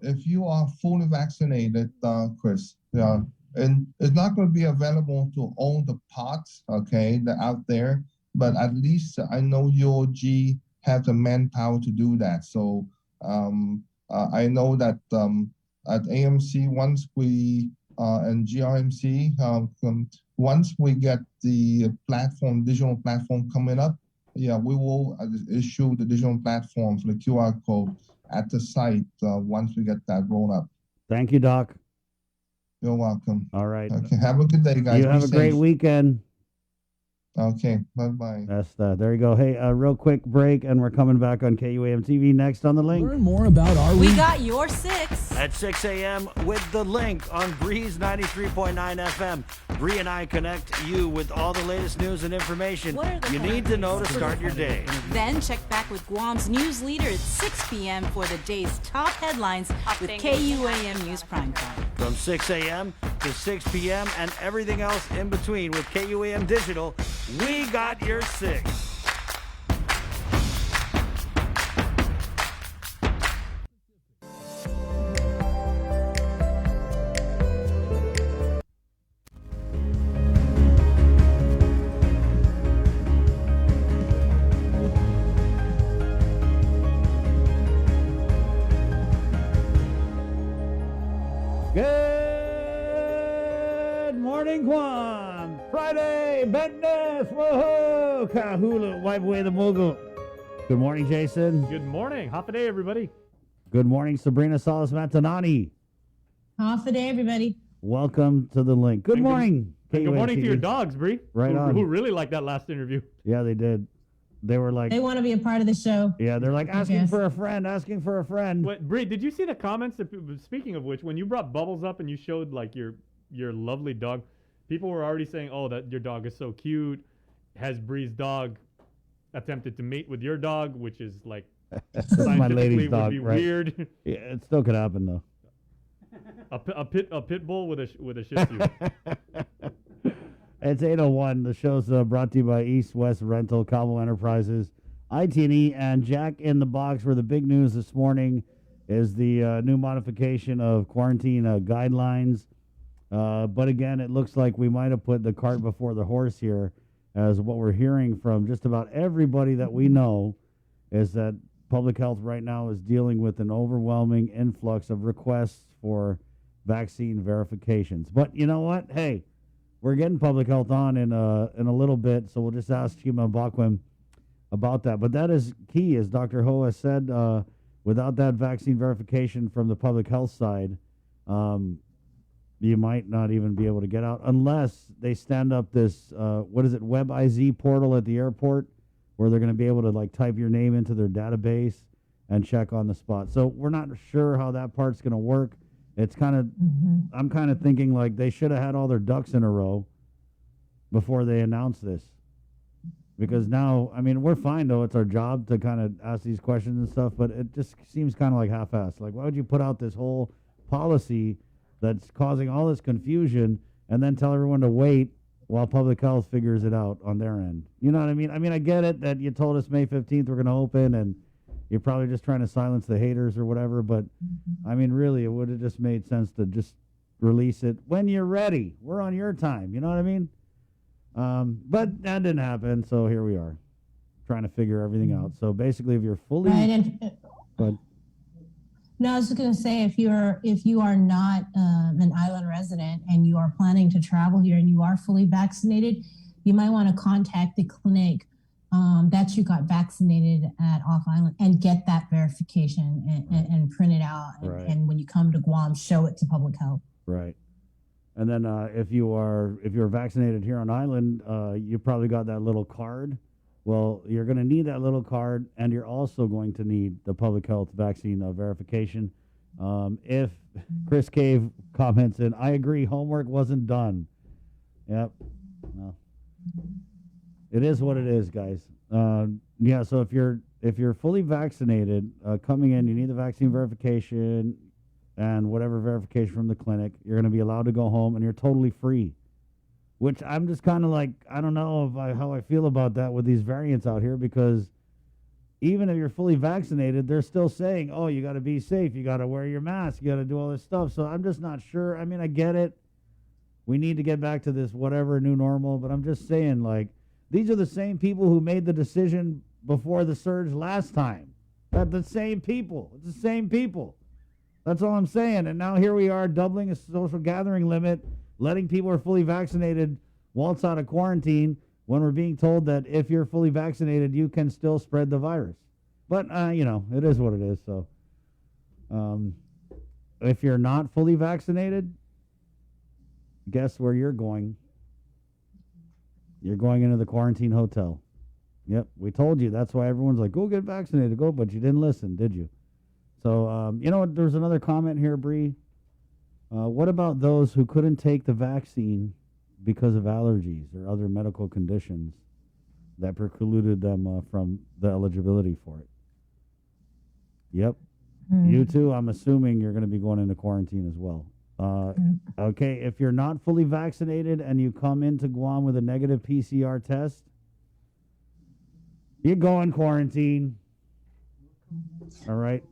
if you are fully vaccinated, Chris, and it's not going to be available to all the pots, okay, that out there. But at least I know UOG have the manpower to do that. So I know that at AMC, once we and GRMC, once we get the digital platform coming up, we will issue the digital platform for the QR code at the site once we get that rolled up. Thank you, Doc. You're welcome. All right. Okay. Have a good day, guys. You have a great weekend. Okay, bye-bye. There you go. Hey, real quick break, and we're coming back on KUAM TV next on The Link. Learn more about our We got your 6. At 6 a.m. with The Link on Breeze 93.9 FM. Bree and I connect you with all the latest news and information you need to know to start your day. Then check back with Guam's news leader at 6 p.m. for the day's top headlines with KUAM News Primetime. From 6 a.m. to 6 p.m. and everything else in between with KUAM Digital, we got your 6. Good morning, Guam. Friday, Bendis, woohoo! Kahula, wipe away the mogul. Good morning, Jason. Good morning. Half a day, everybody. Good morning, Sabrina Salas Matanani. Half a day, everybody. Welcome to The Link. Good morning. Good morning to your dogs, Bree. Right on. Who really liked that last interview. Yeah, they did. They were like... They want to be a part of the show. Yeah, they're like asking for a friend. Wait, Bree, did you see the comments? Speaking of which, when you brought Bubbles up and you showed like your lovely dog, people were already saying, "Oh, that your dog is so cute." Has Bree's dog attempted to mate with your dog, which is like my lady's dog, would be right? weird. Yeah, it still could happen though. A pit bull with a Shih Tzu. It's 8:01. The show's brought to you by East West Rental, Cabo Enterprises, IT&E, and Jack in the Box. Where the big news this morning is the new modification of quarantine guidelines. But again, it looks like we might have put the cart before the horse here, as what we're hearing from just about everybody that we know is that public health right now is dealing with an overwhelming influx of requests for vaccine verifications. But you know what? Hey, we're getting public health on in a little bit, so we'll just ask Chima Bakwim about that. But that is key, as Dr. Ho has said. Without that vaccine verification from the public health side, you might not even be able to get out unless they stand up this WebIZ portal at the airport, where they're going to be able to like type your name into their database and check on the spot. So we're not sure how that part's going to work. It's kind of, I'm kind of thinking like they should have had all their ducks in a row before they announce this. Because now, I mean, we're fine, though. It's our job to kind of ask these questions and stuff, but it just seems kind of like half-assed. Like, why would you put out this whole policy that's causing all this confusion and then tell everyone to wait while public health figures it out on their end? You know what I mean? I mean, I get it that you told us May 15th we're going to open, and you're probably just trying to silence the haters or whatever, but, I mean, really, it would have just made sense to just release it when you're ready. We're on your time. You know what I mean? But that didn't happen, so here we are, trying to figure everything out. So basically, if you're fully but no, I was just going to say, if you are not an island resident and you are planning to travel here and you are fully vaccinated, you might want to contact the clinic that you got vaccinated at off island and get that verification and print it out. And when you come to Guam, show it to public health. Right. And then if you're vaccinated here on island, you probably got that little card. Well, you're going to need that little card, and you're also going to need the public health vaccine verification. If Chris Cave comments in, I agree, homework wasn't done. Yep. Well, it is what it is, guys. Yeah. So if you're fully vaccinated, coming in, you need the vaccine verification and whatever verification from the clinic. You're going to be allowed to go home, and you're totally free. Which I'm just kind of like, I don't know how I feel about that with these variants out here, because even if you're fully vaccinated, they're still saying, oh, you got to be safe, you got to wear your mask, you got to do all this stuff. So I'm just not sure. I mean, I get it. We need to get back to this whatever new normal, but I'm just saying, like, these are the same people who made the decision before the surge last time. That's the same people. It's the same people. That's all I'm saying. And now here we are doubling a social gathering limit, letting people who are fully vaccinated waltz out of quarantine when we're being told that if you're fully vaccinated, you can still spread the virus. But, you know, it is what it is. So if you're not fully vaccinated, guess where you're going? You're going into the quarantine hotel. Yep, we told you. That's why everyone's like, go get vaccinated, go. But you didn't listen, did you? So, you know what? There's another comment here, Bree. What about those who couldn't take the vaccine because of allergies or other medical conditions that precluded them from the eligibility for it? Yep. You too. I'm assuming you're going to be going into quarantine as well. Okay, if you're not fully vaccinated and you come into Guam with a negative PCR test, you go in quarantine. All right.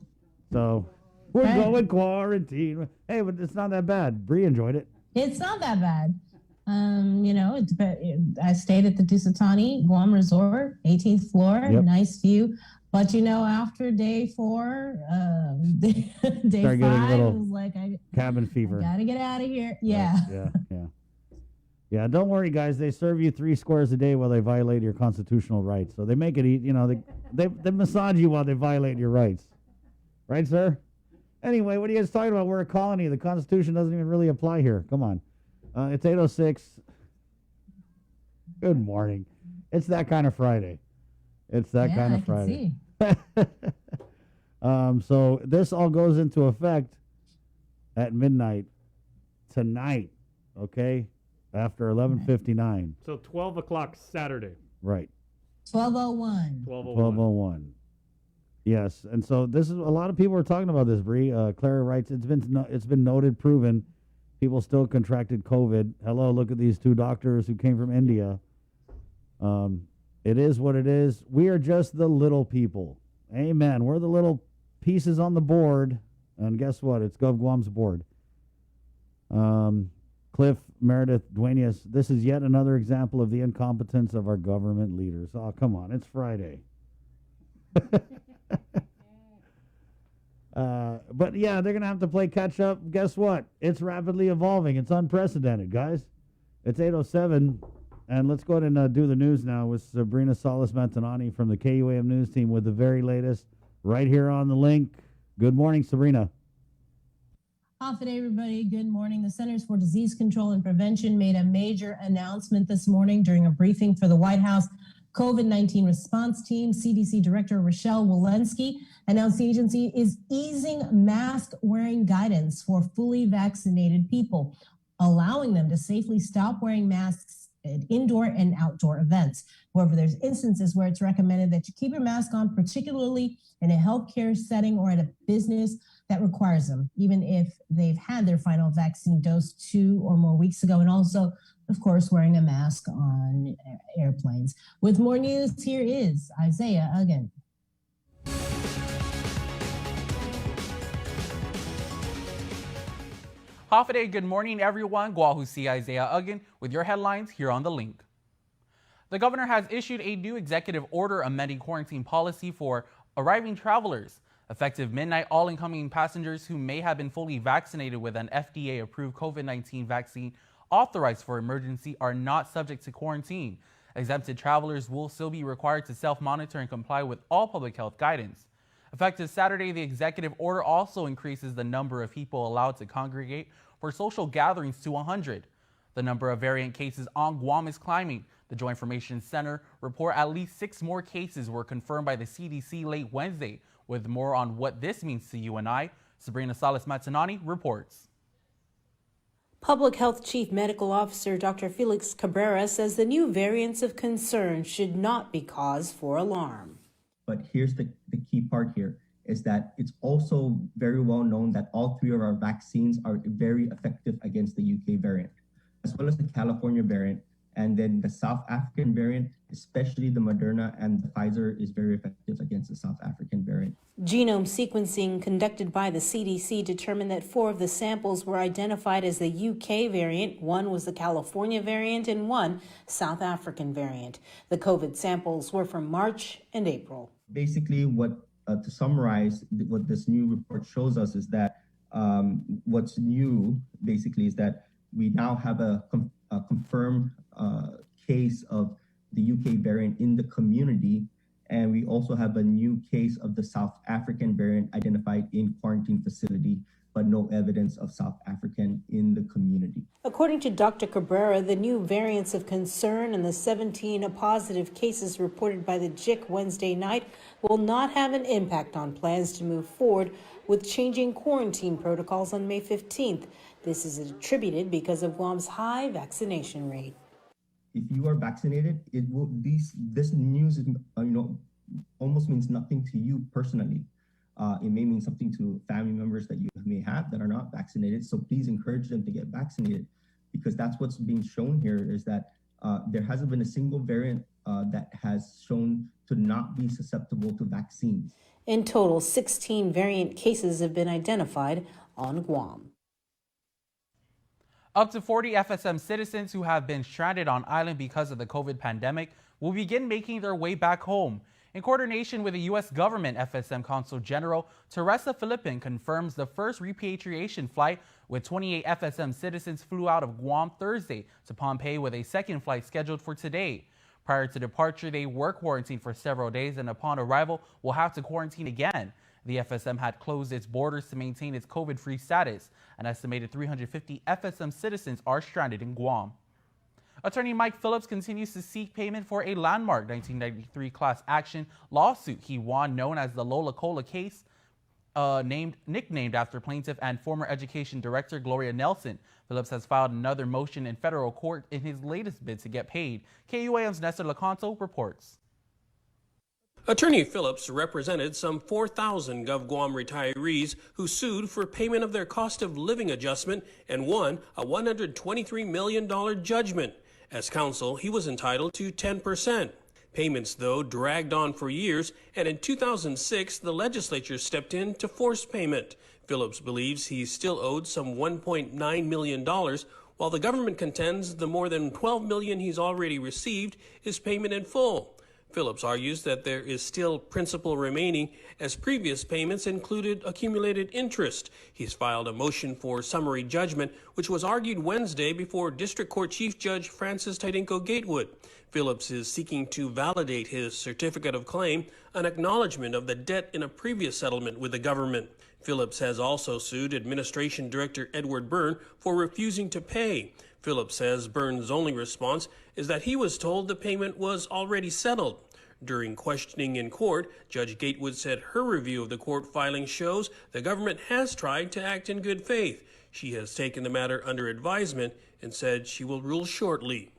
So we're going quarantine. Hey, but it's not that bad. Bree enjoyed it. It's not that bad. You know, I stayed at the Dusatani Guam Resort, 18th floor, nice view. But you know, after day 4, day 5, it was like cabin fever. I gotta get out of here. Yeah. Yeah. Don't worry, guys. They serve you 3 squares a day while they violate your constitutional rights. So they make it, you know, they massage you while they violate your rights. Right, sir? Anyway, what are you guys talking about? We're a colony. The Constitution doesn't even really apply here. Come on. It's 8:06. Good morning. It's that kind of Friday. It's that kind of Friday. So this all goes into effect at midnight tonight, okay? After 11:59. So 12 o'clock Saturday. Right. 12:01. 12:01. Yes, and so this is a lot of people are talking about this. Bree, Clara writes, it's been noted, proven, people still contracted COVID. Hello, look at these 2 doctors who came from India. It is what it is. We are just the little people. Amen. We're the little pieces on the board, and guess what? It's Gov Guam's board. Cliff Meredith Duenas, this is yet another example of the incompetence of our government leaders. Oh, come on, it's Friday. But yeah, they're going to have to play catch up. Guess what? It's rapidly evolving. It's unprecedented, guys. It's 8:07, and let's go ahead and do the news now with Sabrina Salas-Mantanani from the KUAM News team with the very latest right here on the link. Good morning, Sabrina. Off it, everybody. Good morning. The Centers for Disease Control and Prevention made a major announcement this morning during a briefing for the White House COVID-19 response team. CDC Director Rochelle Walensky announced the agency is easing mask wearing guidance for fully vaccinated people, allowing them to safely stop wearing masks indoor and outdoor events. However, there's instances where it's recommended that you keep your mask on, particularly in a healthcare setting or at a business that requires them, even if they've had their final vaccine dose 2 or more weeks ago. And also, of course, wearing a mask on airplanes. With more news, here is Isaiah again. Hafa good morning, everyone. Guahusi Isaiah again with your headlines here on the link. The governor has issued a new executive order amending quarantine policy for arriving travelers. Effective midnight, all incoming passengers who may have been fully vaccinated with an FDA-approved COVID-19 vaccine authorized for emergency are not subject to quarantine. Exempted travelers will still be required to self-monitor and comply with all public health guidance. Effective Saturday, the executive order also increases the number of people allowed to congregate for social gatherings to 100. The number of variant cases on Guam is climbing. The Joint Information Center report at least 6 more cases were confirmed by the CDC late Wednesday. With more on what this means to you and I, Sabrina Salas-Matanani reports. Public Health Chief Medical Officer Dr. Felix Cabrera says the new variants of concern should not be cause for alarm. But here's the key part here is that it's also very well known that all 3 of our vaccines are very effective against the UK variant, as well as the California variant. And then the South African variant, especially the Moderna and the Pfizer, is very effective against the South African variant. Genome sequencing conducted by the CDC determined that 4 of the samples were identified as the UK variant, 1 was the California variant, and 1 South African variant. The COVID samples were from March and April. Basically, to summarize, what this new report shows us is that what's new, basically, is that we now have a confirmed case of the UK variant in the community, and we also have a new case of the South African variant identified in quarantine facility, but no evidence of South African in the community. According to Dr. Cabrera, the new variants of concern and the 17 positive cases reported by the JIC Wednesday night will not have an impact on plans to move forward with changing quarantine protocols on May 15th. This is attributed because of Guam's high vaccination rate. If you are vaccinated, this news is, almost means nothing to you personally. It may mean something to family members that you may have that are not vaccinated. So please encourage them to get vaccinated, because that's what's being shown here is that there hasn't been a single variant that has shown to not be susceptible to vaccines. In total, 16 variant cases have been identified on Guam. Up to 40 FSM citizens who have been stranded on island because of the COVID pandemic will begin making their way back home. In coordination with the U.S. government, FSM Consul General Teresa Philippin confirms the first repatriation flight with 28 FSM citizens flew out of Guam Thursday to Pohnpei, with a second flight scheduled for today. Prior to departure, they were quarantined for several days, and upon arrival will have to quarantine again. The FSM had closed its borders to maintain its COVID-free status. An estimated 350 FSM citizens are stranded in Guam. Attorney Mike Phillips continues to seek payment for a landmark 1993 class action lawsuit he won, known as the Lola Cola case, nicknamed after plaintiff and former education director Gloria Nelson. Phillips has filed another motion in federal court in his latest bid to get paid. KUAM's Nestor Lacanto reports. Attorney Phillips represented some 4,000 GovGuam retirees who sued for payment of their cost of living adjustment and won a $123 million judgment. As counsel, he was entitled to 10%. Payments, though, dragged on for years, and in 2006, the legislature stepped in to force payment. Phillips believes he's still owed some $1.9 million, while the government contends the more than $12 million he's already received is payment in full. Phillips argues that there is still principal remaining, as previous payments included accumulated interest. He's filed a motion for summary judgment, which was argued Wednesday before District Court Chief Judge Francis Tidinko Gatewood. Phillips is seeking to validate his certificate of claim, an acknowledgement of the debt in a previous settlement with the government. Phillips has also sued Administration Director Edward Byrne for refusing to pay. Phillips says Byrne's only response is that he was told the payment was already settled. During questioning in court, Judge Gatewood said her review of the court filing shows the government has tried to act in good faith. She has taken the matter under advisement and said she will rule shortly.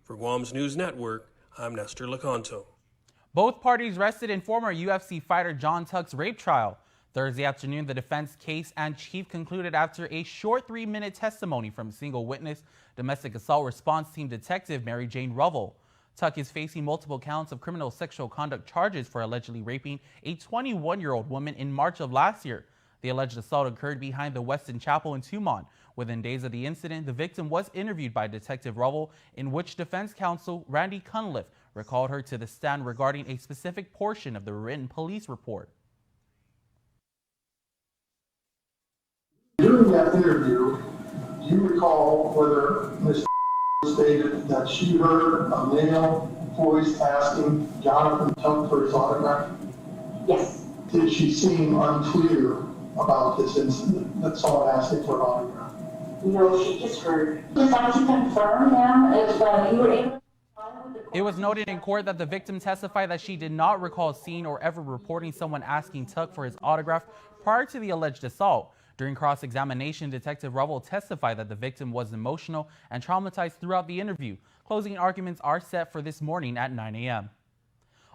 For Guam's News Network, I'm Nestor Lecanto. Both parties rested in former UFC fighter John Tuck's rape trial. Thursday afternoon, the defense case and chief concluded after a short 3-minute testimony from a single witness, domestic assault response team detective Mary Jane Ruvel. Tuck is facing multiple counts of criminal sexual conduct charges for allegedly raping a 21-year-old woman in March of last year. The alleged assault occurred behind the Weston Chapel in Tumon. Within days of the incident, the victim was interviewed by Detective Ruvel, in which defense counsel Randy Cunliffe recalled her to the stand regarding a specific portion of the written police report. During that interview, do you recall whether Ms. stated that she heard a male voice asking Jonathan Tuck for his autograph? Yes. Did she seem unclear about this incident, that someone asked him for an autograph? No, she just heard. Just like to confirm, ma'am, if you were able. It was noted in court that the victim testified that she did not recall seeing or ever reporting someone asking Tuck for his autograph prior to the alleged assault. During cross-examination, Detective Ruvel testified that the victim was emotional and traumatized throughout the interview. Closing arguments are set for this morning at 9 a.m.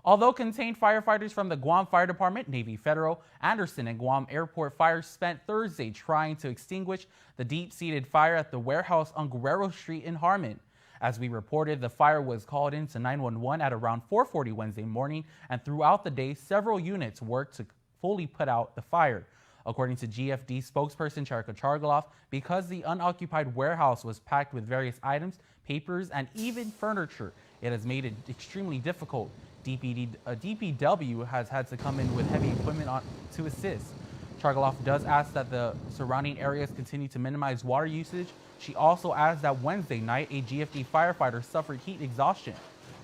Although contained firefighters from the Guam Fire Department, Navy Federal, Anderson, and Guam Airport Fire spent Thursday trying to extinguish the deep-seated fire at the warehouse on Guerrero Street in Harmon. As we reported, the fire was called into 911 at around 4:40 Wednesday morning, and throughout the day, several units worked to fully put out the fire. According to GFD spokesperson Charika Chargaloff, because the unoccupied warehouse was packed with various items, papers, and even furniture, it has made it extremely difficult. DPW has had to come in with heavy equipment to assist. Chargaloff does ask that the surrounding areas continue to minimize water usage. She also adds that Wednesday night, a GFD firefighter suffered heat exhaustion,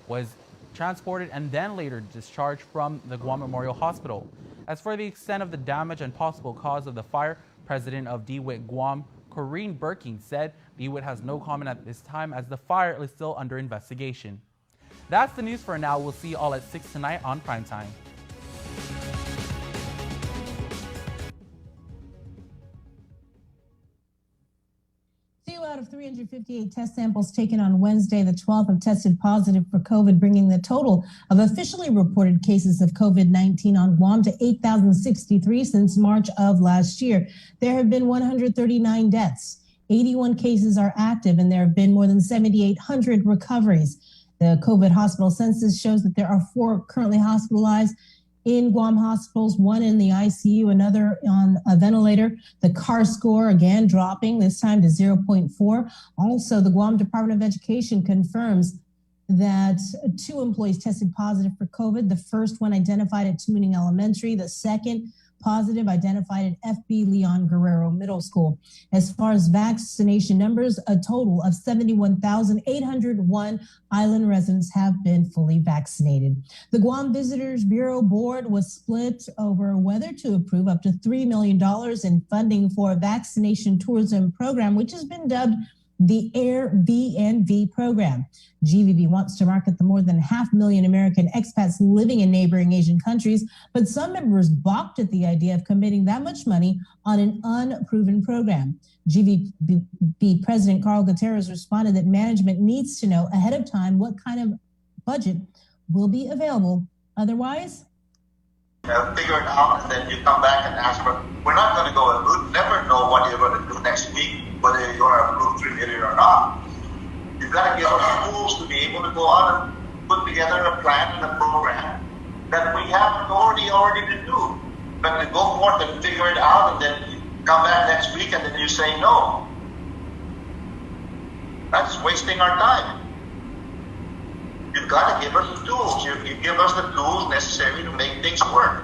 was transported and then later discharged from the Guam Memorial Hospital. As for the extent of the damage and possible cause of the fire, President of DeWitt Guam, Corrine Birking, said DeWitt has no comment at this time as the fire is still under investigation. That's the news for now. We'll see you all at 6 tonight on Primetime. 2 out of 358 test samples taken on Wednesday, the 12th, have tested positive for COVID, bringing the total of officially reported cases of COVID-19 on Guam to 8,063 since March of last year. There have been 139 deaths. 81 cases are active, and there have been more than 7,800 recoveries. The COVID hospital census shows that there are 4 currently hospitalized in Guam hospitals, 1 in the ICU, another on a ventilator. The CAR score again dropping, this time to 0.4. Also, the Guam Department of Education confirms that 2 employees tested positive for COVID. The first one identified at Tumaning Elementary, the second positive identified at FB Leon Guerrero Middle School. As far as vaccination numbers, a total of 71,801 island residents have been fully vaccinated. The Guam Visitors Bureau Board was split over whether to approve up to $3 million in funding for a vaccination tourism program, which has been dubbed the Airbnb program. GVB wants to market the more than 500,000 American expats living in neighboring Asian countries, but some members balked at the idea of committing that much money on an unproven program. GVB President Carl Gutierrez responded that management needs to know ahead of time what kind of budget will be available. Otherwise, figure it out, and then you come back and ask for. We're not going to go and we never know what you're going to do next week, whether you're going to approve 3 million or not. You've got to give us tools to be able to go out and put together a plan and a program that we have authority already to do. But to go forth and figure it out, and then you come back next week and then you say no. That's wasting our time. You've got to give us the tools. You give us the tools necessary to make things work.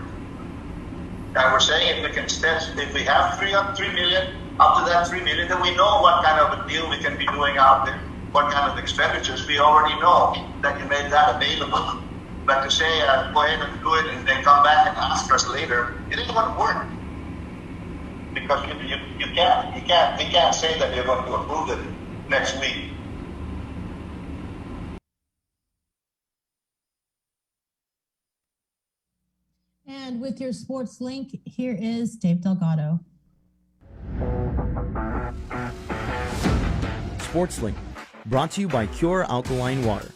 And we're saying if we have 3 million, up to that 3 million, then we know what kind of a deal we can be doing out there, what kind of expenditures. We already know that you made that available. But to say, go ahead and do it and then come back and ask us later, it isn't going to work. Because we can't say that you're going to approve it next week. and with your sports link, here is Dave Delgado. Sports Link. Brought to you by Cure Alkaline Water.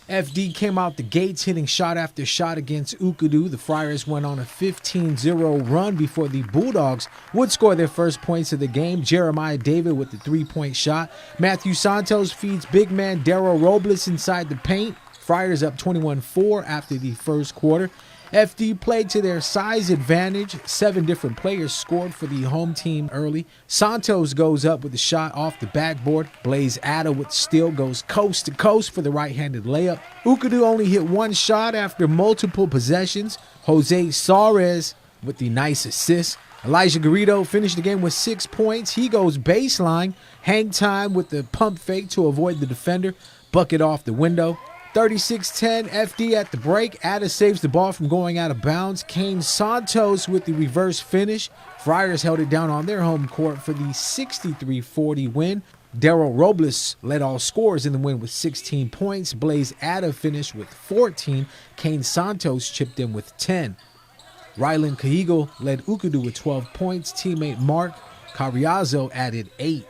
FD came out the gates hitting shot after shot against Ukadu. The Friars went on a 15-0 run before the Bulldogs would score their first points of the game. Jeremiah David with the 3-point shot. Matthew Santos feeds big man Daryl Robles inside the paint. Friars up 21-4 after the first quarter. FD played to their size advantage. 7 different players scored for the home team early. Santos goes up with a shot off the backboard. Blaze Atta with steal goes coast to coast for the right-handed layup. Ukadu only hit 1 shot after multiple possessions. Jose Suarez with the nice assist. Elijah Garrido finished the game with 6 points. He goes baseline. Hang time with the pump fake to avoid the defender. Bucket off the window. 36-10 FD at the break. Atta saves the ball from going out of bounds. Kane Santos with the reverse finish. Friars held it down on their home court for the 63-40 win. Daryl Robles led all scorers in the win with 16 points. Blaze Atta finished with 14. Kane Santos chipped in with 10. Rylan Cahigo led Ukadu with 12 points. Teammate Mark Carriazo added 8.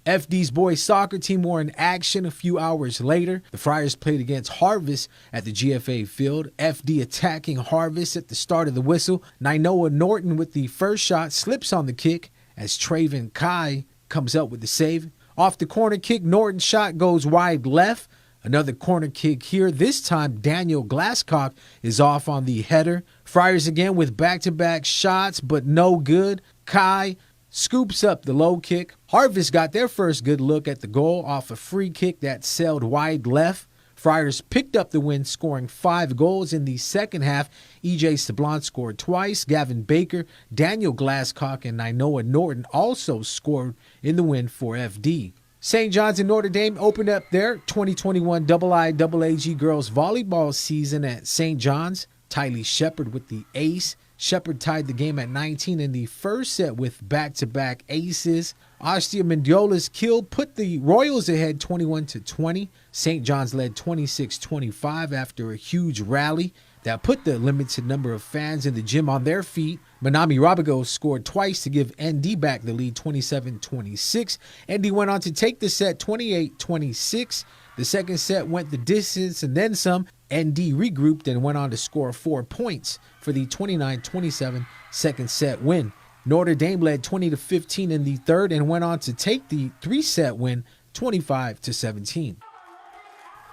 FD's boys soccer team were in action a few hours later. The Friars played against Harvest at the GFA field. FD attacking Harvest at the start of the whistle. Nainoa Norton with the first shot slips on the kick as Traven Kai comes up with the save. Off the corner kick, Norton's shot goes wide left. Another corner kick here. This time, Daniel Glasscock is off on the header. Friars again with back-to-back shots, but no good. Kai scoops up the low kick. Harvest got their first good look at the goal off a free kick that sailed wide left. Friars picked up the win, scoring 5 goals in the second half. E.J. Sablon scored twice. Gavin Baker, Daniel Glasscock, and Nainoa Norton also scored in the win for FD. St. John's and Notre Dame opened up their 2021 IIAG girls volleyball season at St. John's. Tylee Shepard with the ace. Shepard tied the game at 19 in the first set with back-to-back aces. Ostia Mendiola's kill put the Royals ahead 21-20. St. John's led 26-25 after a huge rally that put the limited number of fans in the gym on their feet. Manami Rabago scored twice to give ND back the lead 27-26. ND went on to take the set 28-26. The second set went the distance and then some. ND regrouped and went on to score 4 points for the 29-27 second set win. Notre Dame led 20-15 in the third and went on to take the 3-set win 25-17.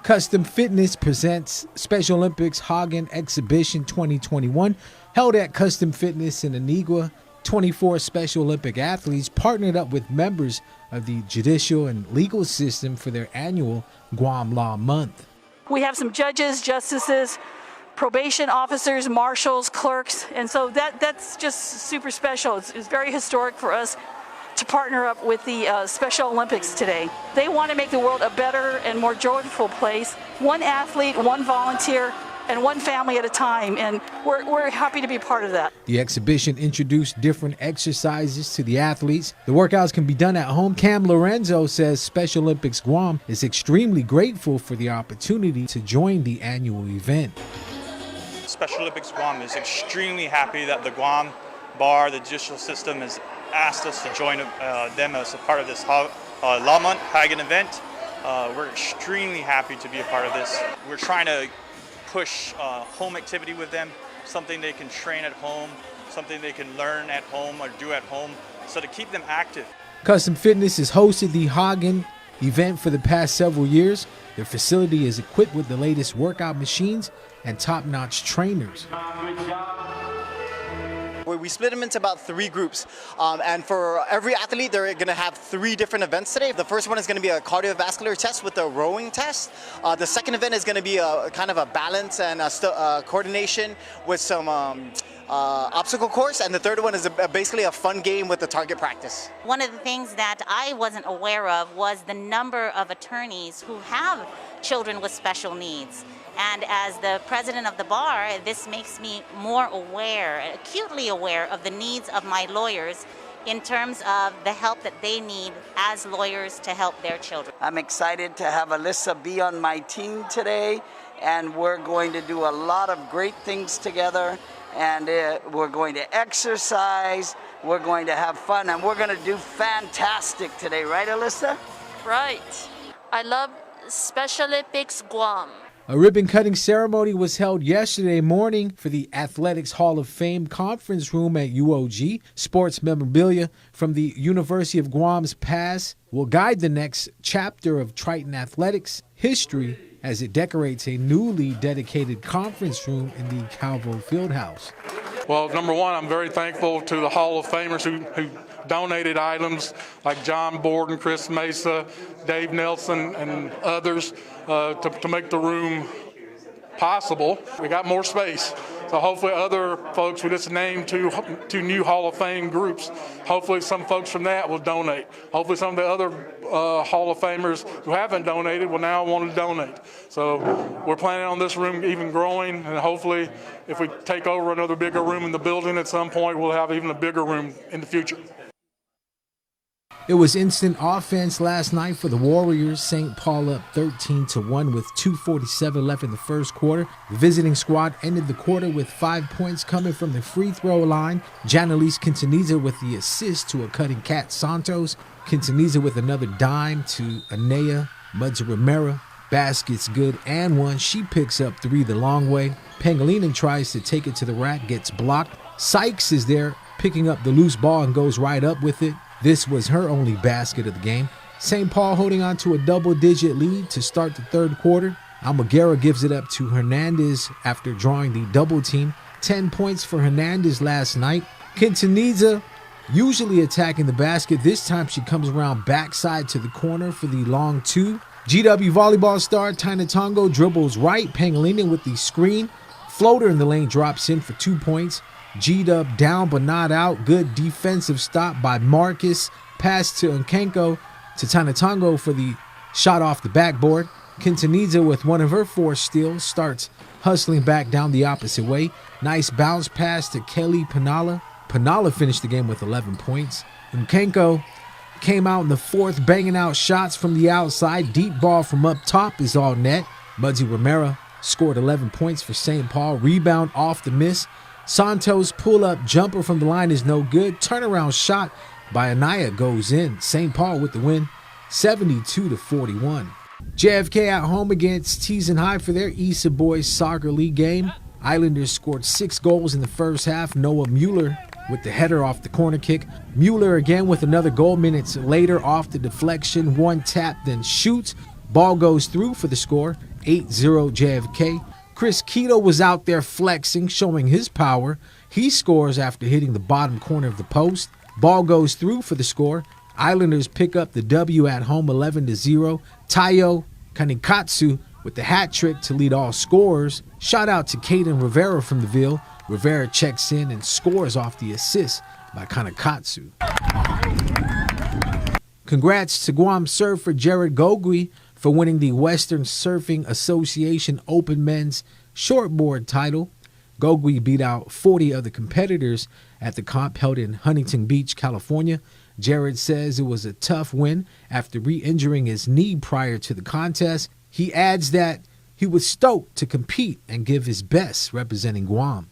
Custom Fitness presents Special Olympics Hagen Exhibition 2021, held at Custom Fitness in Antigua. 24 Special Olympic athletes partnered up with members of the judicial and legal system for their annual Guam Law Month. We have some judges, justices, probation officers, marshals, clerks, and so that's just super special. It's very historic for us to partner up with the Special Olympics today. They want to make the world a better and more joyful place, one athlete, one volunteer, and one family at a time, and we're happy to be part of that. The exhibition introduced different exercises to the athletes. The workouts can be done at home. Cam Lorenzo says Special Olympics Guam is extremely grateful for the opportunity to join the annual event. Special Olympics Guam is extremely happy that the Guam Bar, the judicial system, has asked us to join them as a part of this Law Month Hagen event. We're extremely happy to be a part of this. We're trying to push home activity with them, something they can train at home, something they can learn at home or do at home, so to keep them active. Custom Fitness has hosted the Hagen event for the past several years. Their facility is equipped with the latest workout machines and top-notch trainers. We split them into about 3 groups, and for every athlete, they're going to have 3 different events today. The first one is going to be a cardiovascular test with a rowing test. The second event is going to be a kind of a balance and coordination with some obstacle course, and the third one is basically a fun game with the target practice. One of the things that I wasn't aware of was the number of attorneys who have children with special needs. And as the president of the bar, this makes me more aware, acutely aware of the needs of my lawyers in terms of the help that they need as lawyers to help their children. I'm excited to have Alyssa be on my team today, and we're going to do a lot of great things together, and we're going to exercise, We're going to have fun, and we're going to do fantastic today. Right, Alyssa? Right. I love Special Olympics Guam. A ribbon-cutting ceremony was held yesterday morning for the Athletics Hall of Fame conference room at UOG. Sports memorabilia from the University of Guam's past will guide the next chapter of Triton Athletics history as it decorates a newly dedicated conference room in the Calvo Fieldhouse. Well, number one, I'm very thankful to the Hall of Famers who donated items like John Borden, Chris Mesa, Dave Nelson, and others to make the room possible. We got more space. So hopefully other folks, we just named two new Hall of Fame groups. Hopefully some folks from that will donate. Hopefully some of the other Hall of Famers who haven't donated will now want to donate. So we're planning on this room even growing, and hopefully if we take over another bigger room in the building at some point, we'll have even a bigger room in the future. It was instant offense last night for the Warriors. St. Paul up 13-1 with 2:47 left in the first quarter. The visiting squad ended the quarter with 5 points coming from the free throw line. Janelise Quintaniza with the assist to a cutting Kat Santos. Quintaniza with another dime to Anaya Mudzi-Romero. Basket's good and one. She picks up three the long way. Pangilinan tries to take it to the rack, gets blocked. Sykes is there picking up the loose ball and goes right up with it. This was her only basket of the game. St. Paul holding on to a double-digit lead to start the third quarter. Almaguera gives it up to Hernandez after drawing the double team. 10 points for Hernandez last night. Quintaniza usually attacking the basket. This time she comes around backside to the corner for the long two. GW volleyball star Tina Tongo dribbles right. Pangilinan with the screen. Floater in the lane drops in for 2 points. G-Dub down but not out. Good defensive stop by Marcus. Pass to Nkanko to Tina Tongo for the shot off the backboard. Quintaniza with one of her 4 steals starts hustling back down the opposite way. Nice bounce pass to Kelly Pinala. Pinala finished the game with 11 points. Nkanko came out in the fourth banging out shots from the outside. Deep ball from up top is all net. Mudzi-Romero scored 11 points for St. Paul. Rebound off the miss. Santos pull-up jumper from the line is no good. Turnaround shot by Anaya goes in. St. Paul with the win, 72-41. JFK at home against Teason High for their Issa Boys Soccer League game. Islanders scored 6 goals in the first half. Noah Mueller with the header off the corner kick. Mueller again with another goal minutes later off the deflection. One tap, then shoots. Ball goes through for the score, 8-0 JFK. Chris Quito was out there flexing, showing his power. He scores after hitting the bottom corner of the post. Ball goes through for the score. Islanders pick up the W at home 11-0. Tayo Kanikatsu with the hat trick to lead all scorers. Shout out to Caden Rivera from the Ville. Rivera checks in and scores off the assist by Kanikatsu. Congrats to Guam surfer Jared Gogui for winning the Western Surfing Association Open Men's Shortboard title. Gogui beat out 40 other competitors at the comp held in Huntington Beach, California. Jared says it was a tough win after re-injuring his knee prior to the contest. He adds that he was stoked to compete and give his best representing Guam.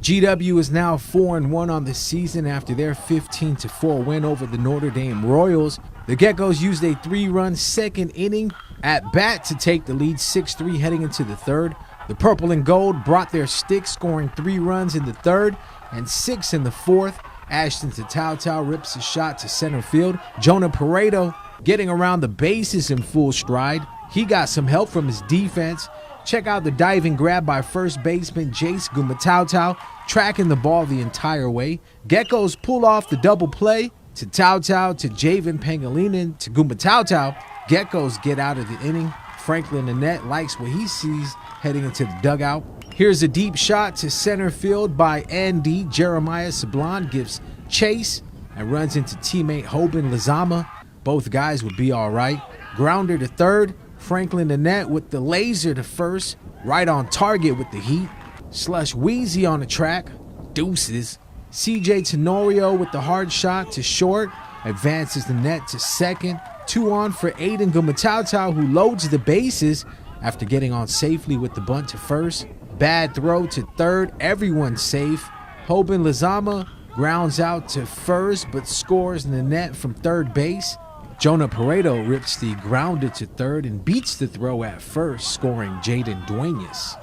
GW is now 4-1 on the season after their 15-4 win over the Notre Dame Royals. The Geckos used a 3-run second inning at bat to take the lead 6-3 heading into the third. The Purple and Gold brought their stick, scoring 3 runs in the third and 6 in the fourth. Ashton Tatau rips a shot to center field. Jonah Pareto getting around the bases in full stride. He got some help from his defense. Check out the diving grab by first baseman Jace Gumatau, tracking the ball the entire way. Geckos pull off the double play to Tautau to Javen Pangilinan to Gumatau. Geckos get out of the inning. Franklin Annette likes what he sees heading into the dugout. Here's a deep shot to center field by Andy. Jeremiah Sablon gives chase and runs into teammate Hoban Lizama. Both guys would be all right. Grounder to third. Franklin Annette with the laser to first. Right on target with the heat. Slush Wheezy on the track. Deuces. CJ Tenorio with the hard shot to short. Advances the net to second. 2 on for Aiden Gumatau, who loads the bases after getting on safely with the bunt to first. Bad throw to third. Everyone's safe. Hoban Lizama grounds out to first but scores in the net from third base. Jonah Pareto rips the grounder to third and beats the throw at first, scoring Jaden Duenas.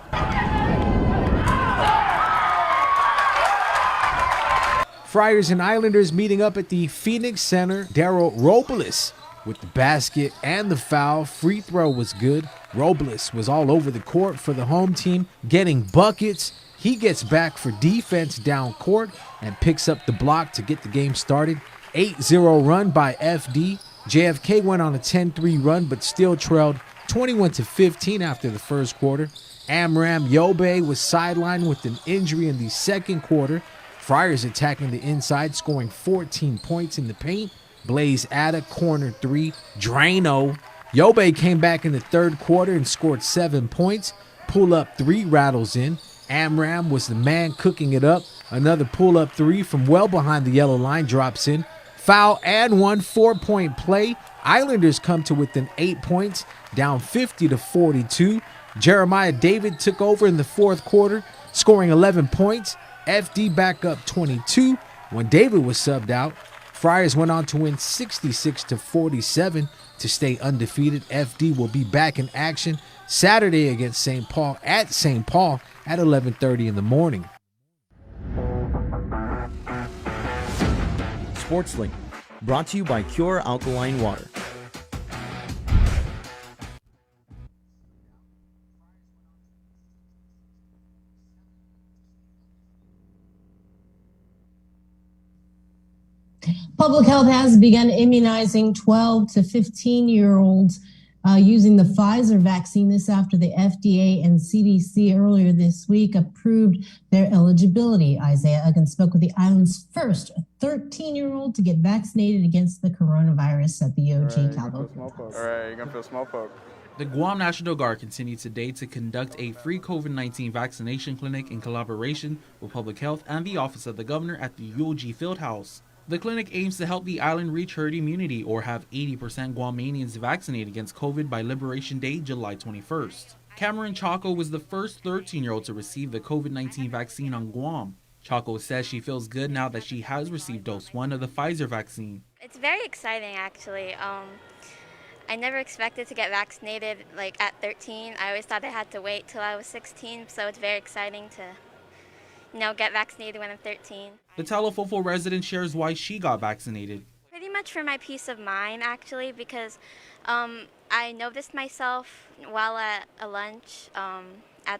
Friars and Islanders meeting up at the Phoenix Center. Daryl Robles with the basket and the foul. Free throw was good. Robles was all over the court for the home team, getting buckets. He gets back for defense down court and picks up the block to get the game started. 8-0 run by FD. JFK went on a 10-3 run but still trailed 21-15 after the first quarter. Amram Yobe was sidelined with an injury in the second quarter. Friars attacking the inside, scoring 14 points in the paint. Blaze Atta, corner three. Drano. Yobe came back in the third quarter and scored 7 points. Pull-up three rattles in. Amram was the man cooking it up. Another pull-up three from well behind the yellow line drops in. Foul and 1 4-point play. Islanders come to within 8 points, down 50-42. Jeremiah David took over in the fourth quarter, scoring 11 points. FD back up 22 when David was subbed out. Friars went on to win 66-47 to stay undefeated. FD will be back in action Saturday against St. Paul at 11:30 in the morning. SportsLink, brought to you by Cure Alkaline Water. Public Health has begun immunizing 12 to 15-year-olds using the Pfizer vaccine. This after the FDA and CDC earlier this week approved their eligibility. Isaiah Uggan spoke with the island's first 13-year-old to get vaccinated against the coronavirus at the OG Calvo. All right, you're gonna feel smallpox. The Guam National Guard continued today to conduct a free COVID-19 vaccination clinic in collaboration with Public Health and the Office of the Governor at the UOG Fieldhouse. The clinic aims to help the island reach herd immunity or have 80% Guamanians vaccinated against COVID by Liberation Day, July 21st. Cameron Chaco was the first 13-year-old to receive the COVID-19 vaccine on Guam. Chaco says she feels good now that she has received dose 1 of the Pfizer vaccine. It's very exciting, actually. I never expected to get vaccinated at 13. I always thought I had to wait till I was 16, so it's very exciting to get vaccinated when I'm 13. The Talofofo resident shares why she got vaccinated. Pretty much for my peace of mind, actually, because I noticed myself while at a lunch at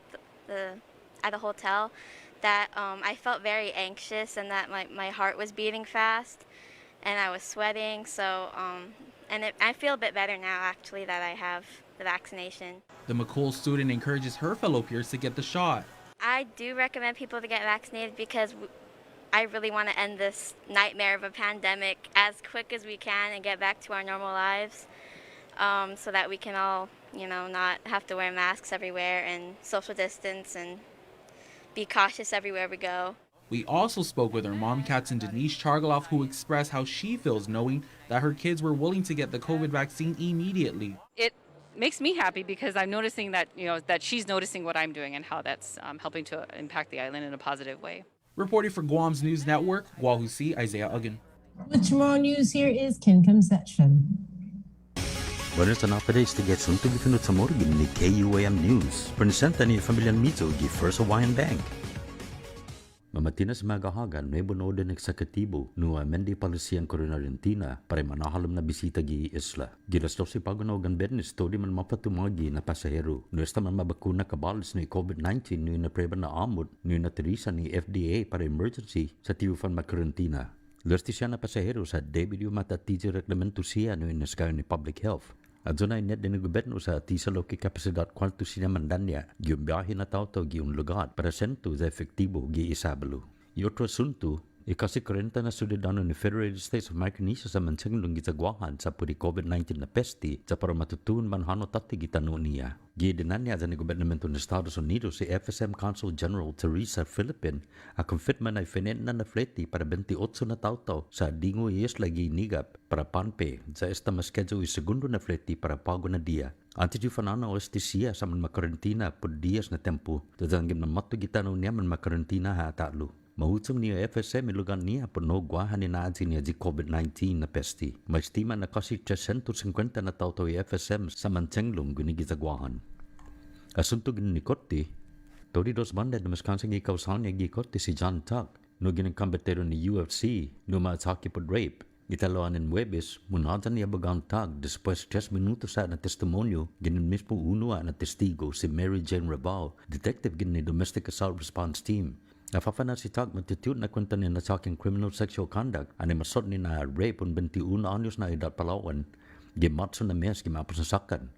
a hotel that I felt very anxious and that my heart was beating fast and I was sweating. So I feel a bit better now, actually, that I have the vaccination. The McCool student encourages her fellow peers to get the shot. I do recommend people to get vaccinated because I really want to end this nightmare of a pandemic as quick as we can and get back to our normal lives so that we can all, not have to wear masks everywhere and social distance and be cautious everywhere we go. We also spoke with her mom, Captain Denise Chargaloff, who expressed how she feels knowing that her kids were willing to get the COVID vaccine immediately. It makes me happy because I'm noticing that, that she's noticing what I'm doing and how that's helping to impact the island in a positive way. Reporting for Guam's News Network, Guahusi, Isaiah Uggan. With tomorrow news, here is Ken Concepcion. Buenos napadays to get something to sa morgan ni KUAM News. Presenta ni Familia Mizo gi First Hawaiian Bank. Mamatinas magahagan may bunoda nagsakatibo no amendi palisiang Argentina para manahalam na bisita gi isla. Gilasto si pagunogan business to di man mapatumagi na pasahero. Nuesta man mabakuna kabalis ni COVID-19 no na preba na amod no na terisa ni FDA para emergency sa tiufan makarantina. Lusti siya na pasahero sa David matatiti reglamento siya no inaskayo ni Public Health. Adunay net din ng gobyerno sa tisalo ki kapasidad kwanto sinamandanya yung biyahe na tao-tao yung lugar para sento sa efektibo gi isabalo. Yotro asunto, ikasi 40 na sudadano ni Federated States of Micronesia sa mansangilong gitagwahan sa puri COVID-19 na pesti sa para matutun manhano tati gitano niya. Gidinan niya sa ni gobernamento ng Estados Unidos si FSM Consul General Teresa Philippine a confirman ay finen na fleti para 28 na tao-tao sa dingo iyas lagi nigap para panpe sa esta maskedyo segundo na fleti para pago na dia. Antes di fanana o estisia sa man makarantina por dias na tempo. Tadanggim na matugitano niya man makarantina ha atalo. Mahutom niya FSM ilugan niya punogwahan ni naadzi niya di COVID-19 na pesti. Maestima na kasi 350 na tao to FSM sa Mancenglong gunigizagwahan. Asunto ginikoti, tori dos banda na maskansang ikausahan niya gikoti si John Tuck no ginagkambetero ni UFC no maatake pod rape. Italoan en Webes, munatan niya bagang tag después 10 minutos sa na testimonyo ginin mismo uno na testigo si Mary Jane Rabao, detective ginin ni Domestic Assault Response Team. Nafafana si Tag matitute na kwenta niya na saking criminal sexual conduct ani masod ni na rape on 21 anyos na edad Palawan, gimatso na mes gimapos na sakan.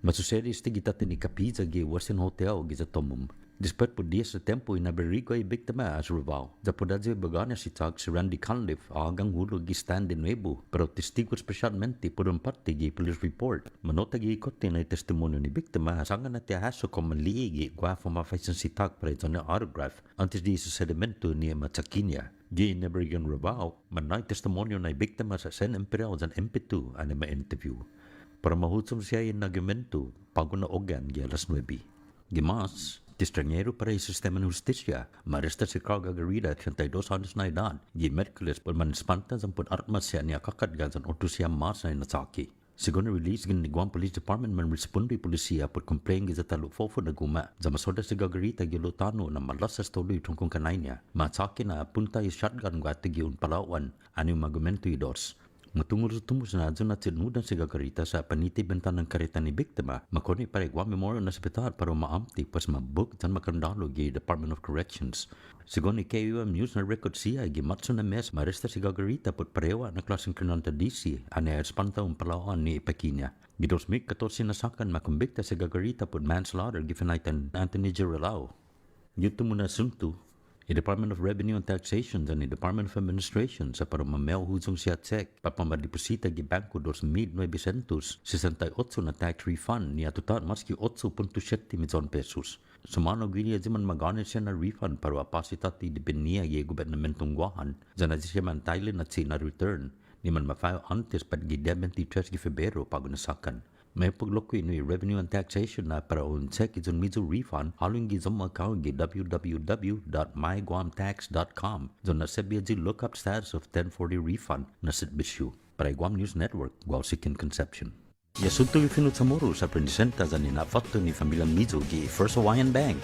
Masuseri istigita ni Kapiza gi Western Hotel giza tomum. Despite po dias sa tempo inaberigo ay biktima as Rabao. Dapodazi bagana si Tag si Randy Cunliffe agang hulog gi stand de nuevo, pero testigo specialmente por un parte gi police report. Manota gi ikote na testimonyo ni biktima sanga na tiahaso ko manlii gi guafo mafaisan si Tag para ito na autograph antes di sa sedimento niya matsakinya. Gi inaberigo Rabao, manay testimonyo na biktima sa Sen Imperial san MP2 ani ma-interview. Para mahutsum siya yung argumento pago na ogan gi alas 9. Gimas, Distrangero para sa sistema ng justisya, maresta si Carl Gagarita 32 anos na edad, di Merkules por manespanta sa armas siya niya kakadgan sa oto siya mas na inatake. Según release gin ni Guam Police Department man respondi polisiya por complain sa talufofo na guma, sa masoda si Gagarita gilutano na malasas tuloy tungkong kanay niya, matake na punta yung shotgun gwate giun Palawan, ano yung magumento idos. Matungod-tungod na dyan at sinudan si Gagarita sa paniti-benta ng karita ni biktima, makoni para Guam Memorial na Hospital para maamti pas mabuk dyan makandalo gi Department of Corrections. Sigon ni KUM News na record siya, gimatso na mes maresta si Gagarita pot parewa na klaseng Kernanta DC, ane espanta Palawan ni Ipakinya. Gidos mig 14 nasakan makumbikta si Gagarita pot manslaughter gifinaitan Anthony Geralao. Yuto muna suntu, i-Department of Revenue and Taxation dan i-Department of Administration sa para mamel huzong siya check papamadiposita gi Banko 2,900 68 na tax refund niya total maski 8.7 milyon pesos. Sumano gini ya man maganit siya na refund para apasitati dipiniya gi gobernamentong guahan dyan na siya man Thailand at na return ni man ma-file antes pat gi 23 gi Febrero pago nasakan. May paglokoy no Revenue and Taxation na para on check itong medyo refund halong gizong account gi www.myguamtax.com doon na sabiya di lookup status of 1040 refund na serbisyo. Para Guam News Network, Guausikin Conception. Yasunto ifinut sa muro sa presenta sa ninafato ni Familiang Mizo gi First Hawaiian Bank.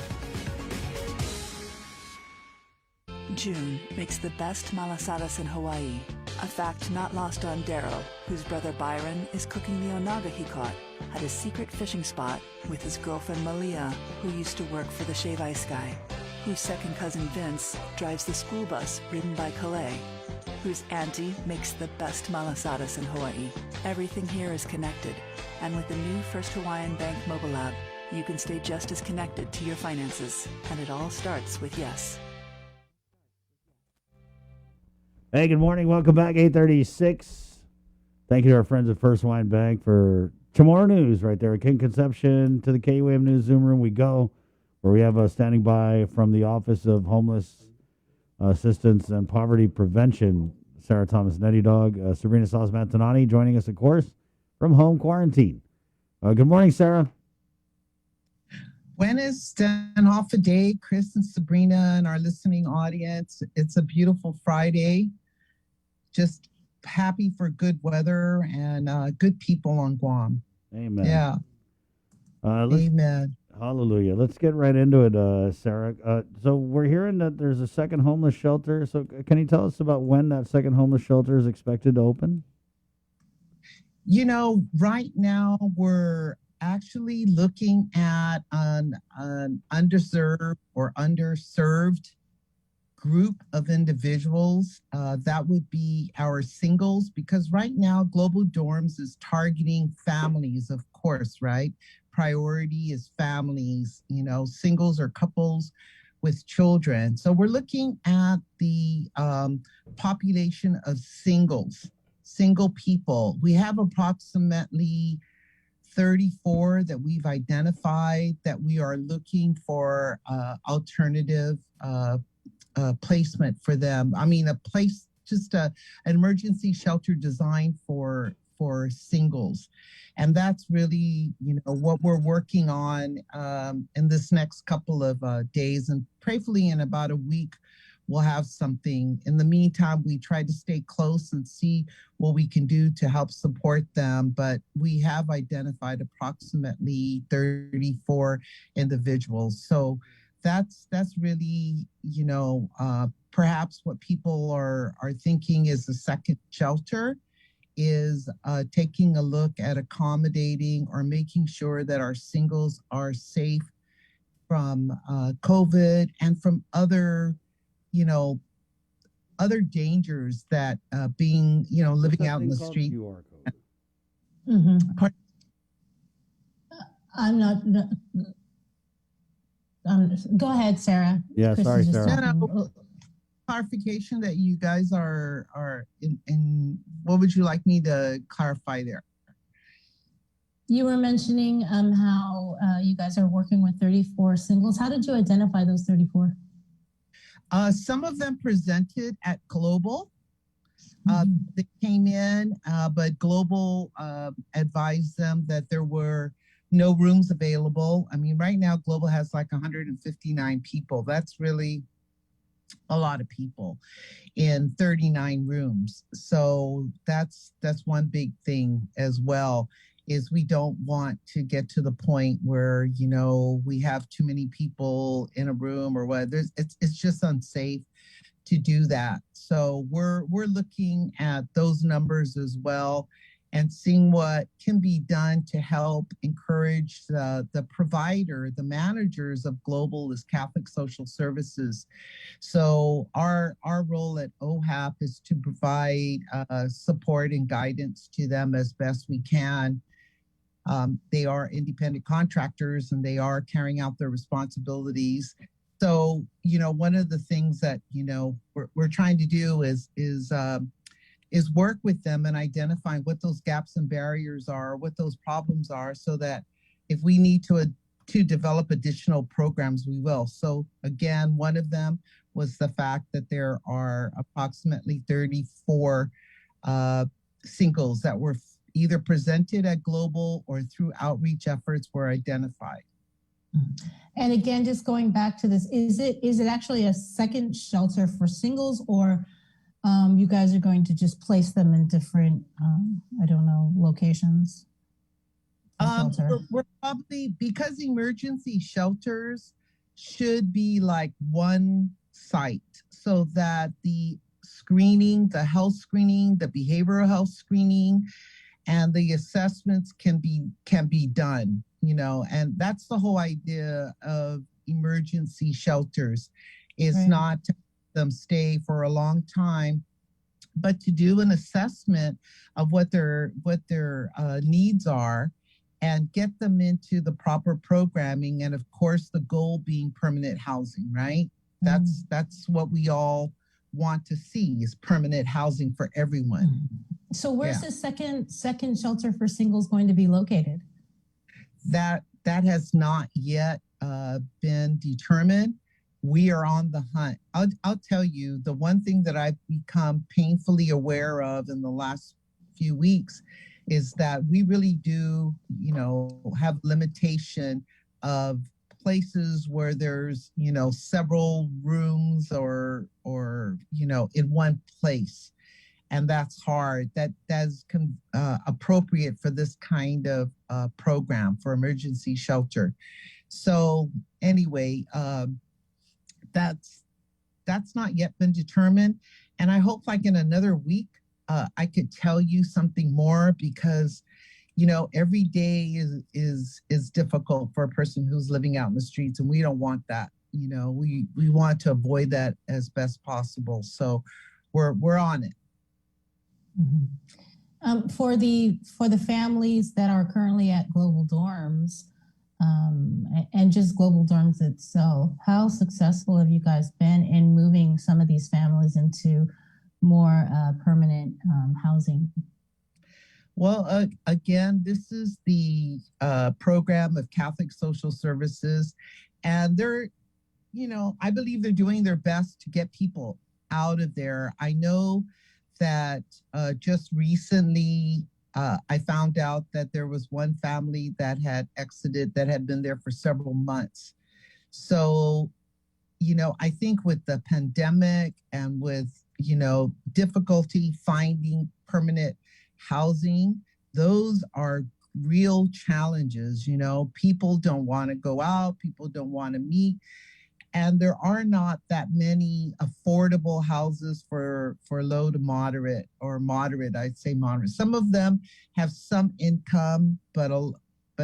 June makes the best malasadas in Hawaii, a fact not lost on Daryl, whose brother Byron is cooking the onaga he caught at his secret fishing spot with his girlfriend Malia, who used to work for the Shave Ice Guy, whose second cousin Vince drives the school bus ridden by Calais, whose auntie makes the best malasadas in Hawaii. Everything here is connected, and with the new First Hawaiian Bank mobile app, you can stay just as connected to your finances, and it all starts with yes. Hey, good morning. Welcome back. 8:36. Thank you to our friends at First Hawaiian Bank for Chamorro News right there. King Conception to the KUAM News Zoom Room we go, where we have standing by from the Office of Homeless Assistance and Poverty Prevention, Sarah Thomas Netty Dog, Sabrina Saz-Mantanani joining us, of course, from home quarantine. Good morning, Sarah. Buenas, off a day, Chris and Sabrina and our listening audience. It's a beautiful Friday. Just happy for good weather and good people on Guam. Amen. Yeah. Amen. Hallelujah. Let's get right into it, Sarah. So we're hearing that there's a second homeless shelter. So can you tell us about when that second homeless shelter is expected to open? You know, right now we're actually looking at an underserved or underserved group of individuals. That would be our singles, because right now Global Dorms is targeting families, of course, right? Priority is families, you know, singles or couples with children. So we're looking at the population of single people. We have approximately 34 that we've identified that we are looking for alternative placement for them. I mean, a place, just an emergency shelter designed for singles. And that's really, you know, what we're working on in this next couple of days. And prayerfully in about a week, we'll have something. In the meantime, we try to stay close and see what we can do to help support them. But we have identified approximately 34 individuals. So that's really, perhaps what people are thinking is the second shelter is taking a look at accommodating or making sure that our singles are safe from COVID and from other, other dangers that being, living out in the street. I'm not. Go ahead, Sarah. Yeah, Chris sorry, is just Sarah. talking. Clarification that you guys are in. What would you like me to clarify there? You were mentioning how you guys are working with 34 singles. How did you identify those 34? Some of them presented at Global. They came in, but Global advised them that there were no rooms available. I mean, right now, Global has like 159 people. That's really a lot of people in 39 rooms. So that's one big thing as well, is we don't want to get to the point where, we have too many people in a room or what. It's just unsafe to do that. So we're looking at those numbers as well and seeing what can be done to help encourage the provider, the managers of Global is Catholic Social Services. So our role at OHAP is to provide support and guidance to them as best we can. They are independent contractors and they are carrying out their responsibilities. So, one of the things that, we're trying to do is work with them and identifying what those gaps and barriers are, what those problems are, so that if we need to develop additional programs, we will. So again, one of them was the fact that there are approximately 34 singles that were either presented at Global or through outreach efforts were identified. And again, just going back to this, is it actually a second shelter for singles, or you guys are going to just place them in different, locations? We're probably, because emergency shelters should be like one site, so that the screening, the health screening, the behavioral health screening, and the assessments can be done, and that's the whole idea of emergency shelters, is not to them stay for a long time, but to do an assessment of what their needs are and get them into the proper programming. And of course, the goal being permanent housing, right? That's what we all want to see, is permanent housing for everyone. So where's the second shelter for singles going to be located? That has not yet been determined. We are on the hunt. I'll tell you, the one thing that I've become painfully aware of in the last few weeks is that we really do, have limitation of places where there's, several rooms or in one place. And that's hard. That's appropriate for this kind of program for emergency shelter. So anyway, that's not yet been determined. And I hope like in another week, I could tell you something more, because, every day is difficult for a person who's living out in the streets, and we don't want that. We want to avoid that as best possible. So we're on it. For the families that are currently at Global Dorms, and just Global Dorms itself, how successful have you guys been in moving some of these families into more permanent housing? Well, again, this is the program of Catholic Social Services, and they're, I believe they're doing their best to get people out of there. I know that just recently I found out that there was one family that had exited, that had been there for several months. So I think with the pandemic and with, difficulty finding permanent housing, those are real challenges. People don't want to go out, people don't want to meet, and there are not that many affordable houses for low to moderate, or moderate, I'd say moderate. Some of them have some income, but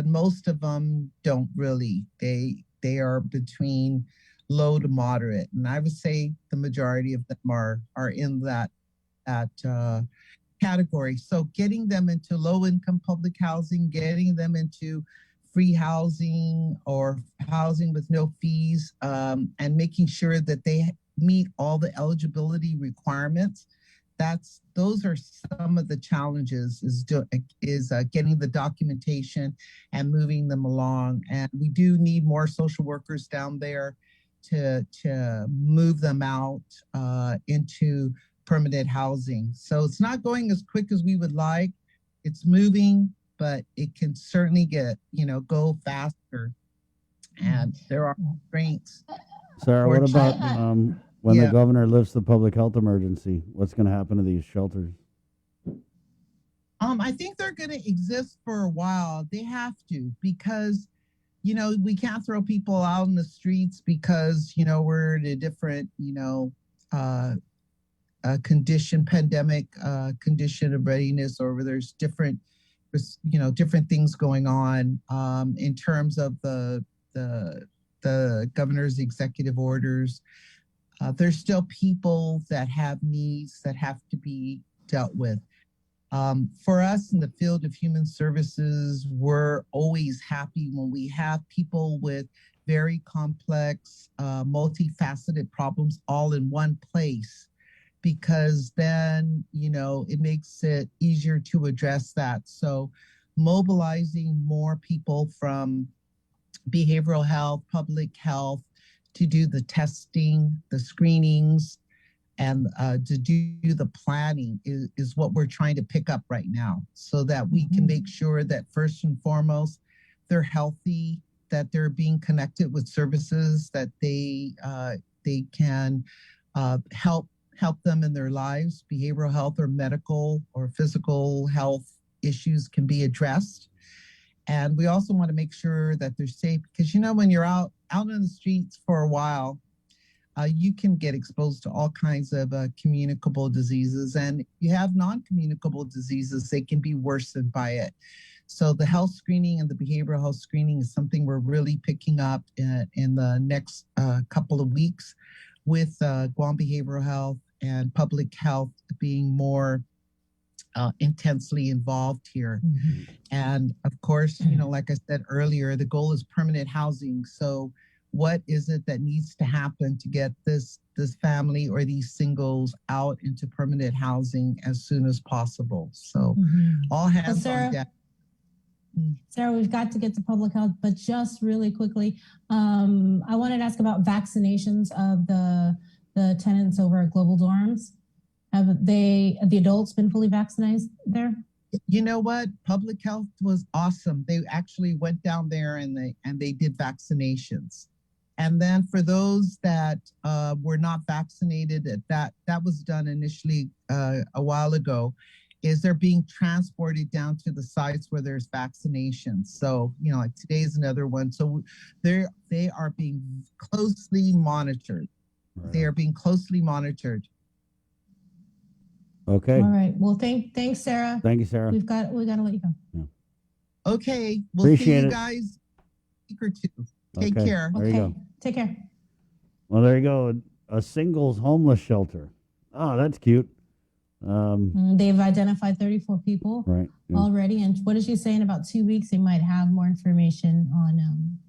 most of them don't really. They are between low to moderate, and I would say the majority of them are in that category. So getting them into low income public housing, getting them into free housing or housing with no fees, and making sure that they meet all the eligibility requirements. Those are some of the challenges, is getting the documentation and moving them along. And we do need more social workers down there to move them out into permanent housing. So it's not going as quick as we would like. It's moving, but it can certainly go faster. And there are constraints. Sarah, what about when the governor lifts the public health emergency? What's going to happen to these shelters? I think they're going to exist for a while. They have to, because we can't throw people out in the streets because we're in a different condition, pandemic condition of readiness, or there's different things going on in terms of the governor's executive orders. There's still people that have needs that have to be dealt with. For us in the field of human services, we're always happy when we have people with very complex, multifaceted problems all in one place, because then, it makes it easier to address that. So mobilizing more people from behavioral health, public health, to do the testing, the screenings, and to do the planning is what we're trying to pick up right now, so that we can make sure that first and foremost, they're healthy, that they're being connected with services that they can help them in their lives. Behavioral health or medical or physical health issues can be addressed. And we also want to make sure that they're safe, because when you're out in the streets for a while, you can get exposed to all kinds of communicable diseases, and you have non-communicable diseases, they can be worsened by it. So the health screening and the behavioral health screening is something we're really picking up in the next couple of weeks, with Guam Behavioral Health and public health being more intensely involved here. And of course, like I said earlier, the goal is permanent housing. So what is it that needs to happen to get this family or these singles out into permanent housing as soon as possible? So all hands on deck. Sarah, we've got to get to public health, but just really quickly, I wanted to ask about vaccinations of the tenants over at Global Dorms. Have the adults been fully vaccinated there? You know what? Public health was awesome. They actually went down there and they did vaccinations. And then for those that were not vaccinated, that was done initially a while ago, is they're being transported down to the sites where there's vaccinations. So, like today's another one. So they are being closely monitored. Right. They are being closely monitored. Okay. All right. Well, thanks, Sarah. Thank you, Sarah. We got to let you go. Yeah. Okay. We'll Appreciate see you it. guys a week or two. Take Okay. care. There you go. Take care. Well, there you go. A singles homeless shelter. Oh, that's cute. They've identified 34 people Right. Yeah. already. And what is she saying? About 2 weeks, they might have more information on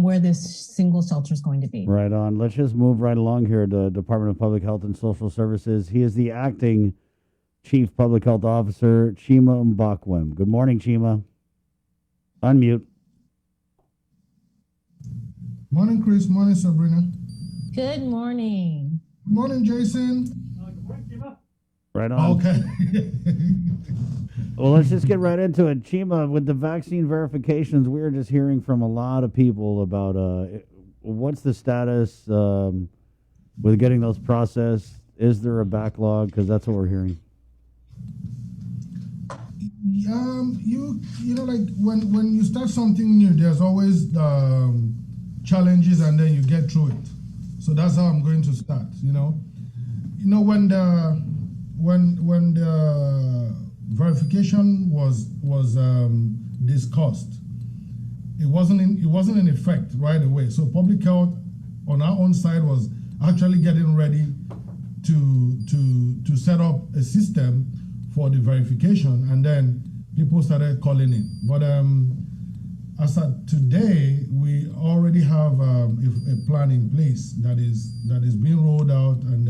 where this single shelter is going to be. Right on. Let's just move right along here to Department of Public Health and Social Services. He is the acting Chief Public Health Officer, Chima Mbakwem. Good morning, Chima. Unmute. Morning, Chris. Morning, Sabrina. Good morning. Good morning, Jason. Right on. Okay. Well, let's just get right into it. Chima, with the vaccine verifications, we're just hearing from a lot of people about what's the status with getting those processed? Is there a backlog? Because that's what we're hearing. You know, like when you start something new, there's always challenges, and then you get through it. So that's how I'm going to start. You know, when the verification was discussed, it wasn't in effect right away. So public health on our own side was actually getting ready to set up a system for the verification, and then people started calling in. But as of today, we already have a plan in place that is being rolled out, and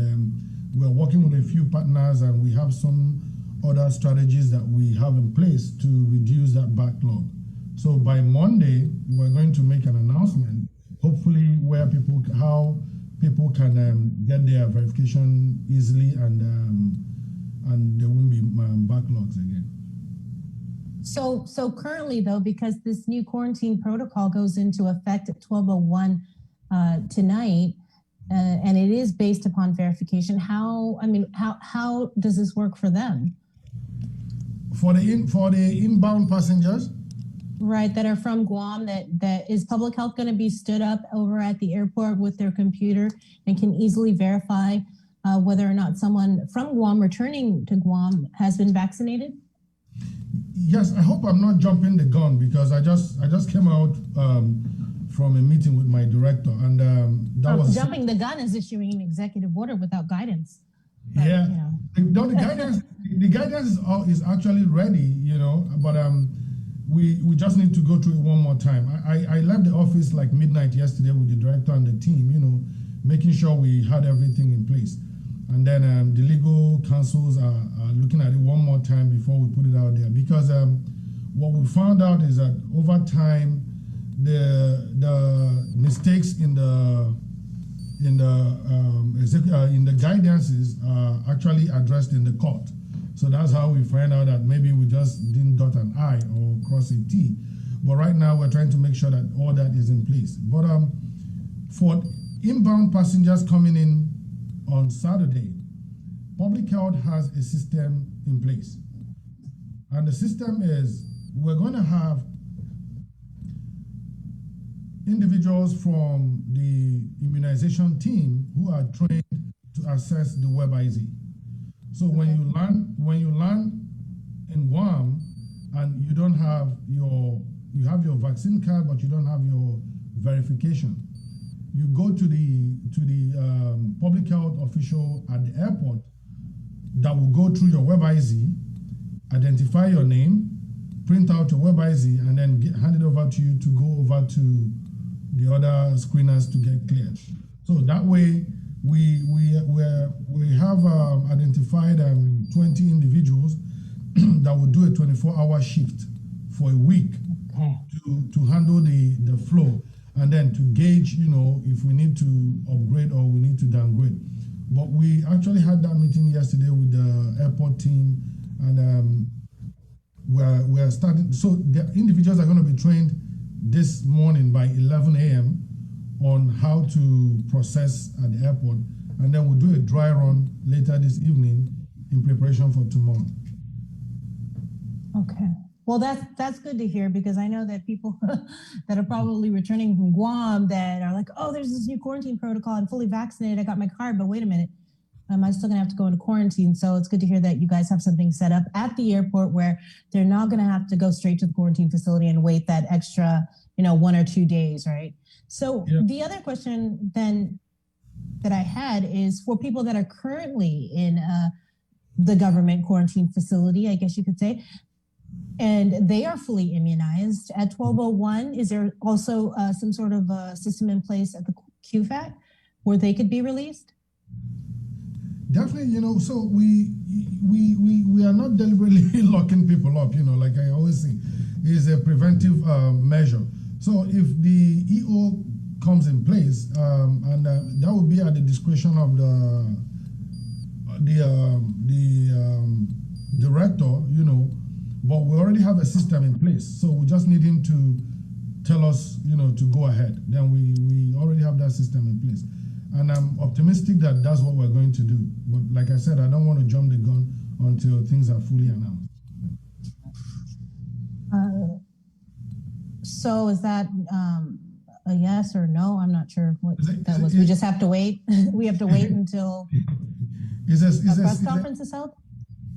we're working with a few partners, and we have some other strategies that we have in place to reduce that backlog. So by Monday, we're going to make an announcement, hopefully how people can get their verification easily, and there won't be backlogs again. So currently, though, because this new quarantine protocol goes into effect at 12:01 tonight, and it is based upon verification, how does this work for them? For the inbound passengers, right, that are from Guam, that is public health going to be stood up over at the airport with their computer and can easily verify whether or not someone from Guam returning to Guam has been vaccinated? Yes, I hope I'm not jumping the gun, because I just came out from a meeting with my director, and that was jumping the gun is issuing an executive order without guidance. But, yeah, you know. the guidance is actually ready, but we just need to go through it one more time. I left the office like midnight yesterday with the director and the team, making sure we had everything in place. And then the legal counsels are looking at it one more time before we put it out there, because what we found out is that over time, the mistakes in the guidances are actually addressed in the court. So that's how we find out that maybe we just didn't dot an I or cross a T. But right now we're trying to make sure that all that is in place. But for inbound passengers coming in on Saturday, Public Health has a system in place. And the system is, we're going to have individuals from the immunization team who are trained to access the WebIZ. So when you land in Guam and you don't have you have your vaccine card, but you don't have your verification, you go to the public health official at the airport that will go through your WebIZ, identify your name, print out your WebIZ, and then hand it over to you to go over to the other screeners to get cleared. So that way, we have identified 20 individuals that will do a 24-hour shift for a week to handle the flow, and then to gauge, if we need to upgrade or we need to downgrade. But we actually had that meeting yesterday with the airport team, and we're starting. So the individuals are going to be trained this morning by 11 a.m. on how to process at the airport, and then we'll do a dry run later this evening in preparation for tomorrow. Okay. Well, that's good to hear, because I know that people that are probably returning from Guam that are like, oh, there's this new quarantine protocol. I'm fully vaccinated. I got my card, but wait a minute. I'm still going to have to go into quarantine. So it's good to hear that you guys have something set up at the airport where they're not going to have to go straight to the quarantine facility and wait that extra, 1 or 2 days, right? So The other question then that I had is for people that are currently in the government quarantine facility, I guess you could say, and they are fully immunized at 12:01. Is there also some sort of system in place at the QFAC where they could be released? Definitely, so we are not deliberately locking people up, like I always say, it's a preventive measure. So if the EO comes in place, and that will be at the discretion of the director, but we already have a system in place. So we just need him to tell us, to go ahead. Then we already have that system in place. And I'm optimistic that that's what we're going to do. But like I said, I don't want to jump the gun until things are fully announced. So is that a yes or no? I'm not sure what that was. We just have to wait. We have to wait until the press conference is held.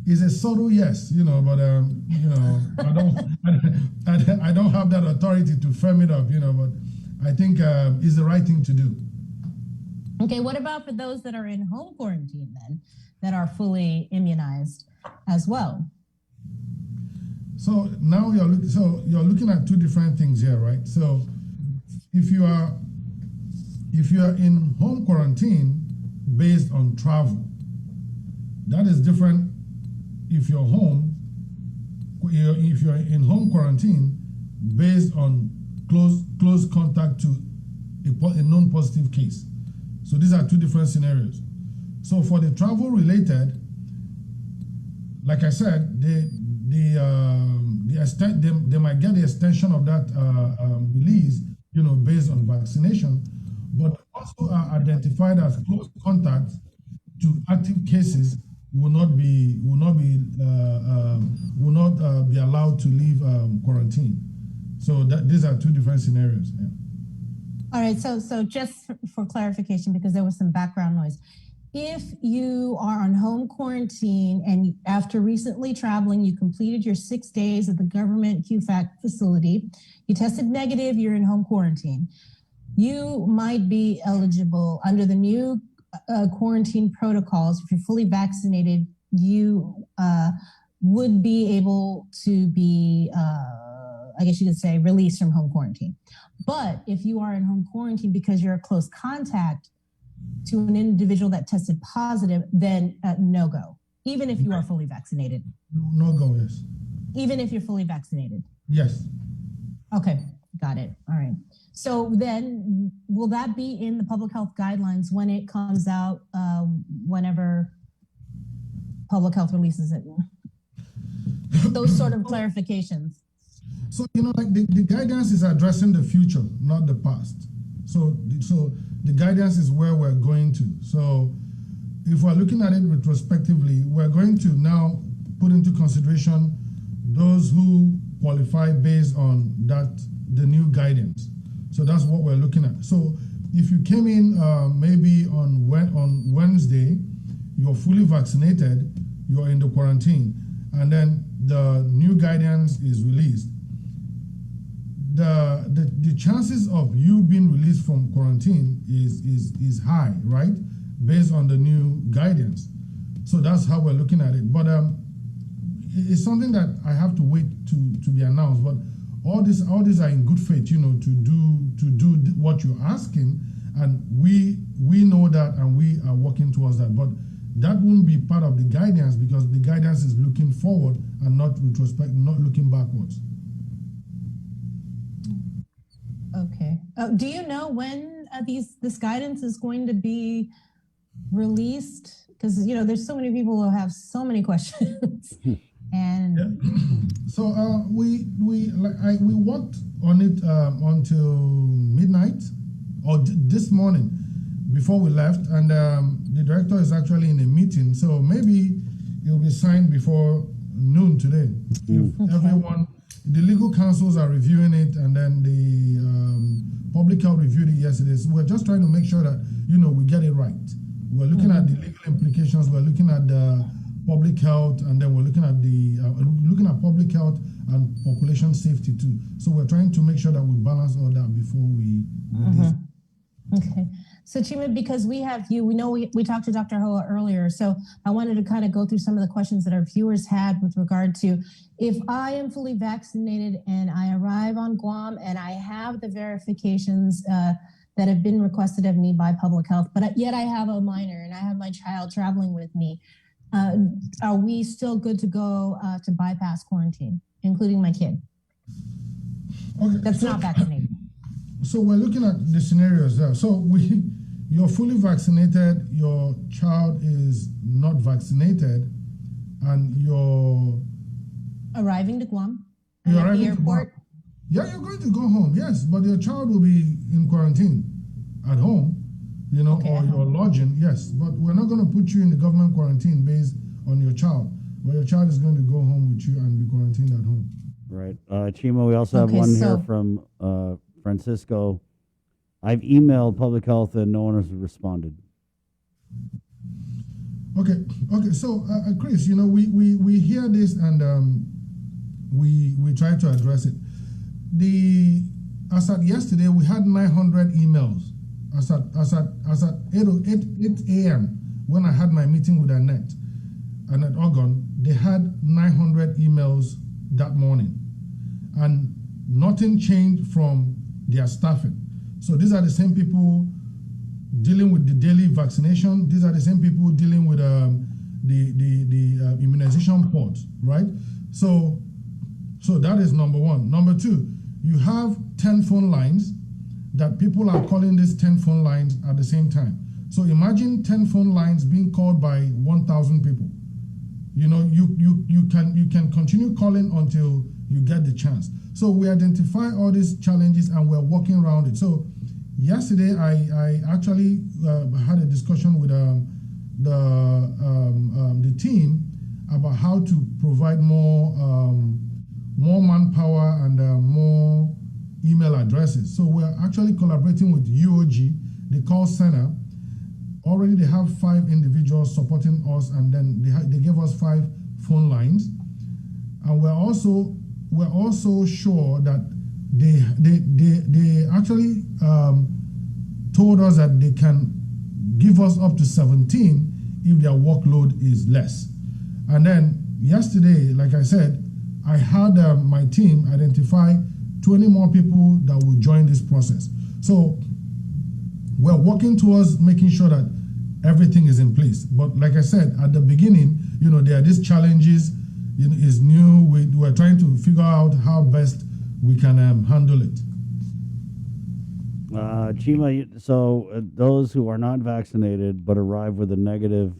It's a subtle yes, but I don't have that authority to firm it up, but I think it's the right thing to do. Okay, what about for those that are in home quarantine then, that are fully immunized as well? So now you're looking at two different things here, right? So if you are in home quarantine based on travel, that is different. If you're in home quarantine based on close contact to a known positive case. So these are two different scenarios. So for the travel related, like I said, they might get the extension of that release, based on vaccination, but also are identified as close contacts to active cases will not be allowed to leave quarantine. So these are two different scenarios. Yeah. All right. So just for clarification, because there was some background noise, if you are on home quarantine and after recently traveling, you completed your 6 days at the government QFAC facility, you tested negative, you're in home quarantine, you might be eligible under the new quarantine protocols. If you're fully vaccinated, you would be able to be, I guess you could say, released from home quarantine. But if you are in home quarantine because you're a close contact to an individual that tested positive, then no go, even if you are fully vaccinated. No go, yes. Even if you're fully vaccinated? Yes. Okay, got it. All right. So then will that be in the public health guidelines when it comes out, whenever public health releases it? Those sort of clarifications. So, the guidance is addressing the future, not the past. So the guidance is where we're going to. So if we're looking at it retrospectively, we're going to now put into consideration those who qualify based on the new guidance. So that's what we're looking at. So if you came in maybe on Wednesday, you're fully vaccinated, you're in the quarantine, and then the new guidance is released. The chances of you being released from quarantine is high, right? Based on the new guidance. So that's how we're looking at it. But it's something that I have to wait to be announced. But all these are in good faith, to do what you're asking, and we know that, and we are working towards that. But that won't be part of the guidance because the guidance is looking forward and not looking backwards. Okay. Do you know when this guidance is going to be released? Because there's so many people who have so many questions. And yeah. So we worked on it until midnight or this morning before we left, and the director is actually in a meeting, so maybe it will be signed before noon today. If everyone, the legal councils are reviewing it, and then the public health reviewed it yesterday. So we're just trying to make sure that we get it right. We're looking at the legal implications. We're looking at the public health, and then we're looking at public health and population safety too. So we're trying to make sure that we balance all that before we release. Okay. So Chima, because we have you, we know we talked to Dr. Hoa earlier, so I wanted to kind of go through some of the questions that our viewers had with regard to, if I am fully vaccinated and I arrive on Guam and I have the verifications that have been requested of me by public health, but yet I have a minor and I have my child traveling with me, are we still good to go to bypass quarantine, including my kid? Okay, that's not vaccinated. So we're looking at the scenarios there. So you're fully vaccinated, your child is not vaccinated, and you're arriving to Guam at the airport. Yeah, you're going to go home, yes, but your child will be in quarantine at home, you know, or your lodging, yes. But we're not going to put you in the government quarantine based on your child. But your child is going to go home with you and be quarantined at home. Right. Chima, we also have one here from Francisco. I've emailed public health and no one has responded. Okay. So, Chris, you know, we hear this and we try to address it. As at yesterday, we had 900 emails. As at 8 a.m. when I had my meeting with Annette Ogon, they had 900 emails that morning, and nothing changed from their staffing. So these are the same people dealing with the daily vaccination. These are the same people dealing with the immunization ports, right? So that is number one. Number two, you have 10 phone lines that people are calling these 10 phone lines at the same time. So imagine 10 phone lines being called by 1,000 people. You know, you can continue calling until you get the chance. So we identify all these challenges and we're working around it. So yesterday I actually had a discussion with the team about how to provide more manpower and more email addresses. So we're actually collaborating with UOG, the call center. Already they have 5 individuals supporting us, and then they gave us 5 phone lines. And we're also sure that they actually told us that they can give us up to 17 if their workload is less. And then yesterday, like I said, I had my team identify 20 more people that will join this process. So we're working towards making sure that everything is in place. But like I said, at the beginning, you know, there are these challenges, you know, it's new. We're trying to figure out how best we can handle it. Chima, so those who are not vaccinated but arrive with a negative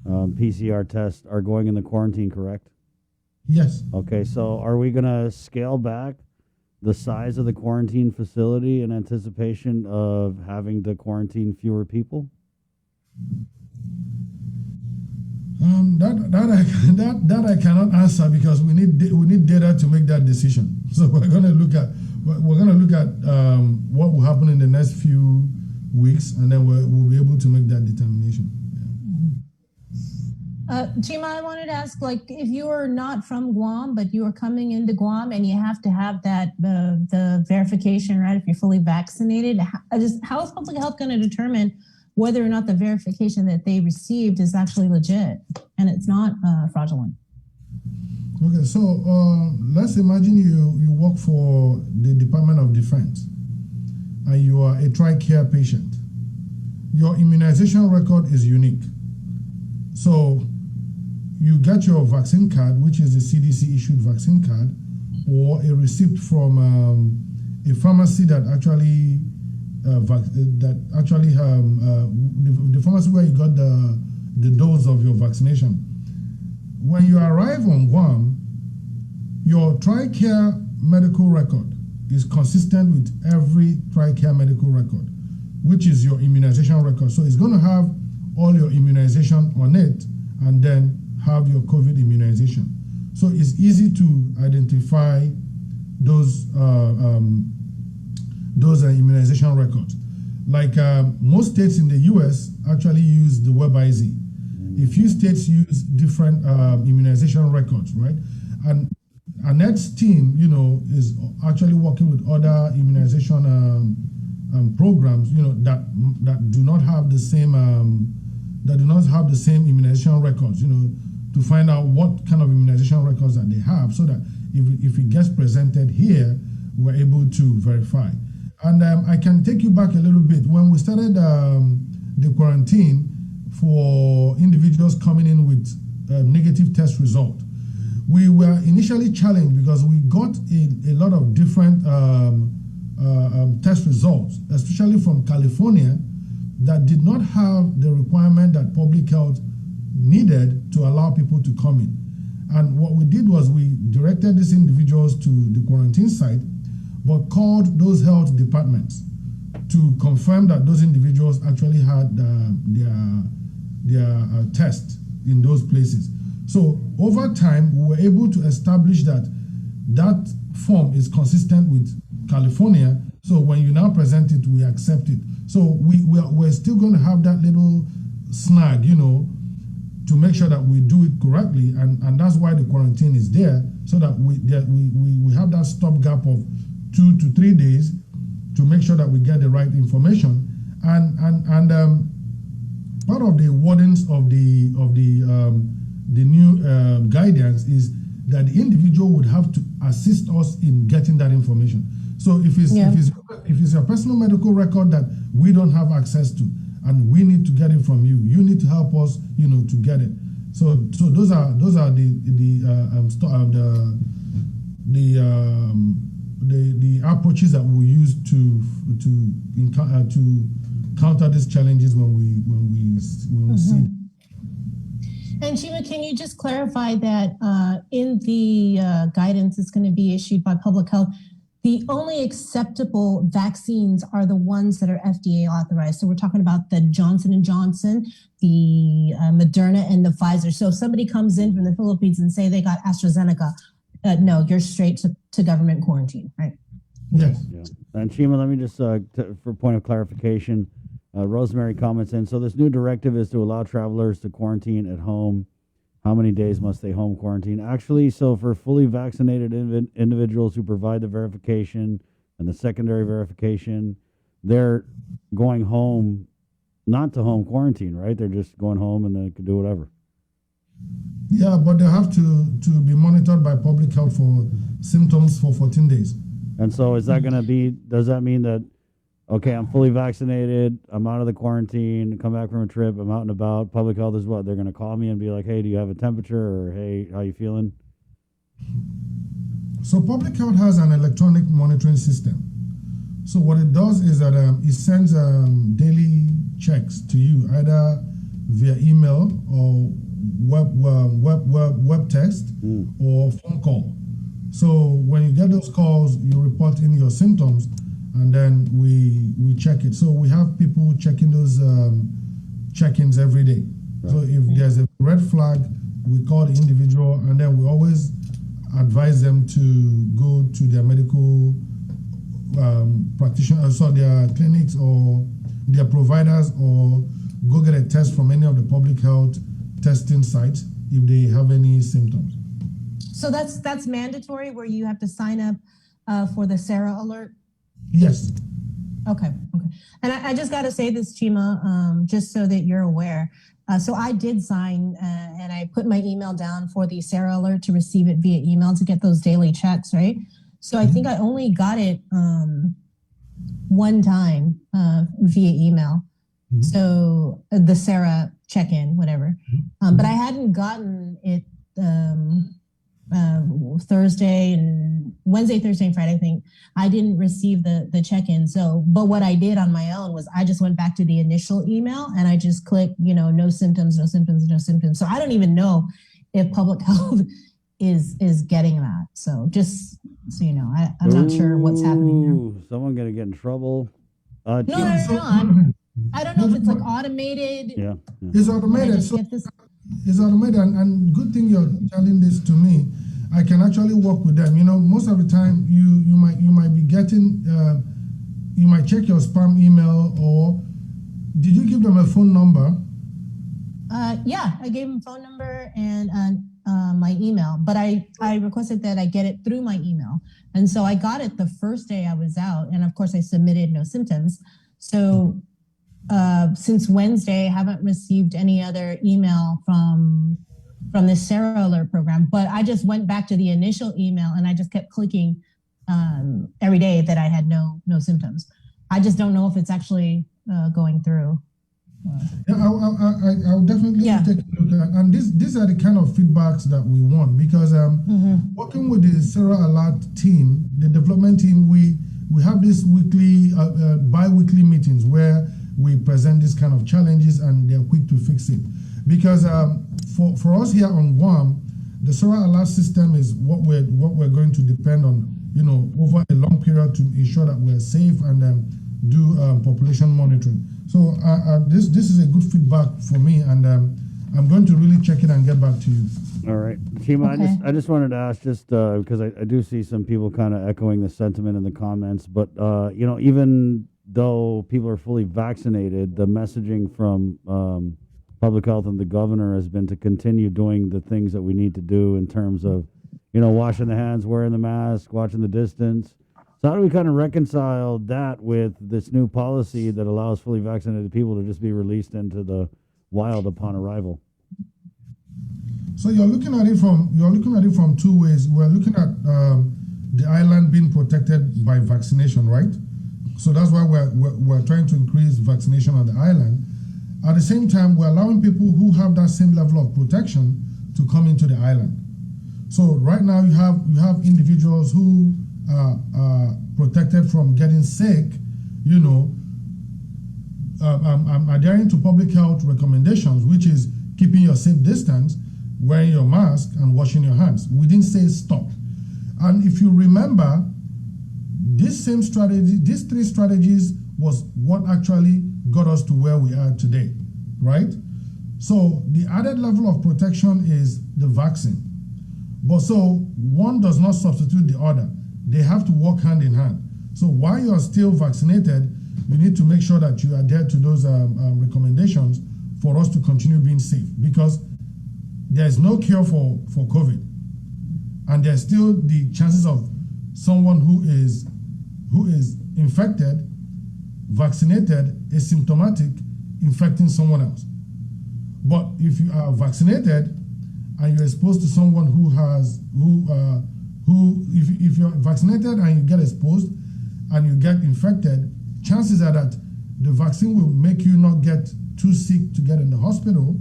PCR test are going in the quarantine, correct? Yes. Okay, so are we going to scale back the size of the quarantine facility in anticipation of having to quarantine fewer people? That I cannot answer because we need data to make that decision. So we're going to look at what will happen in the next few weeks, and then we'll be able to make that determination. Chima, I wanted to ask, like, if you are not from Guam, but you are coming into Guam and you have to have that the verification, right? If you're fully vaccinated, how is public health going to determine whether or not the verification that they received is actually legit and it's not fraudulent? Okay, so let's imagine you work for the Department of Defense and you are a TRICARE patient. Your immunization record is unique. So you get your vaccine card, which is the CDC issued vaccine card, or a receipt from a pharmacy that actually the pharmacy where you got the dose of your vaccination. When you arrive on Guam, your TRICARE medical record is consistent with every TRICARE medical record, which is your immunization record. So it's going to have all your immunization on it and then have your COVID immunization. So it's easy to identify those immunization records. Like most states in the US actually use the WebIZ. A few states use different immunization records, right? And Annette's team, you know, is actually working with other immunization programs, you know, that do not have the same immunization records, you know, to find out what kind of immunization records that they have, so that if it gets presented here, we're able to verify. And I can take you back a little bit. When we started the quarantine for individuals coming in with negative test result, we were initially challenged because we got a lot of different test results, especially from California, that did not have the requirement that public health needed to allow people to come in. And what we did was we directed these individuals to the quarantine site, but called those health departments to confirm that those individuals actually had their test in those places. So over time, we were able to establish that that form is consistent with California. So when you now present it, we accept it. So we're still going to have that little snag, you know, to make sure that we do it correctly, and that's why the quarantine is there, so that we have that stopgap of 2 to 3 days to make sure that we get the right information. And part of the wordings of the new guidance is that the individual would have to assist us in getting that information. So if it's a personal medical record that we don't have access to, and we need to get it from you, you need to help us, you know, to get it. So those are the approaches that we use to counter these challenges when we see. And Chima, can you just clarify that in the guidance that's going to be issued by Public Health, the only acceptable vaccines are the ones that are FDA authorized? So we're talking about the Johnson & Johnson, the Moderna, and the Pfizer. So if somebody comes in from the Philippines and say they got AstraZeneca, no, you're straight to government quarantine, right? Yes. Yeah. And Chima, let me just, for point of clarification, Rosemary comments in, so this new directive is to allow travelers to quarantine at home. How many days must they home quarantine? Actually, so for fully vaccinated individuals who provide the verification and the secondary verification, they're going home, not to home quarantine, right? They're just going home and they can do whatever. Yeah, but they have to be monitored by public health for symptoms for 14 days. And so is that going to be, does that mean that, okay, I'm fully vaccinated, I'm out of the quarantine, come back from a trip, I'm out and about, public health is what? They're going to call me and be like, hey, do you have a temperature? Or, hey, how you feeling? So public health has an electronic monitoring system. So what it does is that it sends daily checks to you, either via email or web text or phone call. So when you get those calls, you report in your symptoms, and then we check it. So we have people checking those check-ins every day. Right. So if there's a red flag, we call the individual, and then we always advise them to go to their medical practitioners, so their clinics or their providers, or go get a test from any of the public health testing sites if they have any symptoms. So that's mandatory, where you have to sign up for the SARA alert? Yes. Okay. And I just got to say this, Chima, just so that you're aware. So I did sign and I put my email down for the SARA alert to receive it via email to get those daily checks, right? So I think I only got it one time via email. So the SARA check-in, whatever. But I hadn't gotten it Thursday and Wednesday, Thursday, and Friday. I think I didn't receive the check-in. So, but what I did on my own was I just went back to the initial email and I just clicked, no symptoms. So I don't even know if public health is getting that. So just so you know, I'm not sure what's happening there. Someone gonna get in trouble. No. I don't know if it's like automated. Yeah. It's automated. It's automated, and good thing you're telling this to me. I can actually work with them. Most of the time you might be getting, you might check your spam email, or did you give them a phone number? Yeah, I gave them phone number and my email, but I requested that I get it through my email. And so I got it the first day I was out, and of course I submitted no symptoms. So since Wednesday, I haven't received any other email from the SARA alert program, but I just went back to the initial email and I just kept clicking every day that I had no symptoms. I just don't know if it's actually going through. Yeah, I'll definitely take a look at that. And these are the kind of feedbacks that we want, because working with the SARA alert team, the development team, we have these weekly, bi-weekly meetings where we present these kind of challenges and they're quick to fix it. Because for us here on Guam, the SARA alert system is what we're going to depend on over a long period to ensure that we're safe and do population monitoring. So this is a good feedback for me, and I'm going to really check it and get back to you. All right, Chima, Okay. I just wanted to ask, because I do see some people kind of echoing the sentiment in the comments, but even though people are fully vaccinated, the messaging from public health and the governor has been to continue doing the things that we need to do in terms of, washing the hands, wearing the mask, watching the distance. So how do we kind of reconcile that with this new policy that allows fully vaccinated people to just be released into the wild upon arrival? So you're looking at it from two ways. We're looking at the island being protected by vaccination, right? So that's why we're trying to increase vaccination on the island. At the same time, we're allowing people who have that same level of protection to come into the island. So right now you have individuals who are protected from getting sick, adhering to public health recommendations, which is keeping your safe distance, wearing your mask, and washing your hands. We didn't say stop. And if you remember, these three strategies was what actually got us to where we are today, right? So the added level of protection is the vaccine. But so one does not substitute the other. They have to work hand in hand. So while you're still vaccinated, you need to make sure that you adhere to those recommendations for us to continue being safe, because there's no cure for COVID. And there's still the chances of someone who is infected, vaccinated, asymptomatic, infecting someone else. But if you are vaccinated and you're exposed to someone if you're vaccinated and you get exposed and you get infected, chances are that the vaccine will make you not get too sick to get in the hospital,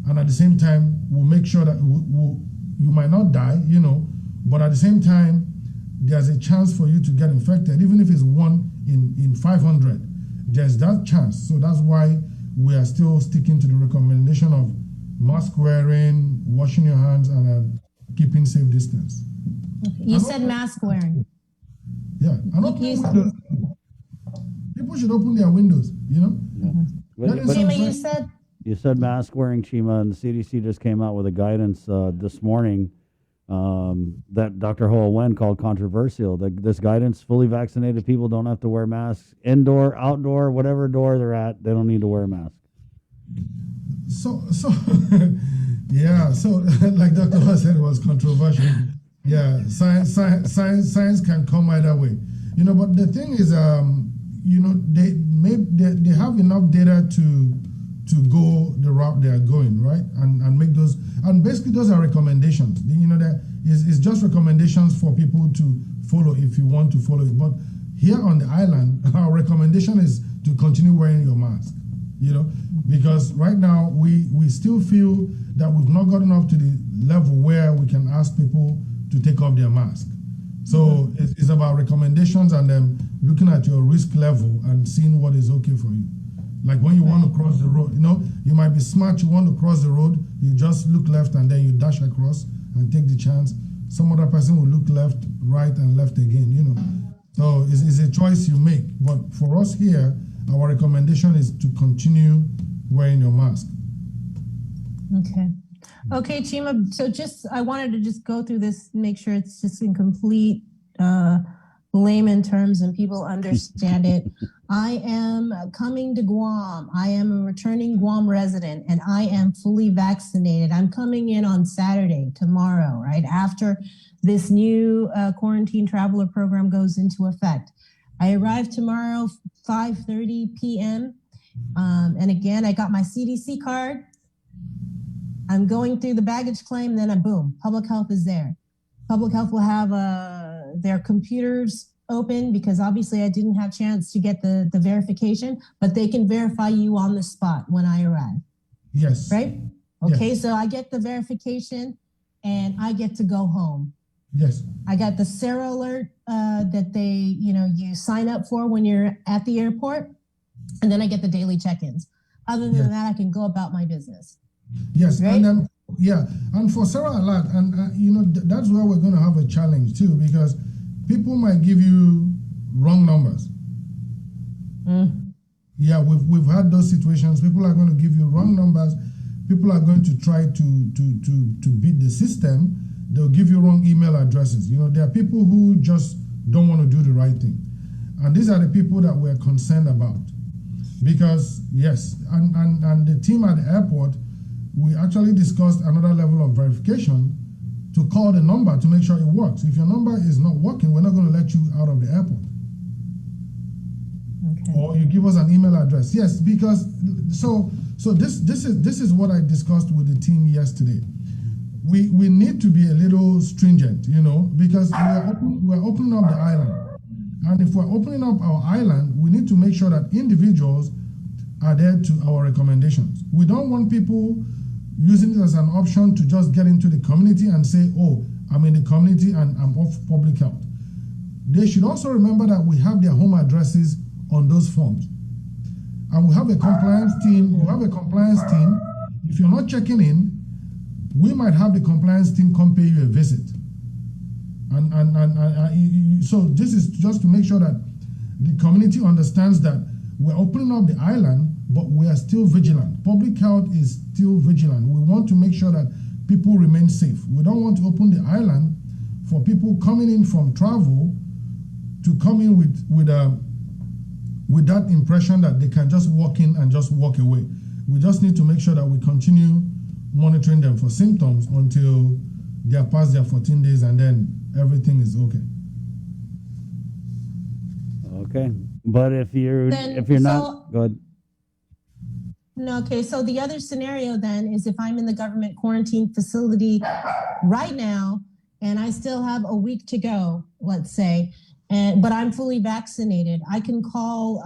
and at the same time will make sure that you might not die, but at the same time there's a chance for you to get infected, even if it's 1 in 500. There's that chance. So that's why we are still sticking to the recommendation of mask wearing, washing your hands, and keeping safe distance. You said mask wearing. Yeah, and people should open their windows, Chima, you said mask wearing, Chima, and the CDC just came out with a guidance this morning that Dr. Hoa Wen called controversial. This guidance, fully vaccinated people don't have to wear masks, indoor, outdoor, whatever door they're at, they don't need to wear a mask. So yeah, so like Dr. Hoa said, it was controversial. Yeah, science can come either way, but the thing is, they have enough data to go the route they are going, right? And make those, and basically those are recommendations. That is just recommendations for people to follow if you want to follow it. But here on the island, our recommendation is to continue wearing your mask, because right now we still feel that we've not gotten up to the level where we can ask people to take off their mask. So it's about recommendations and then looking at your risk level and seeing what is okay for you. Like when you want to cross the road, you might be smart, you want to cross the road, you just look left and then you dash across and take the chance. Some other person will look left, right, and left again, So it's a choice you make. But for us here, our recommendation is to continue wearing your mask. Okay, Chima. So I wanted to just go through this, make sure it's just in complete layman terms and people understand it. I am coming to Guam. I am a returning Guam resident and I am fully vaccinated. I'm coming in on Saturday, tomorrow, right after this new quarantine traveler program goes into effect. I arrive tomorrow, 5:30 p.m. And again, I got my CDC card. I'm going through the baggage claim, then boom, public health is there. Public health will have their computers open because obviously I didn't have a chance to get the verification, but they can verify you on the spot when I arrive. Yes. Right? Okay, Yes. so I get the verification and I get to go home. Yes. I got the Sarah alert that you sign up for when you're at the airport, and then I get the daily check-ins. Other than that, I can go about my business. Yes, right? and and for Sarah Alert, and that's where we're going to have a challenge too, because people might give you wrong numbers. Yeah, we've had those situations. People are going to give you wrong numbers. People are going to try to beat the system. They'll give you wrong email addresses. You know, there are people who just don't want to do the right thing. And these are the people that we're concerned about. Because, yes, and the team at the airport, we actually discussed another level of verification to call the number to make sure it works. If your number is not working, we're not going to let you out of the airport. Okay. Or you give us an email address. Yes, because so this is what I discussed with the team yesterday. We need to be a little stringent, you know, because we're opening up the island. And if we're opening up our island, we need to make sure that individuals adhere to our recommendations. We don't want people using it as an option to just get into the community and say, oh, I'm in the community and I'm off public health. They should also remember that we have their home addresses on those forms. And we have a compliance team. If you're not checking in, we might have the compliance team come pay you a visit. And so this is just to make sure that the community understands that we're opening up the island, but we are still vigilant. Public health is still vigilant. We want to make sure that people remain safe. We don't want to open the island for people coming in from travel to come in with that impression that they can just walk in and just walk away. We just need to make sure that we continue monitoring them for symptoms until they are past their 14 days and then everything is okay. Okay. But if you're not, go ahead. No, okay, so the other scenario then is if I'm in the government quarantine facility right now and I still have a week to go, let's say, but I'm fully vaccinated, I can call,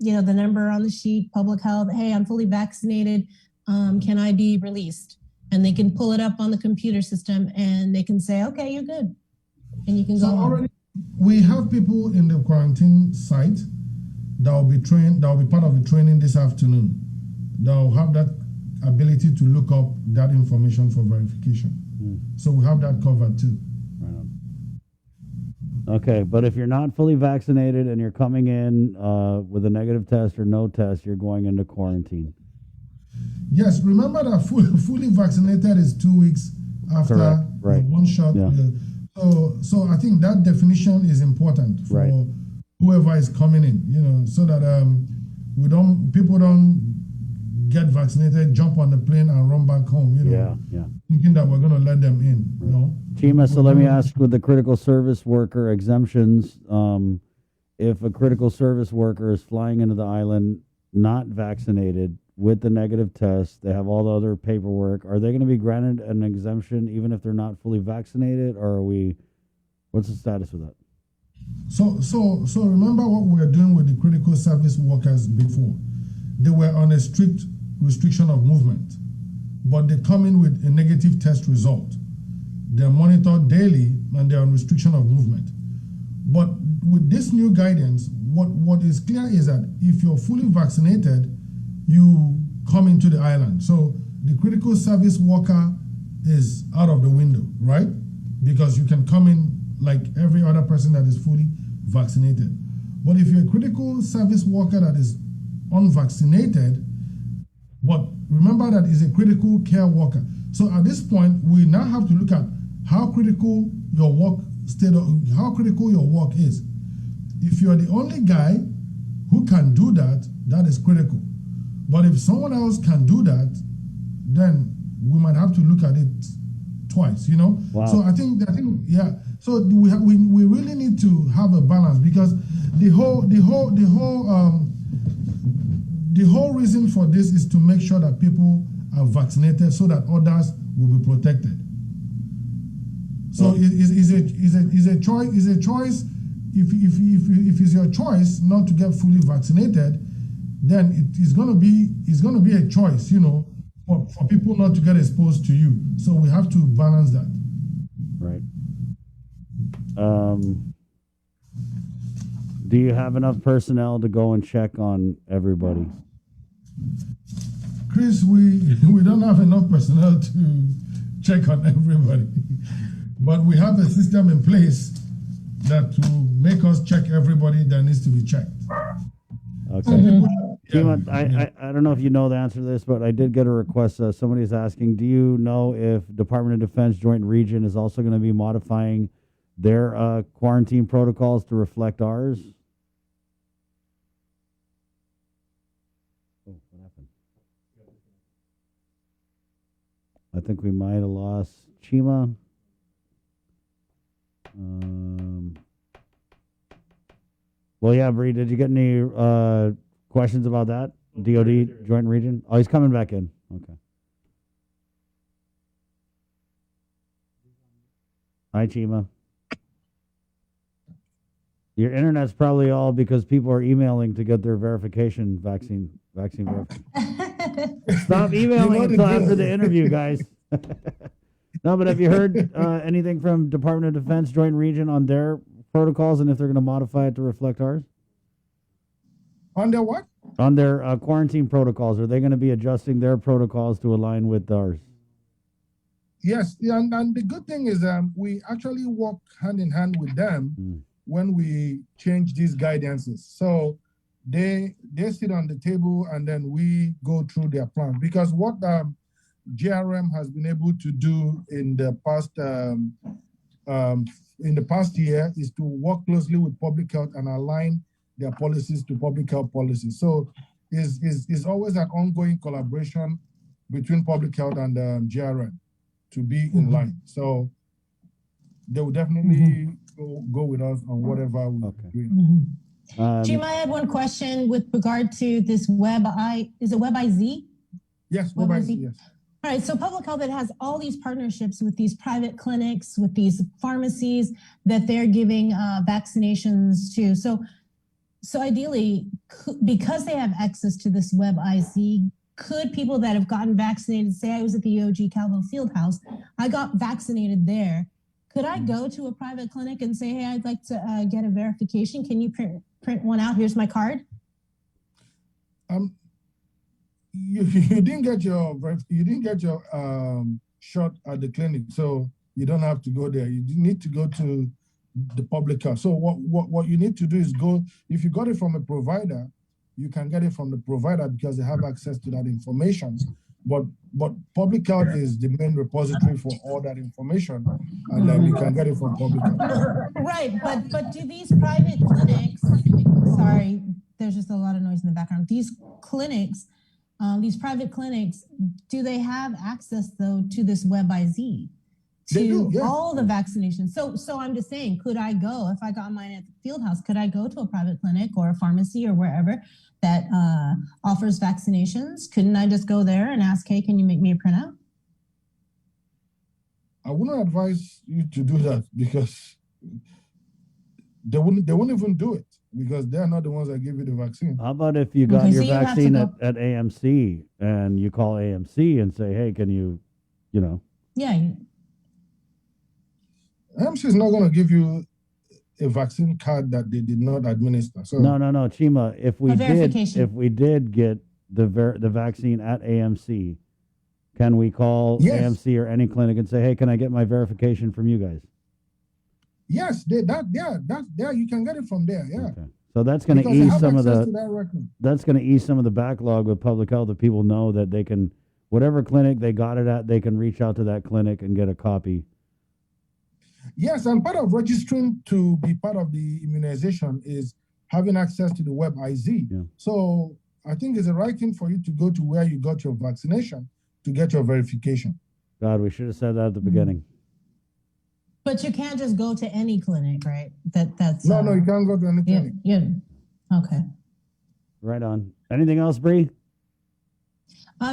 the number on the sheet, public health, hey, I'm fully vaccinated, can I be released? And they can pull it up on the computer system and they can say, okay, you're good. And you can go home. We have people in the quarantine site that will be trained, that will be part of the training this afternoon. They'll have that ability to look up that information for verification. So we have that covered too. Okay, but if you're not fully vaccinated and you're coming in with a negative test or no test, you're going into quarantine. Yes, remember that fully vaccinated is 2 weeks after one shot. Yeah. So I think that definition is important for whoever is coming in, so that people don't get vaccinated, jump on the plane and run back home, thinking that we're going to let them in, Chima, so let me ask, with the critical service worker exemptions, if a critical service worker is flying into the island not vaccinated with the negative test, they have all the other paperwork, are they going to be granted an exemption even if they're not fully vaccinated, or what's the status of that? So remember what we were doing with the critical service workers before. They were on a strict restriction of movement, but they come in with a negative test result. They're monitored daily and they're on restriction of movement. But with this new guidance, what is clear is that if you're fully vaccinated, you come into the island. So the critical service worker is out of the window, right? Because you can come in like every other person that is fully vaccinated. But if you're a critical service worker that is unvaccinated, but remember that is a critical care worker. So at this point, we now have to look at how critical your work is. If you're the only guy who can do that, that is critical. But if someone else can do that, then we might have to look at it twice, Wow. So I think, yeah. So we really need to have a balance, because the whole reason for this is to make sure that people are vaccinated so that others will be protected. So is a choice. If it's your choice not to get fully vaccinated, then it's going to be a choice, for people not to get exposed to you. So we have to balance that. Right. Do you have enough personnel to go and check on everybody? Chris, we don't have enough personnel to check on everybody, but we have a system in place that will make us check everybody that needs to be checked. Okay. Chima, I don't know if you know the answer to this, but I did get a request. Somebody's asking, do you know if Department of Defense Joint Region is also going to be modifying their quarantine protocols to reflect ours? Oh, what happened? I think we might have lost Chima. Well, yeah, Bree, did you get any questions about that? DOD Joint Region? Oh, he's coming back in. Okay. Hi, Chima. Your internet's probably all because people are emailing to get their vaccine verification. Stop emailing until after the interview, guys. No, but have you heard anything from Department of Defense Joint Region on their protocols and if they're going to modify it to reflect ours? On their what? On their quarantine protocols. Are they going to be adjusting their protocols to align with ours? Yes, and the good thing is we actually work hand in hand with them when we change these guidances. So they sit on the table and then we go through their plans. Because what JRM has been able to do in the past year is to work closely with public health and align their policies to public health policies. So it's always an ongoing collaboration between public health and JRM to be in line. So they will definitely go with us on whatever we're doing. Jim, I had one question with regard to this is it WebIZ? Yes, WebIZ, yes. All right, so public health, it has all these partnerships with these private clinics, with these pharmacies that they're giving vaccinations to. So ideally, because they have access to this WebIZ, could people that have gotten vaccinated, say I was at the UOG Calvo Fieldhouse, I got vaccinated there, could I go to a private clinic and say, hey, I'd like to get a verification? Can you print one out? Here's my card. You didn't get your shot at the clinic, so you don't have to go there. You need to go to the public health. So what you need to do is go. If you got it from a provider, you can get it from the provider because they have access to that information. But public health is the main repository for all that information, and then you can get it from public health. Right, but do these private clinics? Sorry, there's just a lot of noise in the background. These clinics. These private clinics, do they have access though to this WebIZ, to all the vaccinations? So I'm just saying, could I go if I got mine at the Fieldhouse? Could I go to a private clinic or a pharmacy or wherever that offers vaccinations? Couldn't I just go there and ask, hey, can you make me a printout? I wouldn't advise you to do that because they wouldn't even do it. Because they're not the ones that give you the vaccine. How about if you got your vaccine at AMC and you call AMC and say, hey, can you know? Yeah. AMC is not going to give you a vaccine card that they did not administer. So No, Chima, if we did get the vaccine at AMC, can we call AMC or any clinic and say, hey, can I get my verification from you guys? Yes, you can get it from there. Yeah. Okay. So that's going to ease some of the backlog with public health, that people know that they can, whatever clinic they got it at, they can reach out to that clinic and get a copy. Yes, and part of registering to be part of the immunization is having access to the WebIZ. Yeah. So I think it's the right thing for you to go to where you got your vaccination to get your verification. God, we should have said that at the beginning. But you can't just go to any clinic, right? That's No, you can't go to any clinic. Yeah. Okay. Right on. Anything else, Bree?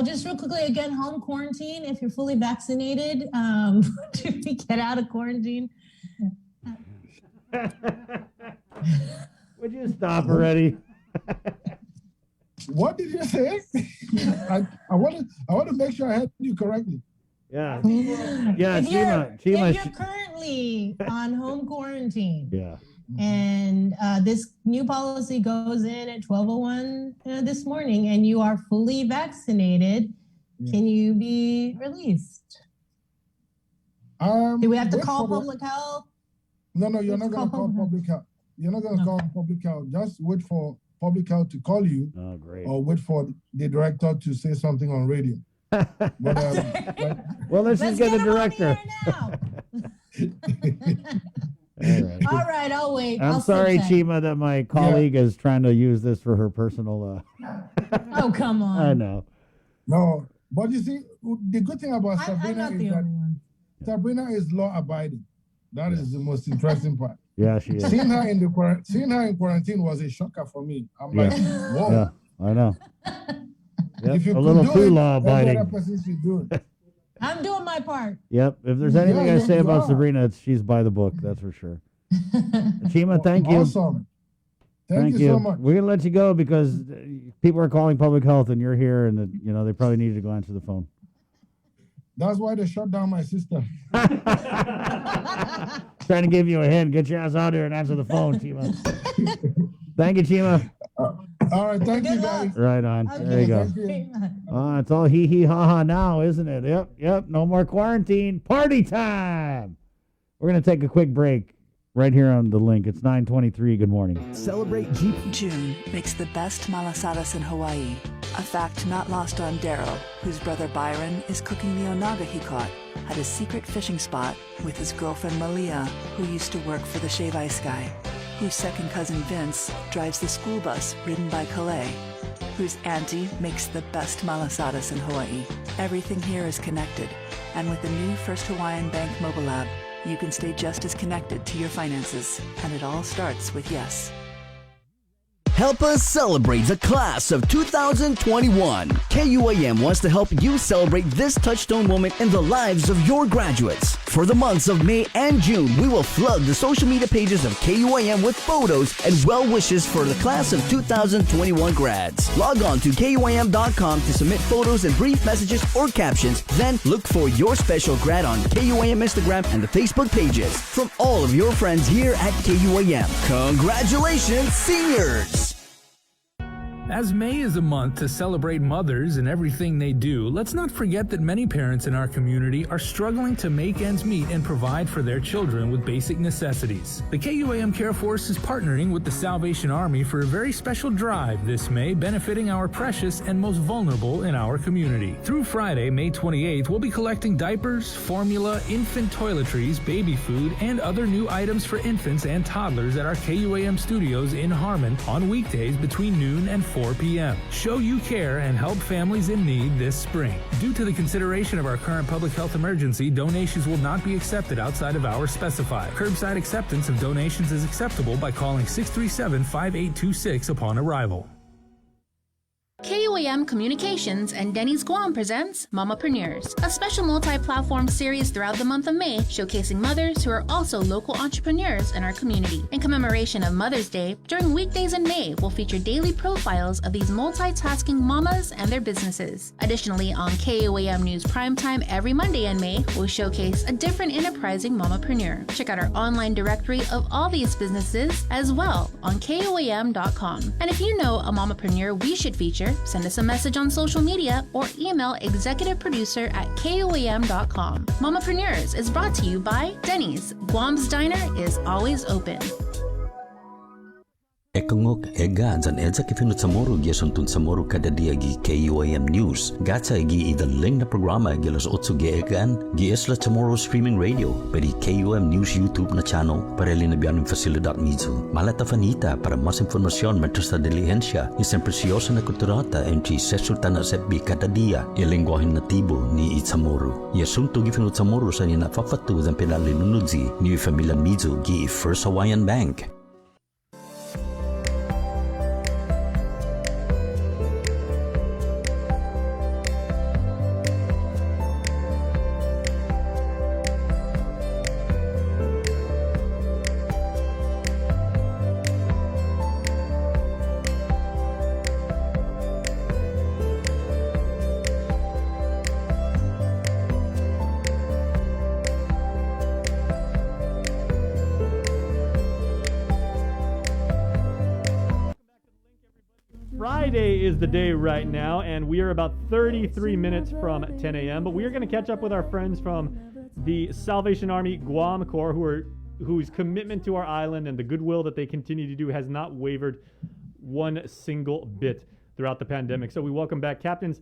Just real quickly, again, home quarantine. If you're fully vaccinated, do we get out of quarantine? Would you stop already? What did you say? I want to make sure I heard you correctly. Yeah. If Chima. you're currently on home quarantine, yeah, and this new policy goes in at 12:01 this morning, and you are fully vaccinated, can you be released? Do we have to call public health? No, you're not going to call public health. You're not going to call public health. Just wait for public health to call you. Oh, great. Or wait for the director to say something on radio. Well, let's just get the director. All right, I'll wait. I'm I'll sorry, sit tight. Chima, that my colleague is trying to use this for her personal. Oh, come on. I know. No, but you see, the good thing about I'm Sabrina not is the that only one. Sabrina is law abiding. That is the most interesting part. Yeah, she is. Seeing her in quarantine was a shocker for me. I'm like, whoa. Yeah, I know. Yep, If you a could little do too it, law every abiding. other person should do it. I'm doing my part. Yep. If there's anything I say you about are. Sabrina, it's she's by the book. That's for sure. Chima, thank you. Awesome. Thank you so much. We're gonna let you go because people are calling public health, and you're here, and they probably needed to go answer the phone. That's why they shut down my system. Trying to give you a hint. Get your ass out here and answer the phone, Chima. Thank you, Chima. All right, thank you guys. Right on. There you go. It's all hee hee ha ha now, isn't it? Yep. No more quarantine. Party time. We're gonna take a quick break right here on the link. It's 9:23. Good morning. Celebrate June makes the best malasadas in Hawaii. A fact not lost on Daryl, whose brother Byron is cooking the onaga he caught at a secret fishing spot with his girlfriend Malia, who used to work for the Shave Ice Guy, whose second cousin Vince drives the school bus ridden by Calais, whose auntie makes the best malasadas in Hawaii. Everything here is connected, and with the new First Hawaiian Bank mobile app, you can stay just as connected to your finances, and it all starts with yes. Help us celebrate the class of 2021. KUAM wants to help you celebrate this touchstone moment in the lives of your graduates. For the months of May and June, we will flood the social media pages of KUAM with photos and well wishes for the class of 2021 grads. Log on to KUAM.com to submit photos and brief messages or captions. Then look for your special grad on KUAM Instagram and the Facebook pages from all of your friends here at KUAM. Congratulations, seniors! As May is a month to celebrate mothers and everything they do, let's not forget that many parents in our community are struggling to make ends meet and provide for their children with basic necessities. The KUAM Care Force is partnering with the Salvation Army for a very special drive this May, benefiting our precious and most vulnerable in our community. Through Friday, May 28th, we'll be collecting diapers, formula, infant toiletries, baby food, and other new items for infants and toddlers at our KUAM studios in Harmon on weekdays between noon and 4 p.m. Show you care and help families in need this spring. Due to the consideration of our current public health emergency, donations will not be accepted outside of hours specified. Curbside acceptance of donations is acceptable by calling 637-5826 upon arrival. KUAM Communications and Denny's Guam presents Mamapreneurs, a special multi-platform series throughout the month of May showcasing mothers who are also local entrepreneurs in our community. In commemoration of Mother's Day, during weekdays in May, we'll feature daily profiles of these multitasking mamas and their businesses. Additionally, on KUAM News Primetime every Monday in May, we'll showcase a different enterprising mamapreneur. Check out our online directory of all these businesses as well on KUAM.com. And if you know a mamapreneur we should feature, send us a message on social media or email executiveproducer@KUAM.com. Mamapreneurs is brought to you by Denny's. Guam's Diner is always open. Ekongok ega zan edza kifinut samoro giasuntun samoro kada dia gi KUAM News. Gatsa gi idaling na programa gi alas 8 gi egan gi esla tomorrow streaming radio pedi KUAM News YouTube na channel para linabian fasilidad nizo. Malata fanita para mas informasyon mentres diligencia y sempre preciosa na kulturata entri sesultana sepbi kada dia y lengguahin natibo ni Itzamoro. Yasunto gi finut samoro sa ni napafatu zan pinalinunudzi ni familia Mizo gi First Hawaiian Bank. Friday is the day right now, and we are about 33 minutes from 10 a.m., but we are going to catch up with our friends from the Salvation Army Guam Corps who are whose commitment to our island and the goodwill that they continue to do has not wavered one single bit throughout the pandemic. So we welcome back Captains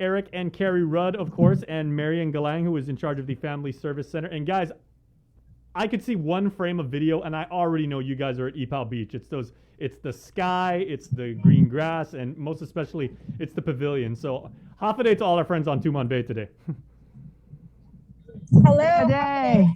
Eric and Carrie Rudd, of course, and Marian Galang, who is in charge of the Family Service Center. And guys, I could see one frame of video, and I already know you guys are at Epal Beach. It's the sky, it's the green grass, and most especially, it's the pavilion. So, hafa to all our friends on Tumon Bay today. Hello. Today.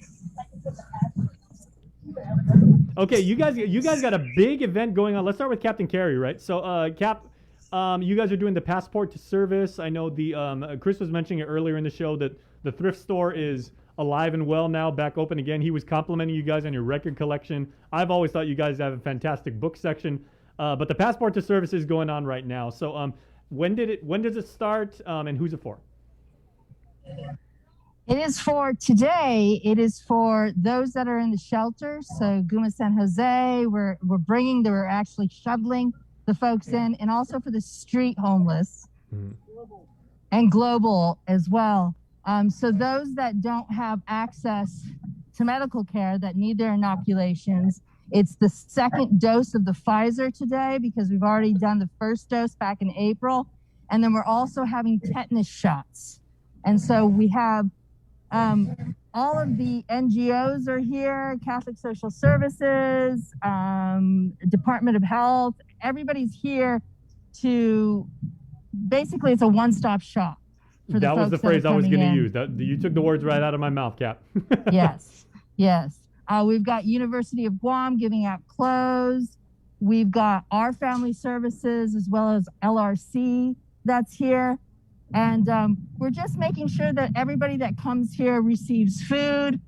Okay, you guys got a big event going on. Let's start with Captain Carrie, right? So, Cap, you guys are doing the Passport to Service. I know the Chris was mentioning it earlier in the show that the thrift store is alive and well now, back open again. He was complimenting you guys on your record collection. I've always thought you guys have a fantastic book section, but the Passport to Service is going on right now. So when does it start, and who's it for? It is for today. It is for those that are in the shelters. So Guma San Jose, we're actually shuttling the folks in, and also for the street homeless and global as well. So those that don't have access to medical care that need their inoculations, it's the second dose of the Pfizer today because we've already done the first dose back in April. And then we're also having tetanus shots. And so we have all of the NGOs are here, Catholic Social Services, Department of Health, everybody's here to, basically it's a one-stop shop. That was the phrase I was going to use. You took the words right out of my mouth, Cap. Yes. We've got University of Guam giving out clothes. We've got our family services as well as LRC that's here. And we're just making sure that everybody that comes here receives food.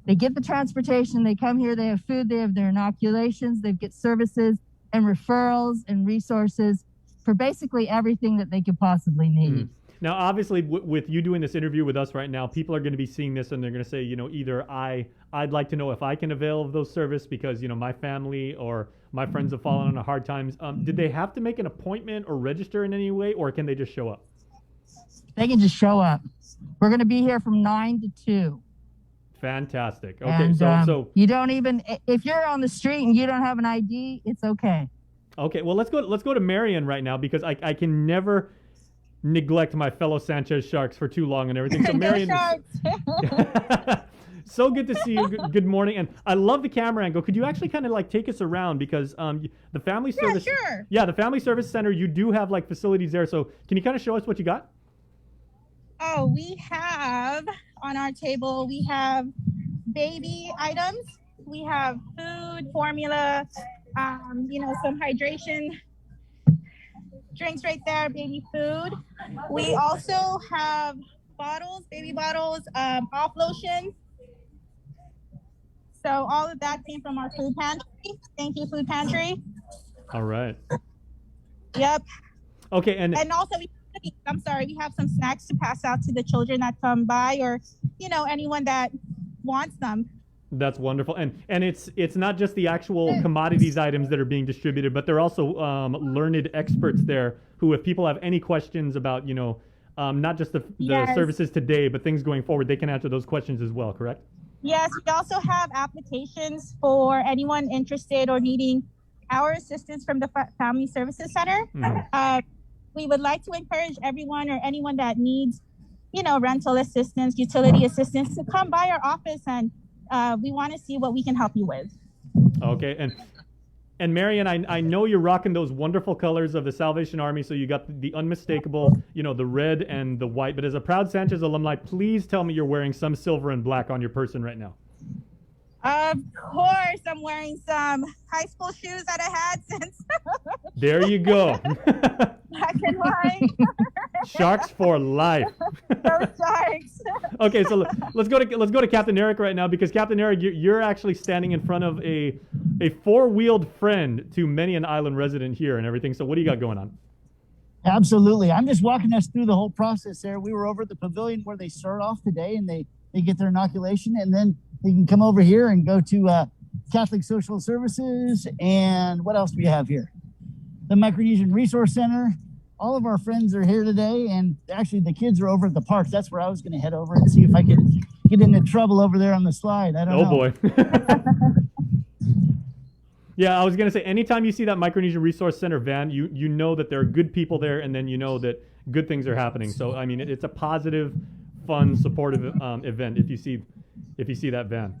They get the transportation, they come here, they have food, they have their inoculations, they get services and referrals and resources for basically everything that they could possibly need. Now, obviously, with you doing this interview with us right now, people are going to be seeing this and they're going to say, either I'd like to know if I can avail of those services because, my family or my friends have fallen on hard times. Did they have to make an appointment or register in any way, or can they just show up? They can just show up. We're going to be here from 9 to 2. Fantastic. Okay, and, so you don't even, if you're on the street and you don't have an ID, it's okay. Okay, well, let's go to Marian right now because I can never neglect my fellow Sanchez Sharks for too long and everything. So Marian, so good to see you. Good morning, and I love the camera angle. Could you actually kind of take us around because the Family Service, the Family Service Center, you do have facilities there. So can you kind of show us what you got? Oh, we have on our table, we have baby items. We have food, formula, some hydration drinks right there, baby food. We also have bottles, baby bottles, off lotion. So all of that came from our food pantry. Thank you, food pantry. All right. Yep. Okay, and also we have some snacks to pass out to the children that come by, or anyone that wants them. That's wonderful, and it's not just the actual commodities items that are being distributed, but there are also learned experts there who, if people have any questions about not just the services today, but things going forward, they can answer those questions as well. Correct? Yes, we also have applications for anyone interested or needing our assistance from the Family Services Center. We would like to encourage everyone or anyone that needs, rental assistance, utility assistance to come by our office, and we want to see what we can help you with. Okay, and Marian, I know you're rocking those wonderful colors of the Salvation Army, so you got the unmistakable, the red and the white. But as a proud Sanchez alumni, please tell me you're wearing some silver and black on your person right now. Of course, I'm wearing some high school shoes that I had since. There you go. Black and white. Sharks for life. Those sharks. Okay, so let's go to Captain Eric right now, because Captain Eric, you're actually standing in front of a four-wheeled friend to many an island resident here and everything. So what do you got going on? Absolutely. I'm just walking us through the whole process there. We were over at the pavilion where they start off today, and they get their inoculation, and then they can come over here and go to Catholic Social Services. And what else do we have here? The Micronesian Resource Center. All of our friends are here today, and actually the kids are over at the park. That's where I was going to head over and see if I could get into trouble over there on the slide. I don't know. Oh boy. Yeah, I was gonna say, anytime you see that Micronesia Resource Center van, you know that there are good people there, and then you know that good things are happening. So I mean, it's a positive, fun, supportive event if you see that van.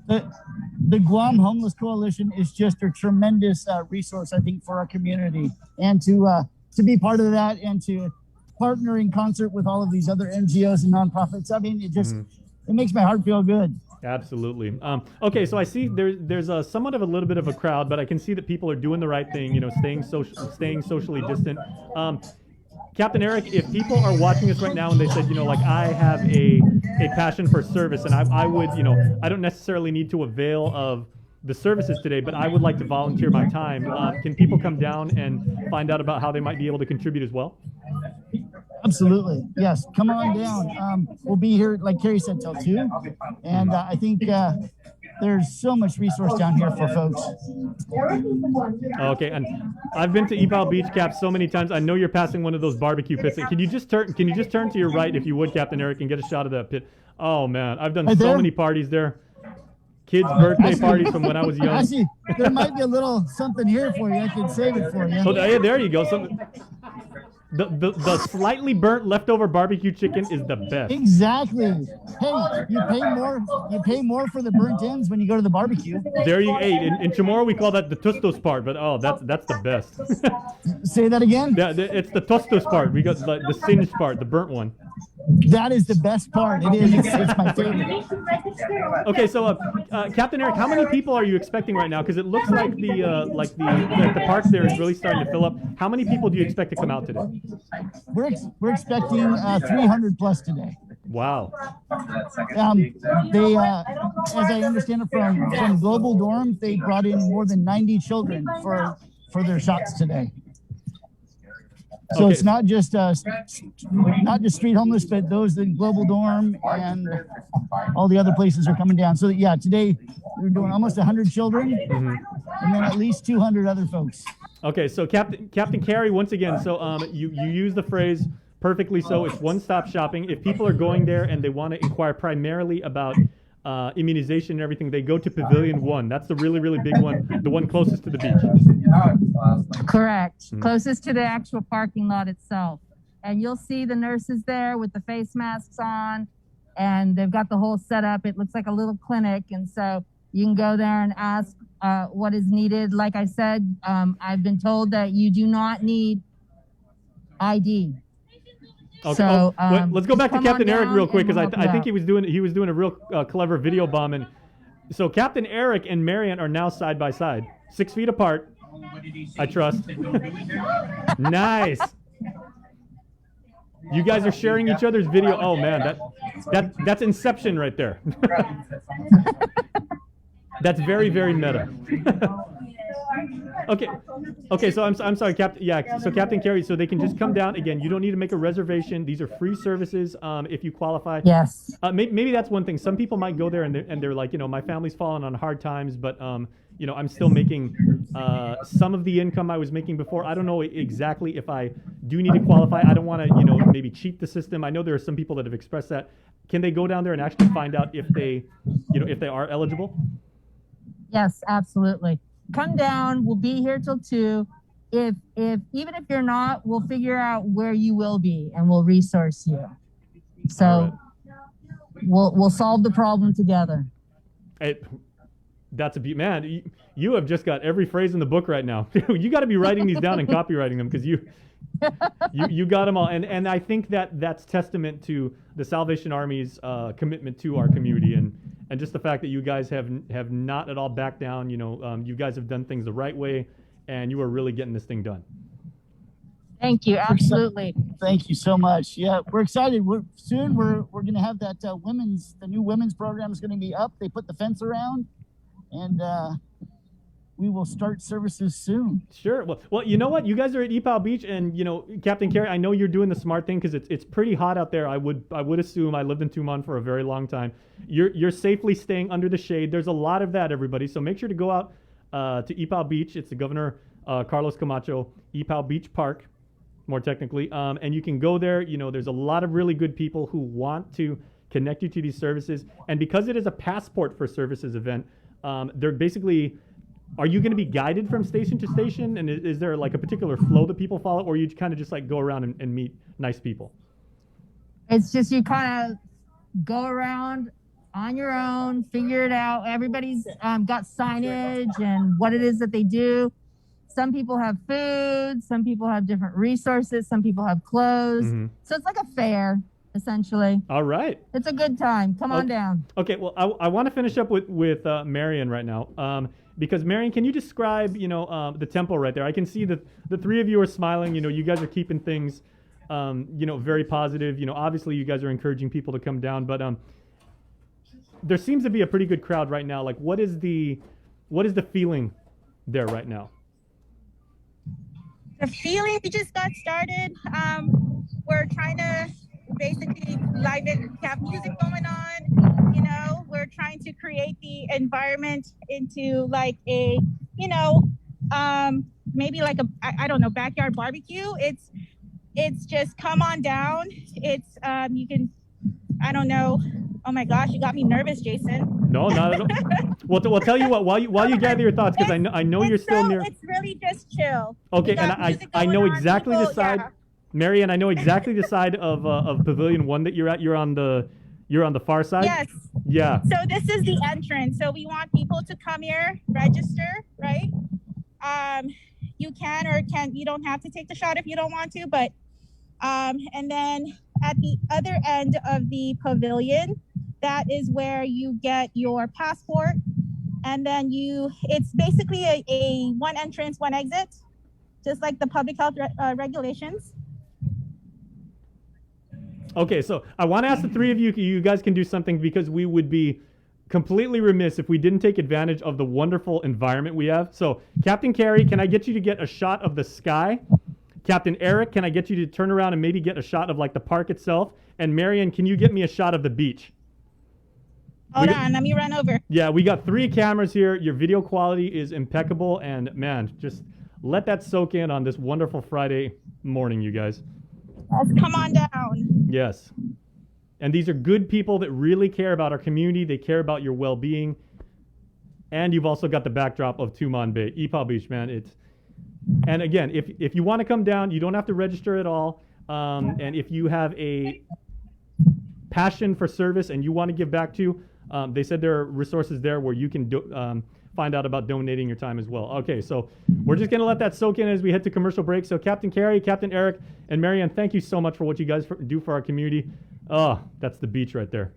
The Guam Homeless Coalition is just a tremendous resource, I think, for our community, and to be part of that and to partner in concert with all of these other NGOs and nonprofits. I mean, it makes my heart feel good. Absolutely. Okay, so I see there's a somewhat of a little bit of a crowd, but I can see that people are doing the right thing, staying socially distant. Captain Eric, if people are watching us right now and they said, I have a passion for service, and I would, I don't necessarily need to avail of the services today, but I would like to volunteer my time. Can people come down and find out about how they might be able to contribute as well? Absolutely. Yes. Come on down. We'll be here, like Carrie said, till 2. And I think there's so much resource down here for folks. Okay. And I've been to Epal Beach, Cap, so many times. I know you're passing one of those barbecue pits. Can you just turn to your right, if you would, Captain Eric, and get a shot of that pit? Oh, man. I've done so many parties there. Kids' birthday parties from when I was young. Actually, there might be a little something here for you. I can save it for you. Oh, yeah, there you go. The slightly burnt leftover barbecue chicken is the best. Exactly. Hey, you pay more for the burnt ends when you go to the barbecue. There you ate. In Chamorro we call that the tostos part, but that's the best. Say that again? Yeah, it's the tostos part. We got the singed part, the burnt one. That is the best part. It is. It's my favorite. Okay, so Captain Eric, how many people are you expecting right now? Because it looks like the park there is really starting to fill up. How many people do you expect to come out today? We're expecting 300 plus today. Wow. They, as I understand it from Global Dorm, they brought in more than 90 children for their shots today. So it's not just street homeless, but those in Global Dorm and all the other places are coming down. So yeah, today we're doing almost 100 children, and then at least 200 other folks. Okay, so Captain Carey, once again, so you use the phrase perfectly. So it's one-stop shopping. If people are going there and they want to inquire primarily about immunization and everything, they go to Pavilion 1. That's the really, really big one, the one closest to the beach. Correct. Closest to the actual parking lot itself. And you'll see the nurses there with the face masks on, and they've got the whole setup. It looks like a little clinic, and so you can go there and ask what is needed. Like I said, I've been told that you do not need ID. Okay. So, wait, let's go back to Captain Eric real quick, because I think you he was doing a real clever video bomb. And so Captain Eric and Marian are now side by side, 6 feet apart. I trust. Nice. You guys are sharing each other's video. Oh man, that's Inception right there. That's very, very meta. Okay. So I'm sorry, Captain. Yeah. So Captain Carey, so they can just come down again. You don't need to make a reservation. These are free services. If you qualify. Yes. Maybe that's one thing. Some people might go there and they're like, my family's fallen on hard times, but I'm still making some of the income I was making before. I don't know exactly if I do need to qualify. I don't want to, maybe cheat the system. I know there are some people that have expressed that. Can they go down there and actually find out if they are eligible? Yes, absolutely. Come down. We'll be here till 2. If even if you're not, we'll figure out where you will be and we'll resource you. So we'll solve the problem together. That's a beaut, man. You have just got every phrase in the book right now. You got to be writing these down and copywriting them, because you got them all. And I think that's testament to the Salvation Army's commitment to our community, and just the fact that you guys have not at all backed down. You guys have done things the right way, and you are really getting this thing done. Thank you. Absolutely. Thank you so much. Yeah, we're excited. We're going to have that the new women's program is going to be up. They put the fence around, and we will start services soon. Sure. Well, you know what? You guys are at Epal Beach, and Captain Carey, I know you're doing the smart thing, because it's pretty hot out there. I would assume. I lived in Tumon for a very long time. You're safely staying under the shade. There's a lot of that, everybody. So make sure to go out to Epal Beach. It's the Governor Carlos Camacho Epal Beach Park, more technically, and you can go there. There's a lot of really good people who want to connect you to these services. And because it is a passport for services event, they're basically, are you going to be guided from station to station? And is there like a particular flow that people follow, or you kind of just like go around and meet nice people? It's just you kind of go around on your own, figure it out. Everybody's got signage and what it is that they do. Some people have food, some people have different resources, some people have clothes. So it's like a fair, essentially. All right. It's a good time. Come on down. Okay, well, I want to finish up with Marian right now. Because Marian, can you describe, the tempo right there? I can see that the three of you are smiling. You guys are keeping things, very positive. Obviously you guys are encouraging people to come down, but there seems to be a pretty good crowd right now. Like, what is the feeling there right now? The feeling, we just got started. We're trying to basically have music going on. We're trying to create the environment into like a, maybe like a, I don't know, backyard barbecue. It's just come on down. It's, you can, I don't know. Oh my gosh, you got me nervous, Jason. No, not at all. Well, tell you what, while you gather your thoughts, because I know you're still near. It's really just chill. Okay, and I know exactly the side, yeah. Marian, I know exactly the side of Pavilion 1 that you're at. You're on the far side. Yes. Yeah. So this is the entrance. So we want people to come here, register, right? You can or can't. You don't have to take the shot if you don't want to, but and then at the other end of the pavilion, that is where you get your passport, and then it's basically a one entrance, one exit, just like the public health regulations. Okay, so I want to ask the three of you, you guys can do something, because we would be completely remiss if we didn't take advantage of the wonderful environment we have. So, Captain Carey, can I get you to get a shot of the sky? Captain Eric, can I get you to turn around and maybe get a shot of like the park itself? And Marian, can you get me a shot of the beach? Hold on, let me run over. Yeah, we got 3 cameras here. Your video quality is impeccable, and man, just let that soak in on this wonderful Friday morning, you guys. Let's come on down. Yes. And these are good people that really care about our community. They care about your well-being. And you've also got the backdrop of Tumon Bay. Ipoh Beach, man. And again, if you want to come down, you don't have to register at all. And if you have a passion for service and you want to give back to, they said there are resources there where you can find out about donating your time as well. Okay, so we're just going to let that soak in as we head to commercial break. So Captain Carey, Captain Eric, and Marian, thank you so much for what you guys do for our community. Oh, that's the beach right there.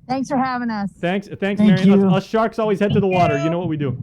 Thanks for having us. Thanks, Marian. Us sharks always head to the water. You know what we do.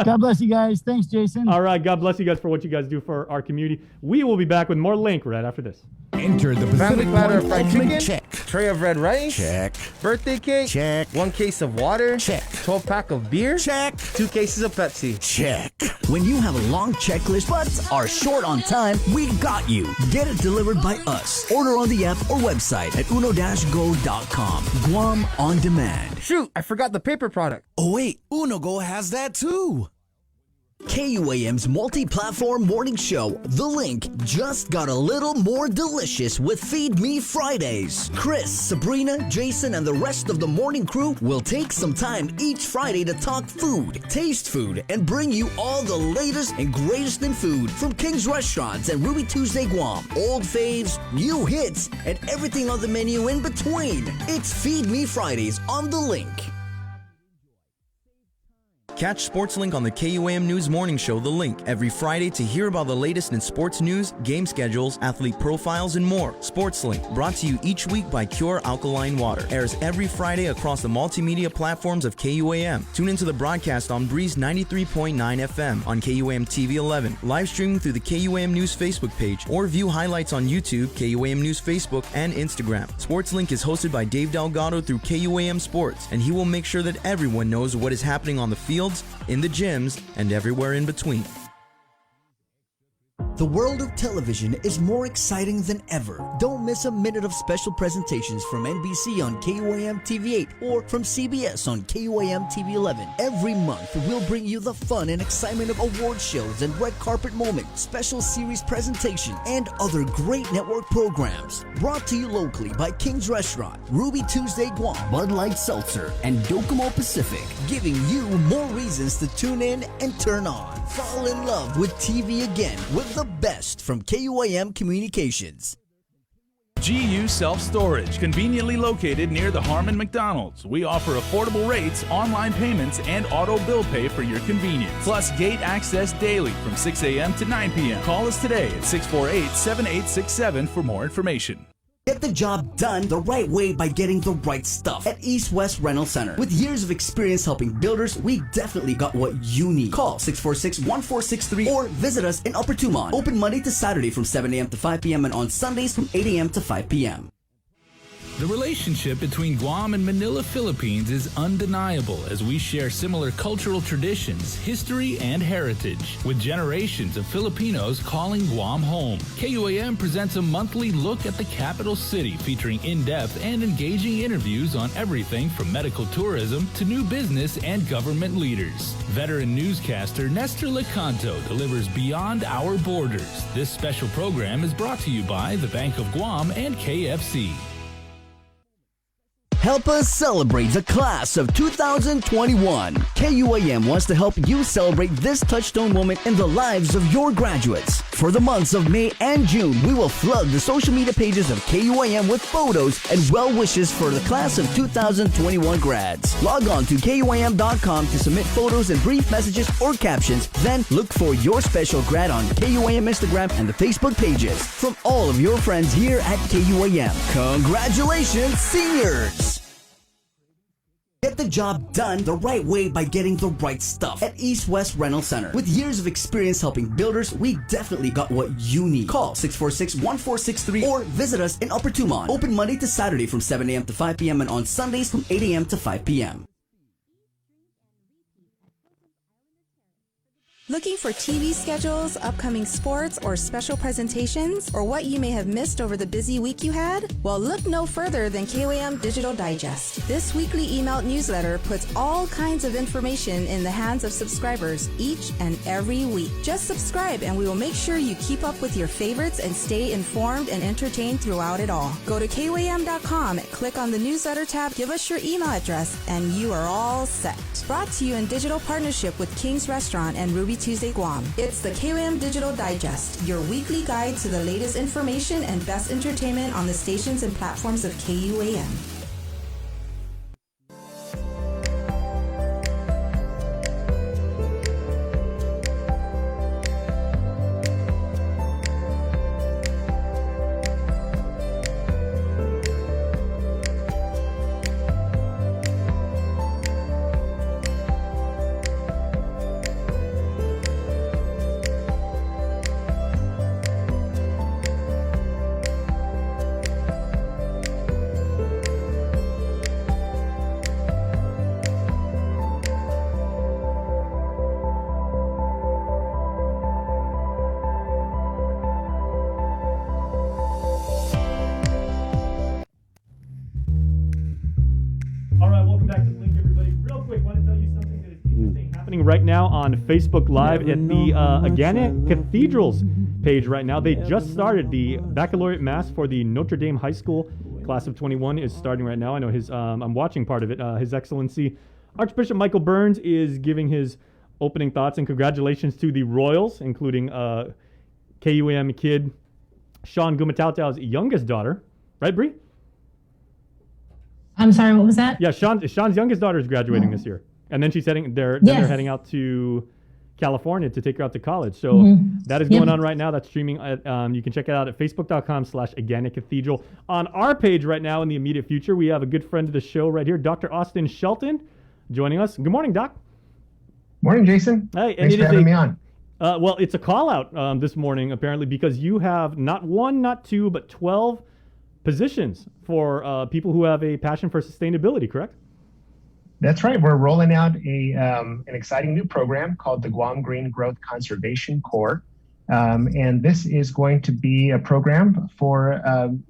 God bless you guys. Thanks, Jason. All right, God bless you guys for what you guys do for our community. We will be back with more Link right after this. Enter the Pacific platter of fried chicken. Check. Tray of red rice. Check. Birthday cake. Check. 1 case of water. Check. 12-pack of beer. Check. 2 cases of Pepsi. Check. When you have a long checklist but are short on time, we got you. Get it delivered by us. Order on the app or website at uno-go.com. Guam on demand. Shoot, I forgot the paper product. Oh wait, UnoGo has that too. KUAM's multi-platform morning show, The Link, just got a little more delicious with Feed Me Fridays. Chris, Sabrina, Jason, and the rest of the morning crew will take some time each Friday to talk food, taste food, and bring you all the latest and greatest in food from King's Restaurants and Ruby Tuesday Guam, old faves, new hits, and everything on the menu in between. It's Feed Me Fridays on The Link. Catch SportsLink on the KUAM News Morning Show, The Link, every Friday to hear about the latest in sports news, game schedules, athlete profiles, and more. SportsLink, brought to you each week by Cure Alkaline Water, airs every Friday across the multimedia platforms of KUAM. Tune into the broadcast on Breeze 93.9 FM, on KUAM TV 11, live streaming through the KUAM News Facebook page, or view highlights on YouTube, KUAM News Facebook, and Instagram. SportsLink is hosted by Dave Delgado through KUAM Sports, and he will make sure that everyone knows what is happening on the field, in the gyms, and everywhere in between. The world of television is more exciting than ever. Don't miss a minute of special presentations from NBC on KUAM TV 8 or from CBS on KUAM TV 11. Every month, we'll bring you the fun and excitement of award shows and red carpet moments, special series presentation, and other great network programs. Brought to you locally by King's Restaurant, Ruby Tuesday Guam, Bud Light Seltzer, and Docomo Pacific, giving you more reasons to tune in and turn on. Fall in love with TV again with the best from KUAM Communications. GU Self-Storage, conveniently located near the Harmon McDonald's. We offer affordable rates, online payments, and auto bill pay for your convenience. Plus gate access daily from 6 a.m. to 9 p.m. Call us today at 648-7867 for more information. Get the job done the right way by getting the right stuff at East West Rental Center. With years of experience helping builders, we definitely got what you need. Call 646-1463 or visit us in Upper Tumon. Open Monday to Saturday from 7 a.m. to 5 p.m. and on Sundays from 8 a.m. to 5 p.m. The relationship between Guam and Manila, Philippines is undeniable as we share similar cultural traditions, history, and heritage, with generations of Filipinos calling Guam home. KUAM presents a monthly look at the capital city featuring in-depth and engaging interviews on everything from medical tourism to new business and government leaders. Veteran newscaster Nestor Lecanto delivers Beyond Our Borders. This special program is brought to you by the Bank of Guam and KFC. Help us celebrate the class of 2021. KUAM wants to help you celebrate this touchstone moment in the lives of your graduates. For the months of May and June, we will flood the social media pages of KUAM with photos and well wishes for the class of 2021 grads. Log on to KUAM.com to submit photos and brief messages or captions. Then look for your special grad on KUAM Instagram and the Facebook pages from all of your friends here at KUAM. Congratulations, seniors! Get the job done the right way by getting the right stuff at East West Rental Center. With years of experience helping builders, we definitely got what you need. Call 646-1463 or visit us in Upper Tumon. Open Monday to Saturday from 7 a.m. to 5 p.m. and on Sundays from 8 a.m. to 5 p.m. Looking for TV schedules, upcoming sports, or special presentations, or what you may have missed over the busy week you had? Well, look no further than KUAM Digital Digest. This weekly emailed newsletter puts all kinds of information in the hands of subscribers each and every week. Just subscribe and we will make sure you keep up with your favorites and stay informed and entertained throughout it all. Go to KUAM.com, click on the newsletter tab, give us your email address, and you are all set. Brought to you in digital partnership with King's Restaurant and Ruby Tuesday Guam. It's the KUAM Digital Digest, your weekly guide to the latest information and best entertainment on the stations and platforms of KUAM. Right now on Facebook Live at the Agana Cathedral's page right now. They just started the baccalaureate mass for the Notre Dame High School class of 21 is starting right now. I know I'm watching part of it. His Excellency Archbishop Michael Burns is giving his opening thoughts and congratulations to the Royals, including KUAM kid Sean Gumatautao's youngest daughter. Right, Bree? I'm sorry, what was that? Yeah, Sean's youngest daughter is graduating this year. And then she's heading. They're heading out to California to take her out to college. So that is going on right now. That's streaming. You can check it out at facebook.com/Agana Cathedral. On our page right now in the immediate future, we have a good friend of the show right here, Dr. Austin Shelton, joining us. Good morning, Doc. Morning, Jason. Hey, thanks for having me on. Well, it's a call out this morning apparently because you have not one, not two, but 12 positions for people who have a passion for sustainability. Correct? That's right. We're rolling out an exciting new program called the Guam Green Growth Conservation Corps. And this is going to be a program for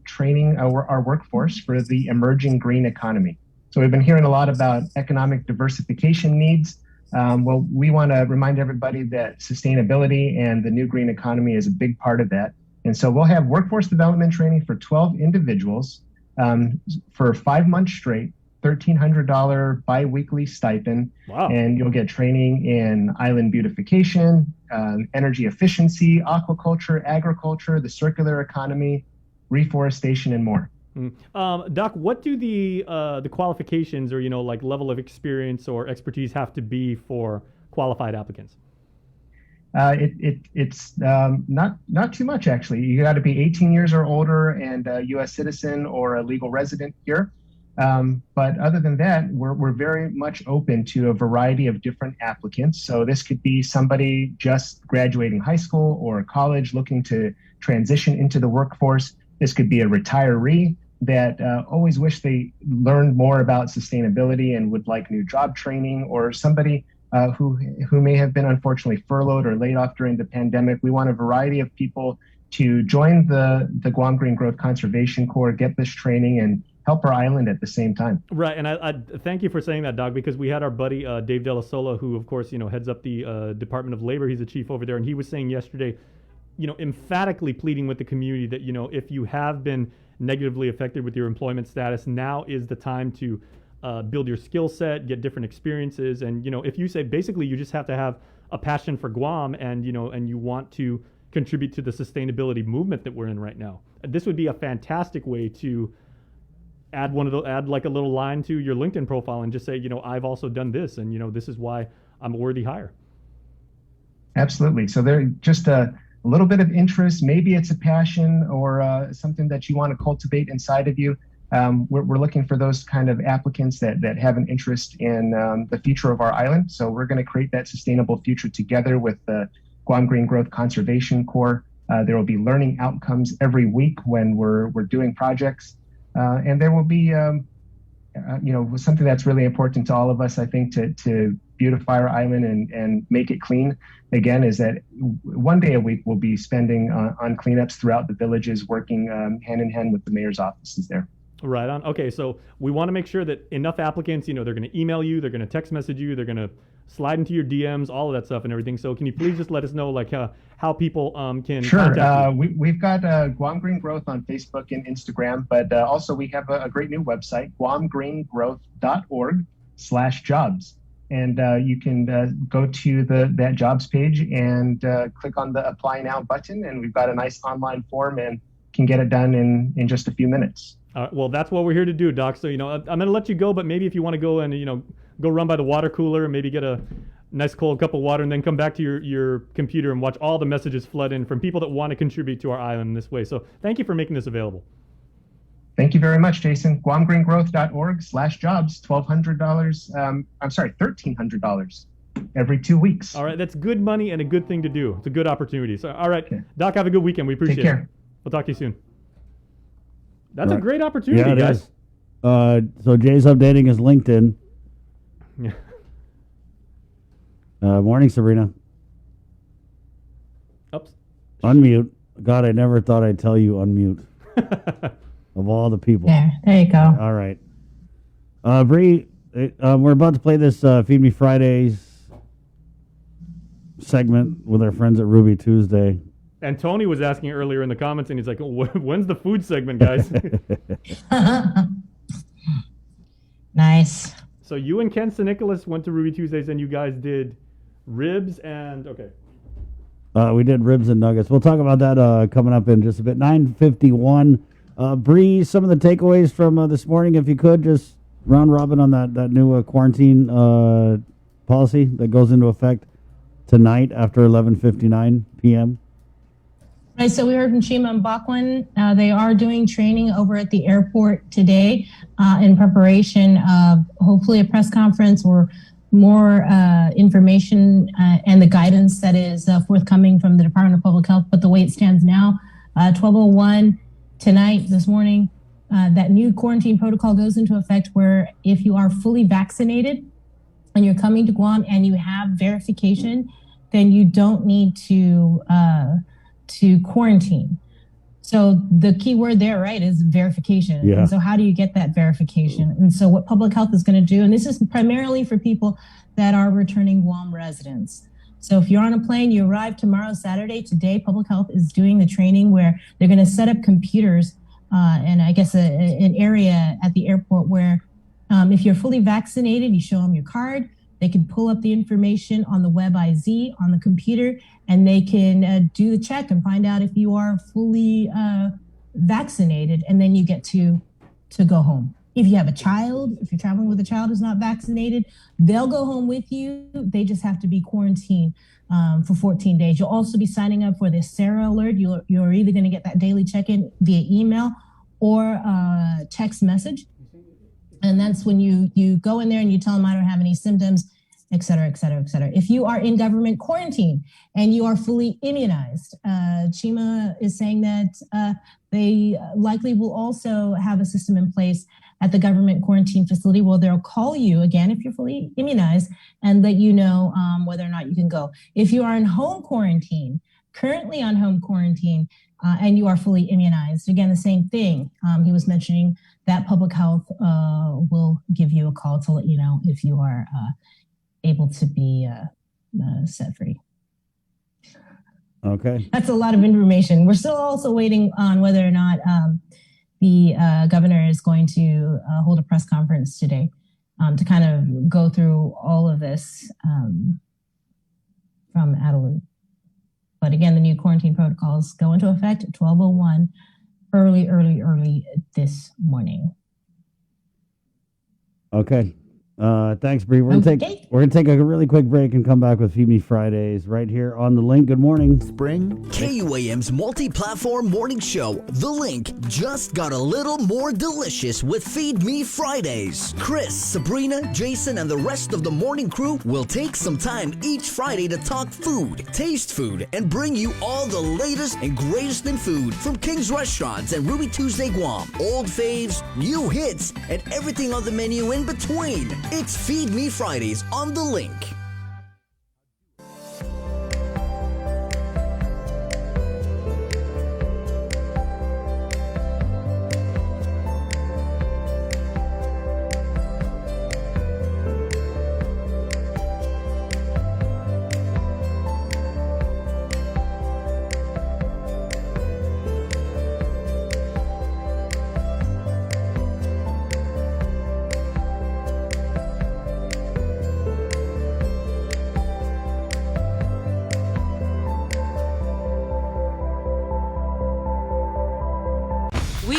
training our workforce for the emerging green economy. So we've been hearing a lot about economic diversification needs. Well, we want to remind everybody that sustainability and the new green economy is a big part of that. And so we'll have workforce development training for 12 individuals for 5 months straight, $1,300 biweekly stipend. Wow. And you'll get training in island beautification, energy efficiency, aquaculture, agriculture, the circular economy, reforestation, and more. Doc, what do the qualifications or, like level of experience or expertise have to be for qualified applicants? It's not too much, actually. You got to be 18 years or older and a U.S. citizen or a legal resident here. But other than that, we're very much open to a variety of different applicants. So this could be somebody just graduating high school or college looking to transition into the workforce. This could be a retiree that always wish they learned more about sustainability and would like new job training, or somebody who may have been unfortunately furloughed or laid off during the pandemic. We want a variety of people to join the Guam Green Growth Conservation Corps, get this training, and help our island at the same time. Right, and I thank you for saying that, Doc, because we had our buddy Dave De La Sola, who of course heads up the Department of Labor. He's the chief over there, and he was saying yesterday, emphatically pleading with the community that if you have been negatively affected with your employment status, now is the time to build your skill set, get different experiences, and if you say basically you just have to have a passion for Guam and and you want to contribute to the sustainability movement that we're in right now, this would be a fantastic way to add like a little line to your LinkedIn profile and just say, I've also done this, and this is why I'm a worthy hire. Absolutely. So there just a little bit of interest, maybe it's a passion or something that you want to cultivate inside of you. We're looking for those kind of applicants that have an interest in the future of our island. So we're going to create that sustainable future together with the Guam Green Growth Conservation Corps. There will be learning outcomes every week when we're doing projects. And there will be, something that's really important to all of us, I think, to beautify our island and make it clean, again, is that one day a week we'll be spending on cleanups throughout the villages, working hand in hand with the mayor's offices there. Right on. Okay, so we want to make sure that enough applicants, they're going to email you, they're going to text message you, they're going to slide into your DMs, all of that stuff and everything. So can you please just let us know how people can contact you? We've got Guam Green Growth on Facebook and Instagram, but also we have a great new website, guamgreengrowth.org/jobs. And you can go to that jobs page and click on the Apply Now button, and we've got a nice online form and can get it done in just a few minutes. Well, that's what we're here to do, Doc. So, I'm going to let you go, but maybe if you want to go and, go run by the water cooler and maybe get a nice cold cup of water and then come back to your computer and watch all the messages flood in from people that want to contribute to our island in this way. So thank you for making this available. Thank you very much, Jason. GuamGreenGrowth.org/jobs, $1,300 every 2 weeks. All right. That's good money and a good thing to do. It's a good opportunity. So, all right, okay. Doc, have a good weekend. We appreciate it. Take care. We'll talk to you soon. That's a great opportunity, guys. Is. So Jay's updating his LinkedIn. Yeah. Morning, Sabrina. Oops. Unmute. God, I never thought I'd tell you unmute. Of all the people. There you go. All right. Bree, we're about to play this Feed Me Fridays segment with our friends at Ruby Tuesday. And Tony was asking earlier in the comments, and he's like, when's the food segment, guys? Nice. So you and Ken Nicholas went to Ruby Tuesdays, and you guys did ribs and, okay. We did ribs and nuggets. We'll talk about that coming up in just a bit. 9:51. Bree, some of the takeaways from this morning, if you could, just round robin on that new quarantine policy that goes into effect tonight after 11:59 p.m. Right, so we heard from Chima and Bachman. They are doing training over at the airport today in preparation of hopefully a press conference or more information and the guidance that is forthcoming from the Department of Public Health. But the way it stands now, 12:01 tonight, this morning, that new quarantine protocol goes into effect where if you are fully vaccinated and you're coming to Guam and you have verification then you don't need to quarantine. So the key word there, right, is verification. Yeah. And so how do you get that verification? And so what public health is going to do, and this is primarily for people that are returning Guam residents. So if you're on a plane, you arrive tomorrow, Saturday, today, public health is doing the training where they're going to set up computers and I guess an area at the airport where if you're fully vaccinated, you show them your card. They can pull up the information on the WebIZ on the computer, and they can do the check and find out if you are fully vaccinated, and then you get to go home. If you have a child, if you're traveling with a child who's not vaccinated, they'll go home with you. They just have to be quarantined for 14 days. You'll also be signing up for the SARA alert. You're either going to get that daily check-in via email or text message. And that's when you go in there and you tell them I don't have any symptoms, et cetera, et cetera, et cetera. If you are in government quarantine and you are fully immunized, Chima is saying that they likely will also have a system in place at the government quarantine facility where they'll call you again if you're fully immunized and let you know whether or not you can go. If you are in home quarantine, currently on home quarantine, and you are fully immunized, again, the same thing. He was mentioning that public health will give you a call to let you know if you are able to be set free. Okay. That's a lot of information. We're still also waiting on whether or not the governor is going to hold a press conference today to kind of go through all of this from Adelude. But again, the new quarantine protocols go into effect at 12:01 early this morning. Okay. Thanks, Bree. We're gonna take a really quick break and come back with Feed Me Fridays right here on The Link. Good morning. Spring. KUAM's multi-platform morning show, The Link, just got a little more delicious with Feed Me Fridays. Chris, Sabrina, Jason, and the rest of the morning crew will take some time each Friday to talk food, taste food, and bring you all the latest and greatest in food from King's Restaurants and Ruby Tuesday Guam, old faves, new hits, and everything on the menu in between. It's Feed Me Fridays on The Link.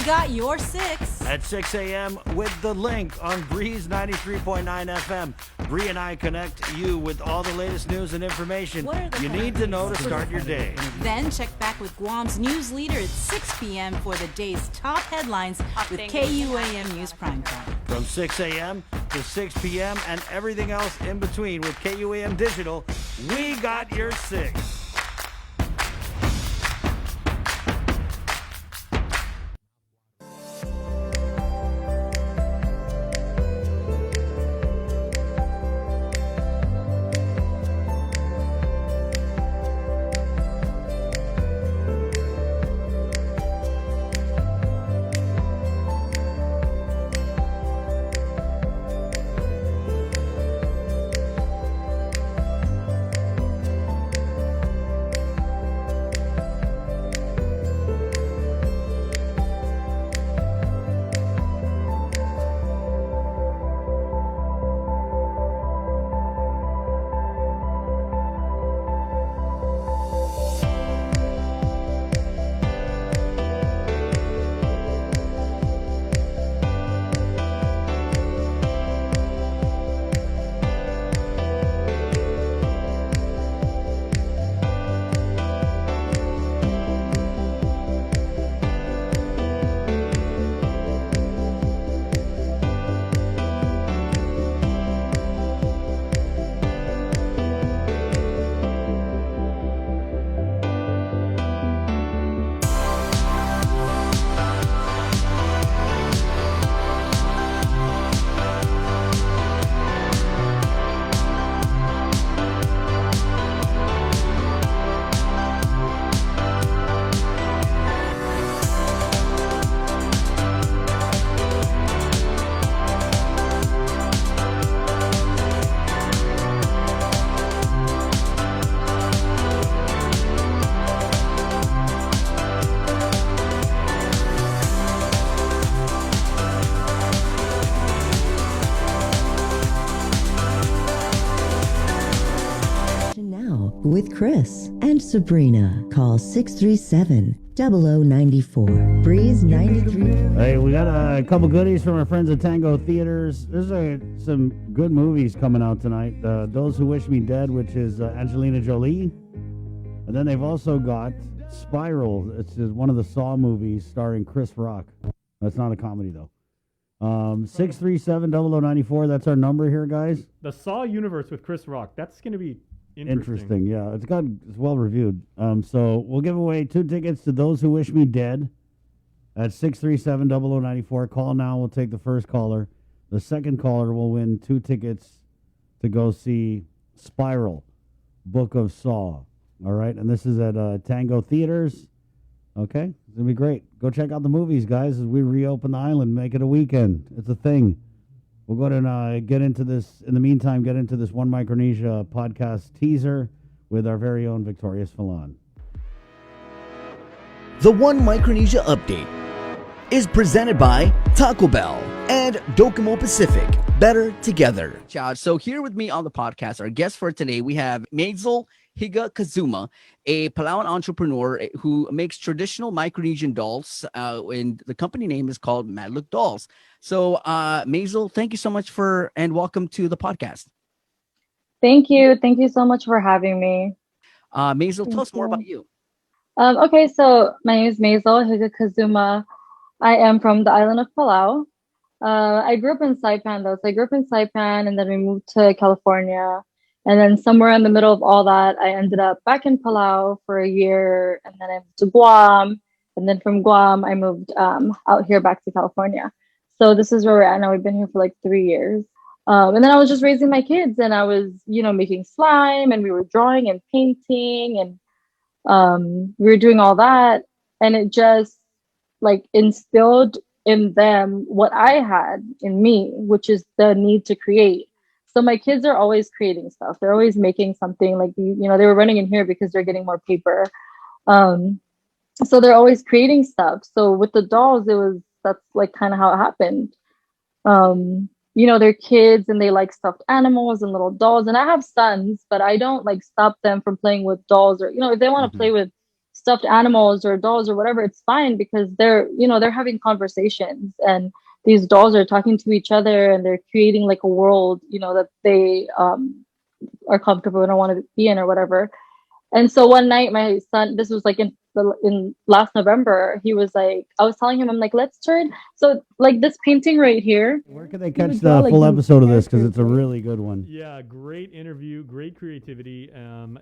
Got your 6 at 6 a.m. with The Link on Breeze 93.9 FM. Bree and I connect you with all the latest news and information you need to know to start your day. Then check back with Guam's news leader at 6 p.m. for the day's top headlines with KUAM News Primetime. From 6 a.m. to 6 p.m. and everything else in between with KUAM Digital, we got your 6. with Chris and Sabrina. Call 637-0094. Breeze 93. Hey, we got a couple goodies from our friends at Tango Theaters. There's some good movies coming out tonight. Those Who Wish Me Dead, which is Angelina Jolie. And then they've also got Spiral. It's one of the Saw movies starring Chris Rock. That's not a comedy, though. 637-0094. That's our number here, guys. The Saw universe with Chris Rock. That's going to be Interesting, yeah. It's well reviewed. So we'll give away 2 tickets to Those Who Wish Me Dead at 637-0094. Call now. We'll take the first caller. The second caller will win 2 tickets to go see Spiral, Book of Saw. All right, and this is at Tango Theaters. Okay, it's going to be great. Go check out the movies, guys, as we reopen the island, make it a weekend. It's a thing. We'll go ahead and get into this. In the meantime, get into this One Micronesia podcast teaser with our very own Victorious Falon. The One Micronesia Update is presented by Taco Bell and Docomo Pacific. Better together. So here with me on the podcast, our guest for today, we have Maisel Higa Kazuma, a Palauan entrepreneur who makes traditional Micronesian dolls, and the company name is called Mad Look Dolls. So, Maisel, thank you so much and welcome to the podcast. Thank you. Thank you so much for having me. Maisel, tell us more about you. Okay, so my name is Maisel Higa Kazuma. I am from the island of Palau. I grew up in Saipan, though. So I grew up in Saipan, and then we moved to California. And then somewhere in the middle of all that, I ended up back in Palau for a year, and then I moved to Guam. And then from Guam, I moved out here back to California. So this is where we're at now. We've been here for like 3 years. And then I was just raising my kids, and I was, making slime, and we were drawing and painting, and we were doing all that. And it just like instilled in them what I had in me, which is the need to create. So my kids are always creating stuff. They're always making something. Like, they were running in here because they're getting more paper. So they're always creating stuff. So with the dolls, that's like kind of how it happened. They're kids and they like stuffed animals and little dolls. And I have sons, but I don't like stop them from playing with dolls, or, if they want to play with stuffed animals or dolls or whatever, it's fine, because they're having conversations, and these dolls are talking to each other, and they're creating like a world, that they are comfortable and don't want to be in or whatever. And so one night, my son, this was like in last November, he was like, I was telling him, I'm like, let's turn. So like this painting right here. Where can they catch the full episode of this? Because it's a really good one. Yeah, great interview, great creativity.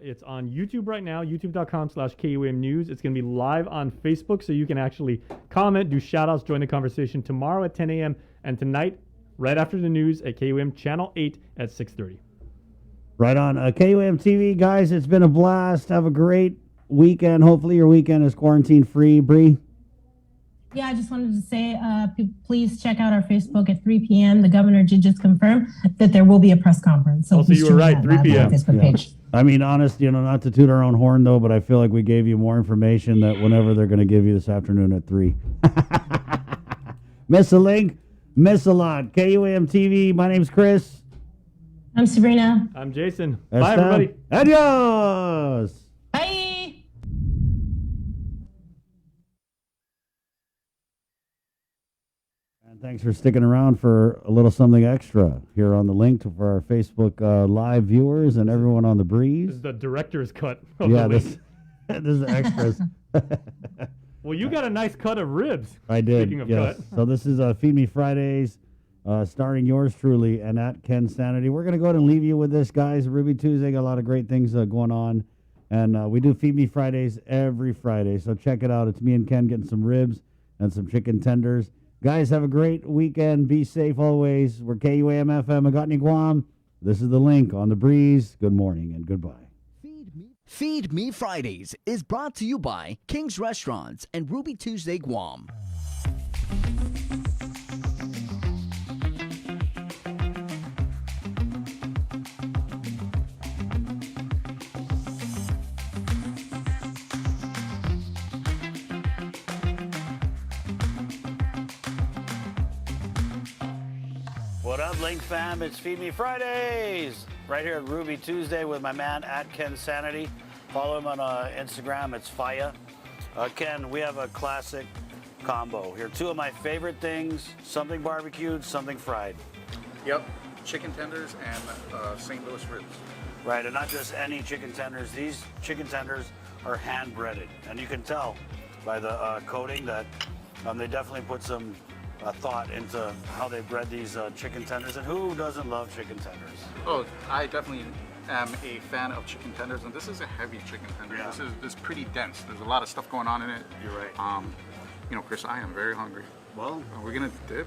It's on YouTube right now, youtube.com/KUAM News. It's going to be live on Facebook, so you can actually comment, do shout outs, join the conversation tomorrow at 10 a.m. and tonight, right after the news at KUAM Channel 8 at 6:30. Right on. KUAM TV, guys, it's been a blast. Have a great weekend. Hopefully your weekend is quarantine free. Bree? Yeah, I just wanted to say, please check out our Facebook at 3 p.m. The governor did just confirm that there will be a press conference. So you were right, 3 p.m. Facebook page. I mean, honest, not to toot our own horn, though, but I feel like we gave you more information that whenever they're going to give you this afternoon at 3. Miss a link, miss a lot. KUAM TV, my name's Chris. I'm Sabrina. I'm Jason. Bye, everybody. Adios. Bye. And thanks for sticking around for a little something extra here on the link for our Facebook live viewers and everyone on the breeze. This is the director's cut. This is extras. Well, you got a nice cut of ribs. I did. Speaking of yes. cut. So this is Feed Me Fridays. Starring yours truly and at Ken Sanity. We're going to go ahead and leave you with this, guys. Ruby Tuesday got a lot of great things going on. And we do Feed Me Fridays every Friday. So check it out. It's me and Ken getting some ribs and some chicken tenders. Guys, have a great weekend. Be safe always. We're KUAM FM, Agotni, Guam. This is the link on the breeze. Good morning and goodbye. Feed Me Fridays is brought to you by King's Restaurants and Ruby Tuesday, Guam. What up, Link fam? It's Feed Me Fridays. right here at Ruby Tuesday with my man at Ken Sanity. Follow him on Instagram. It's Faya. Ken, we have a classic combo here. Two of my favorite things: something barbecued, something fried. Yep, chicken tenders and St. Louis ribs. Right, and not just any chicken tenders. These chicken tenders are hand breaded, and you can tell by the coating that they definitely put some thought into how they bred these chicken tenders. And who doesn't love chicken tenders? Oh, I definitely am a fan of chicken tenders, and this is a heavy chicken tender. Yeah. This is pretty dense. There's a lot of stuff going on in it. You're right. You know, Chris, I am very hungry. Well, are we gonna dip?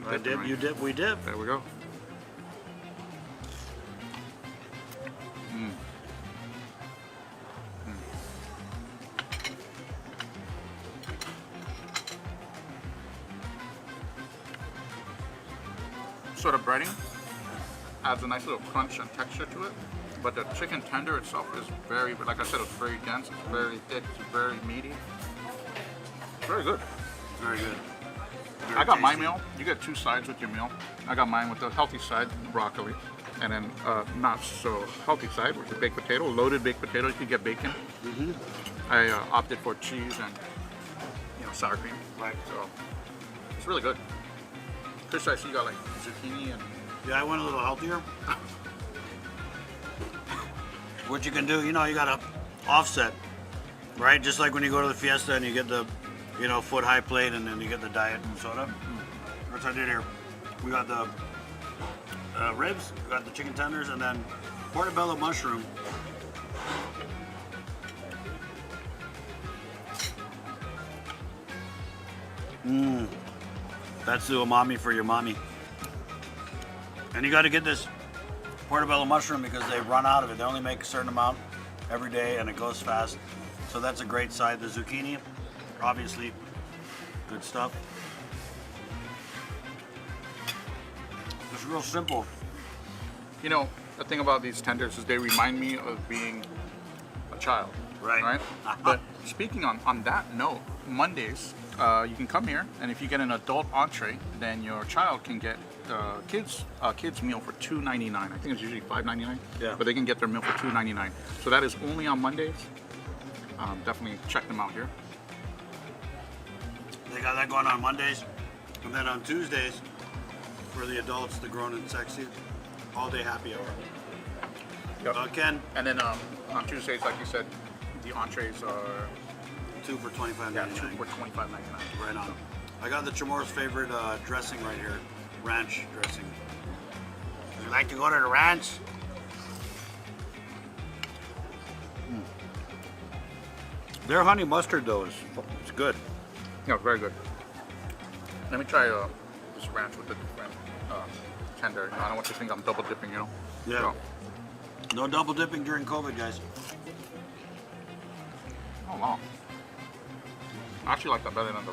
I dip, right? you dip, we dip. There we go. Mm. Sort of breading adds a nice little crunch and texture to it, but the chicken tender itself is very, like I said, it's very dense, it's very thick, it's very meaty. Very good. Very good. I got my meal. You get two sides with your meal. I got mine with the healthy side, broccoli, and then not so healthy side with the baked potato, loaded baked potato. You can get bacon. Mm-hmm. I opted for cheese and sour cream. Right. So it's really good. Chris, I see you got like zucchini and. Yeah, I went a little healthier. What you can do, you gotta offset, right? Just like when you go to the Fiesta and you get the, foot high plate and then you get the diet soda. That's what I did here. We got the ribs, we got the chicken tenders, and then portobello mushroom. Mmm. That's the umami for your mommy. And you got to get this portobello mushroom because they run out of it. They only make a certain amount every day and it goes fast. So that's a great side. The zucchini, obviously, good stuff. It's real simple. You know, the thing about these tenders is they remind me of being a child. Right? But speaking on that note, Mondays, you can come here, and if you get an adult entree, then your child can get kids meal for $2.99. I think it's usually $5.99. Yeah. But they can get their meal for $2.99. So that is only on Mondays. Definitely check them out here. They got that going on Mondays, and then on Tuesdays, for the adults, the grown and sexy, all day happy hour. Yep. Ken? And then on Tuesdays, like you said, the entrees are 2 for $25.99. Yeah, 2 for $25.99. Right on. I got the Chamorro's favorite dressing right here, ranch dressing. Would you like to go to the ranch? Their honey mustard though it's good. Yeah, very good. Let me try this ranch with the different tender. I don't want you to think I'm double dipping, Yeah. So. No double dipping during COVID, guys. Oh wow. I actually like that better than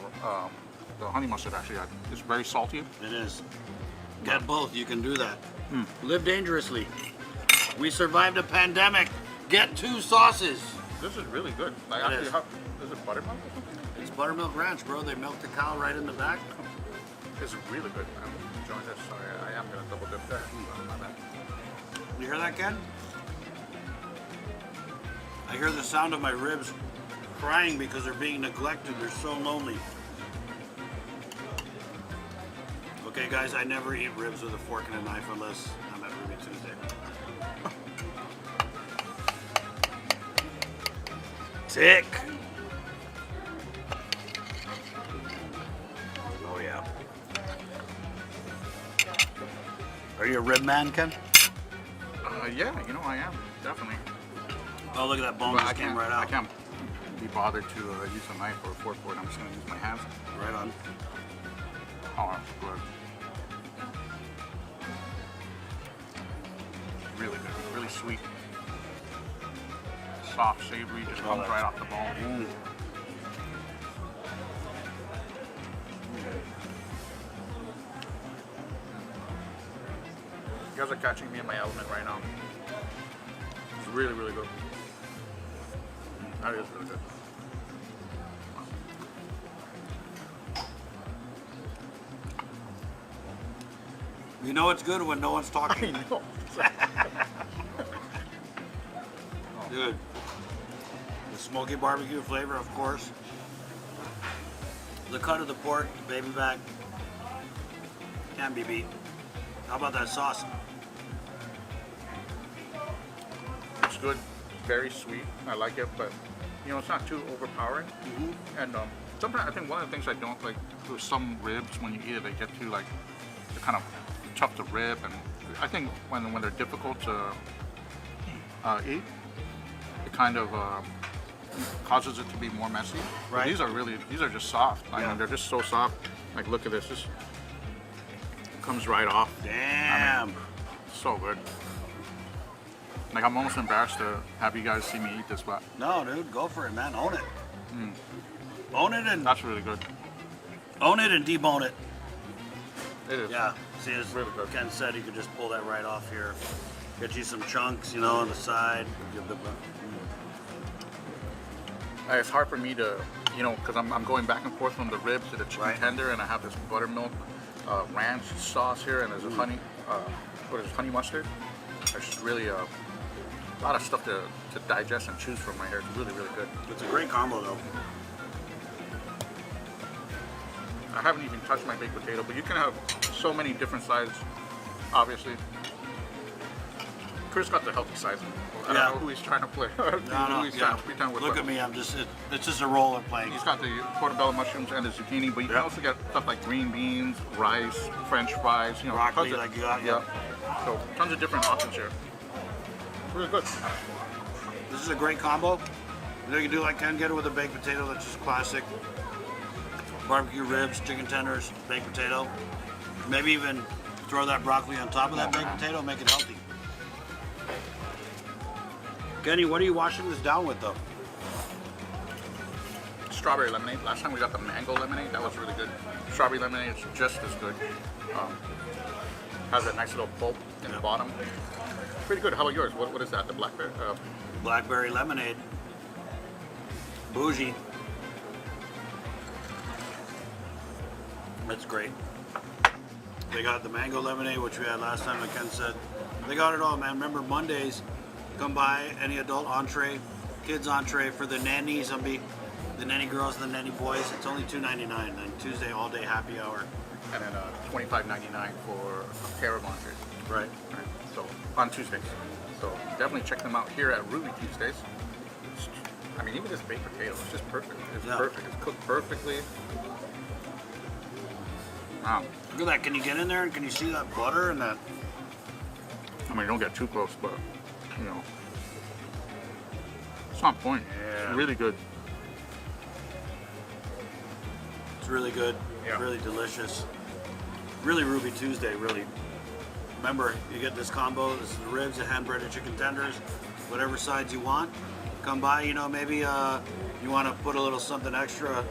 the honey mustard. Actually, it's very salty. It is. Get both. You can do that. Live dangerously. We survived a pandemic. Get 2 sauces. This is really good. Like, It actually, is. is it buttermilk or something? It's buttermilk ranch, bro. They milk the cow right in the back. It's really good. I'm enjoying this. Sorry, I am gonna double dip there. My bad. You hear that, Ken? I hear the sound of my ribs crying because they're being neglected. They're so lonely. Okay, guys, I never eat ribs with a fork and a knife unless I'm at Ruby Tuesday. Sick. Oh, yeah. Are you a rib man, Ken? Yeah, I am definitely. Oh, look at that bone But just came right out. I can't be bothered to use a knife or a fork for it. I'm just gonna use my hands. Right on. Oh, that's good. Really good. Really sweet. Soft, savory, just comes right off the bone. You guys are catching me in my element right now. It's really, really good. That is really good. You know it's good when no one's talking. I know. Dude, the smoky barbecue flavor, of course. The cut of the pork, the baby back, can't be beat. How about that sauce? It's good, very sweet. I like it, but you know, it's not too overpowering. And sometimes I think one of the things I don't like with some ribs when you eat it, they get too like they're kind of tough to rib, and I think when they're difficult to eat, it kind of causes it to be more messy. Right. But these are just soft. I mean, they're just so soft. Like, look at this. This comes right off. Damn. I mean, so good. Like, I'm almost embarrassed to have you guys see me eat this, but no, dude, go for it, man. Own it. Own it and that's really good. Own it and debone it. It is. Yeah. See, as really good. Ken said, you could just pull that right off here. Get you some chunks, you know, on the side. It's hard for me to, you know, because I'm going back and forth from the ribs to the chicken tender, and I have this buttermilk ranch sauce here, and there's a honey mustard. There's just really a lot of stuff to digest and choose from right here. It's really, really good. It's a great combo, though. I haven't even touched my baked potato, but you can have so many different sizes, obviously. Chris got the healthy size. I don't know who he's trying to play. Trying to pretend with. Look at me, it's just a role I'm playing. He's got the portobello mushrooms and the zucchini, but you can also get stuff like green beans, rice, French fries, you know, broccoli like you got. Yeah. So tons of different options here. Really good. This is a great combo. You know, you can do like Ken, get it with a baked potato that's just classic. Barbecue ribs, chicken tenders, baked potato. Maybe even throw that broccoli on top of that baked potato, make it healthy. Kenny, what are you washing this down with, though? Strawberry lemonade. Last time we got the mango lemonade. That was really good. Strawberry lemonade is just as good. Has a nice little pulp in the bottom. Pretty good. How about yours? What is that? The blackberry? Blackberry lemonade. Bougie. That's great. They got the mango lemonade, which we had last time, like Ken said. They got it all, man. Remember, Mondays, come by, any adult entree, kids entree for the nannies, the nanny girls and the nanny boys. It's only $2.99. Then Tuesday, all day happy hour. And then $25.99 for a pair of entrees. Right. So on Tuesdays. So definitely check them out here at Ruby Tuesdays. I mean, even this baked potato, it's just perfect. It's perfect. It's cooked perfectly. Wow. Look at that. Can you get in there and can you see that butter and that? I mean, don't get too close, but, you know, it's on point. Yeah. It's really good. It's really good. Yeah. Really delicious. Really Ruby Tuesday, really. Remember, you get this combo. This is the ribs, the hand-breaded chicken tenders, whatever sides you want. Come by, you know, maybe you want to put a little something extra, a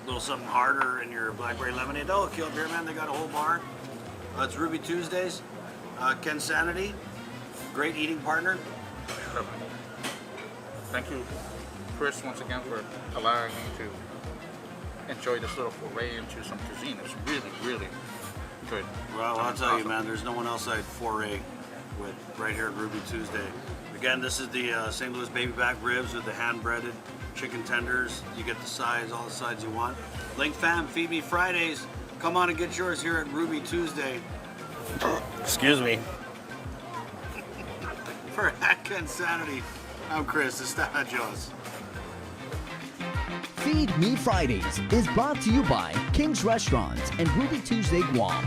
little something harder in your blackberry lemonade. Oh, Kill Beer Man, they got a whole bar. It's Ruby Tuesdays. Ken Sanity, great eating partner. Thank you, Chris, once again for allowing me to enjoy this little foray into some cuisine. It's really, really good. Well, I'll tell you, man, there's no one else I'd foray with right here at Ruby Tuesday. Again, this is the St. Louis baby back ribs with the hand-breaded chicken tenders. You get the sides, all the sides you want. Link Fam, Feed Me Fridays. Come on and get yours here at Ruby Tuesday. Excuse me. For Ken Sanity, I'm Chris Estadajos. Feed Me Fridays is brought to you by King's Restaurant and Ruby Tuesday Guam.